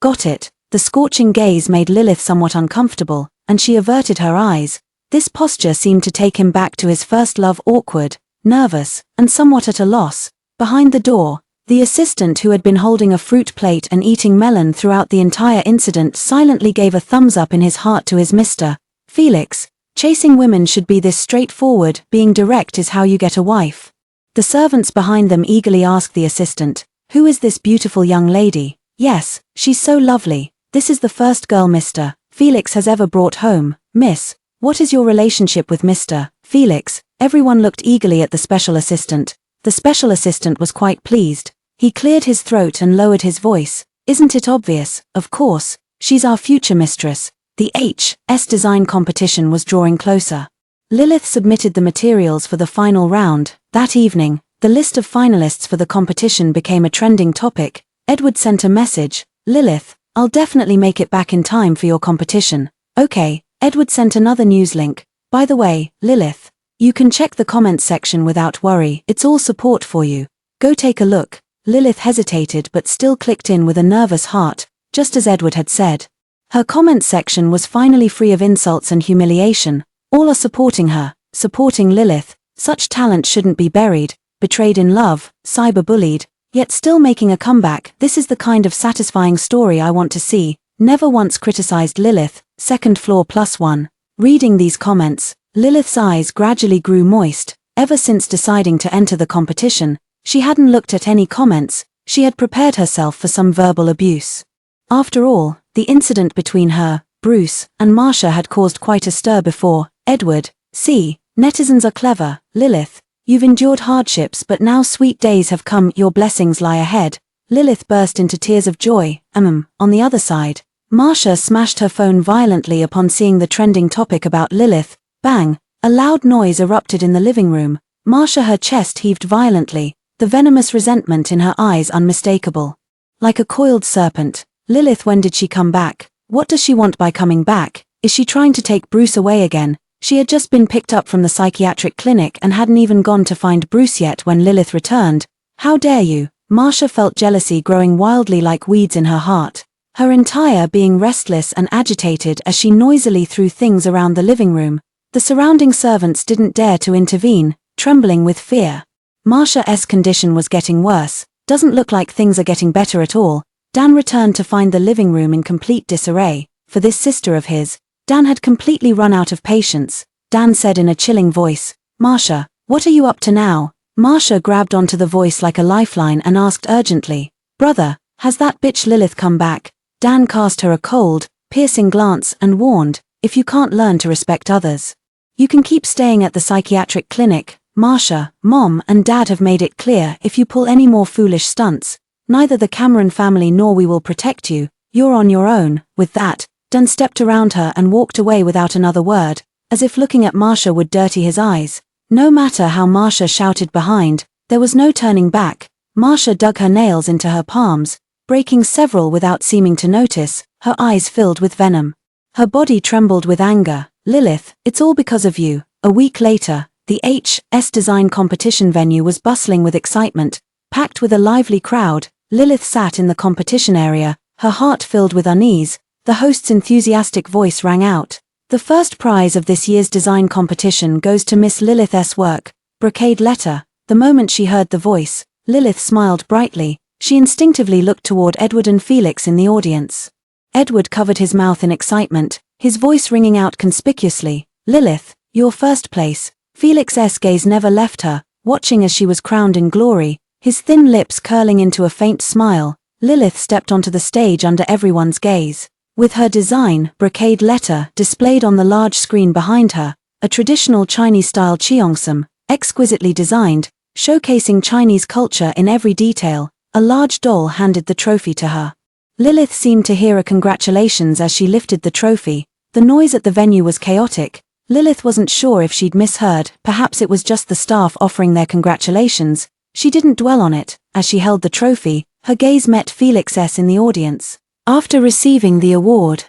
Got it." The scorching gaze made Lilith somewhat uncomfortable, and she averted her eyes. This posture seemed to take him back to his first love, awkward, nervous, and somewhat at a loss. Behind the door, the assistant who had been holding a fruit plate and eating melon throughout the entire incident silently gave a thumbs up in his heart to his Mr. Felix. Chasing women should be this straightforward, being direct is how you get a wife. The servants behind them eagerly asked the assistant, "Who is this beautiful young lady?" "Yes, she's so lovely. This is the first girl Mr. Felix has ever brought home." "Miss, what is your relationship with Mr. Felix?" Everyone looked eagerly at the special assistant. The special assistant was quite pleased. He cleared his throat and lowered his voice. "Isn't it obvious? Of course, she's our future mistress." The HS design competition was drawing closer. Lilith submitted the materials for the final round. That evening, the list of finalists for the competition became a trending topic. Edward sent a message, "Lilith, I'll definitely make it back in time for your competition." "Okay." Edward sent another news link. "By the way, Lilith, you can check the comments section without worry, it's all support for you. Go take a look." Lilith hesitated but still clicked in with a nervous heart, just as Edward had said. Her comment section was finally free of insults and humiliation. All are supporting her, supporting Lilith. Such talent shouldn't be buried, betrayed in love, cyberbullied, yet still making a comeback. This is the kind of satisfying story I want to see. Never once criticized Lilith, second floor +1. Reading these comments, Lilith's eyes gradually grew moist. Ever since deciding to enter the competition, she hadn't looked at any comments. She had prepared herself for some verbal abuse. After all, the incident between her, Bruce, and Marcia had caused quite a stir before. Edward, see, netizens are clever. Lilith, you've endured hardships but now sweet days have come, your blessings lie ahead. Lilith burst into tears of joy. On the other side, Marcia smashed her phone violently upon seeing the trending topic about Lilith. Bang! A loud noise erupted in the living room. Marcia, her chest heaved violently, the venomous resentment in her eyes unmistakable. Like a coiled serpent. Lilith, when did she come back? What does she want by coming back? Is she trying to take Bruce away again? She had just been picked up from the psychiatric clinic and hadn't even gone to find Bruce yet when Lilith returned. How dare you? Marcia felt jealousy growing wildly like weeds in her heart. Her entire being restless and agitated as she noisily threw things around the living room. The surrounding servants didn't dare to intervene, trembling with fear. Marcia's condition was getting worse. Doesn't look like things are getting better at all. Dan returned to find the living room in complete disarray. For this sister of his, Dan had completely run out of patience. Dan said in a chilling voice, "Marcia, what are you up to now?" Marcia grabbed onto the voice like a lifeline and asked urgently, "Brother, has that bitch Lilith come back?" Dan cast her a cold, piercing glance and warned, "If you can't learn to respect others, you can keep staying at the psychiatric clinic. Marcia, Mom and Dad have made it clear if you pull any more foolish stunts, neither the Cameron family nor we will protect you. You're on your own." With that, Dan stepped around her and walked away without another word, as if looking at Marcia would dirty his eyes. No matter how Marcia shouted behind, there was no turning back. Marcia dug her nails into her palms, breaking several without seeming to notice, her eyes filled with venom. Her body trembled with anger. "Lilith, it's all because of you." A week later, The HS design competition venue was bustling with excitement, packed with a lively crowd. Lilith sat in the competition area, her heart filled with unease. The host's enthusiastic voice rang out. The first prize of this year's design competition goes to Miss Lilith's work, brocade letter. The moment she heard the voice, Lilith smiled brightly. She instinctively looked toward Edward and Felix in the audience. Edward covered his mouth in excitement, his voice ringing out conspicuously. Lilith, your first place. Felix's gaze never left her, watching as she was crowned in glory, his thin lips curling into a faint smile. Lilith stepped onto the stage under everyone's gaze. With her design, brocade letter, displayed on the large screen behind her, a traditional Chinese-style cheongsam, exquisitely designed, showcasing Chinese culture in every detail, a large doll handed the trophy to her. Lilith seemed to hear a congratulations as she lifted the trophy. The noise at the venue was chaotic. Lilith wasn't sure if she'd misheard, perhaps it was just the staff offering their congratulations. She didn't dwell on it. As she held the trophy, her gaze met Felix's in the audience. After receiving the award,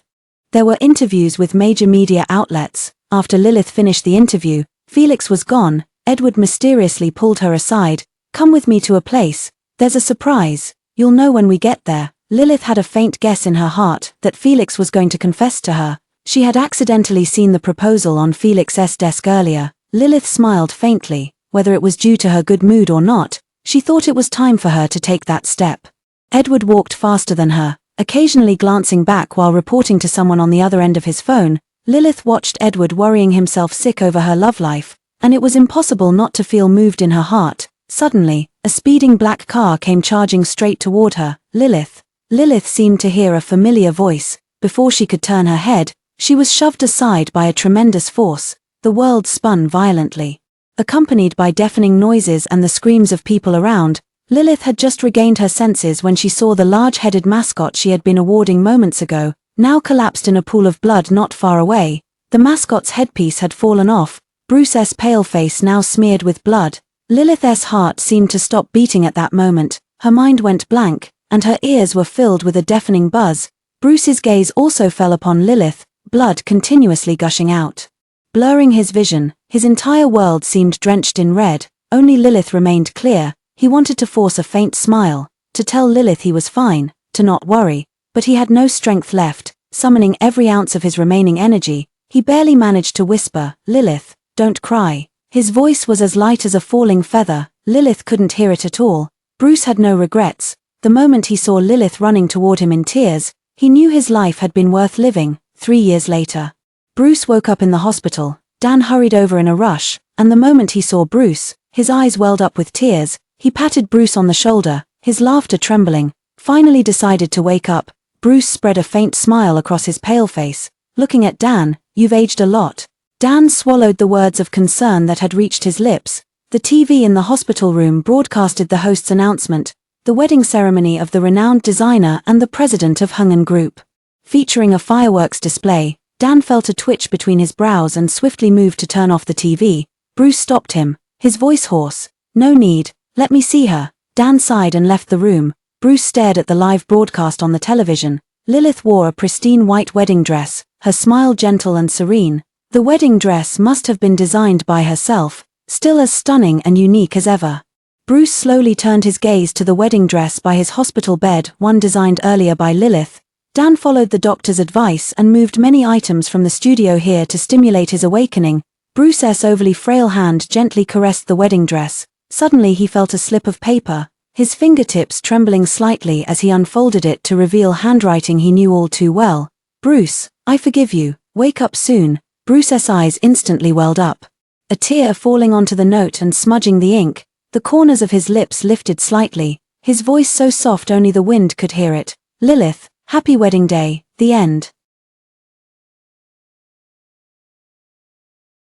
there were interviews with major media outlets. After Lilith finished the interview, Felix was gone. Edward mysteriously pulled her aside. Come with me to a place. There's a surprise. You'll know when we get there. Lilith had a faint guess in her heart that Felix was going to confess to her. She had accidentally seen the proposal on Felix's desk earlier. Lilith smiled faintly. Whether it was due to her good mood or not, she thought it was time for her to take that step. Edward walked faster than her, occasionally glancing back while reporting to someone on the other end of his phone. Lilith watched Edward worrying himself sick over her love life, and it was impossible not to feel moved in her heart. Suddenly, a speeding black car came charging straight toward her. Lilith. Lilith seemed to hear a familiar voice. Before she could turn her head, she was shoved aside by a tremendous force. The world spun violently. Accompanied by deafening noises and the screams of people around, Lilith had just regained her senses when she saw the large-headed mascot she had been awarding moments ago, now collapsed in a pool of blood not far away. The mascot's headpiece had fallen off, Bruce's pale face now smeared with blood. Lilith's heart seemed to stop beating at that moment, her mind went blank, and her ears were filled with a deafening buzz. Bruce's gaze also fell upon Lilith, blood continuously gushing out. Blurring his vision, his entire world seemed drenched in red. Only Lilith remained clear. He wanted to force a faint smile, to tell Lilith he was fine, to not worry, but he had no strength left. Summoning every ounce of his remaining energy, he barely managed to whisper, Lilith, don't cry. His voice was as light as a falling feather. Lilith couldn't hear it at all. Bruce had no regrets. The moment he saw Lilith running toward him in tears, he knew his life had been worth living. 3 years later, Bruce woke up in the hospital. Dan hurried over in a rush, and the moment he saw Bruce, his eyes welled up with tears. He patted Bruce on the shoulder, his laughter trembling. Finally decided to wake up, Bruce spread a faint smile across his pale face. Looking at Dan, you've aged a lot. Dan swallowed the words of concern that had reached his lips. The TV in the hospital room broadcasted the host's announcement, the wedding ceremony of the renowned designer and the president of Hungen Group. Featuring a fireworks display, Dan felt a twitch between his brows and swiftly moved to turn off the TV. Bruce stopped him, his voice hoarse. No need, let me see her. Dan sighed and left the room. Bruce stared at the live broadcast on the television. Lilith wore a pristine white wedding dress, her smile gentle and serene. The wedding dress must have been designed by herself, still as stunning and unique as ever. Bruce slowly turned his gaze to the wedding dress by his hospital bed, one designed earlier by Lilith. Dan followed the doctor's advice and moved many items from the studio here to stimulate his awakening. Bruce's overly frail hand gently caressed the wedding dress. Suddenly he felt a slip of paper, his fingertips trembling slightly as he unfolded it to reveal handwriting he knew all too well. Bruce, I forgive you, wake up soon. Bruce's eyes instantly welled up. A tear falling onto the note and smudging the ink, the corners of his lips lifted slightly, his voice so soft only the wind could hear it. Lilith, happy wedding day, the end.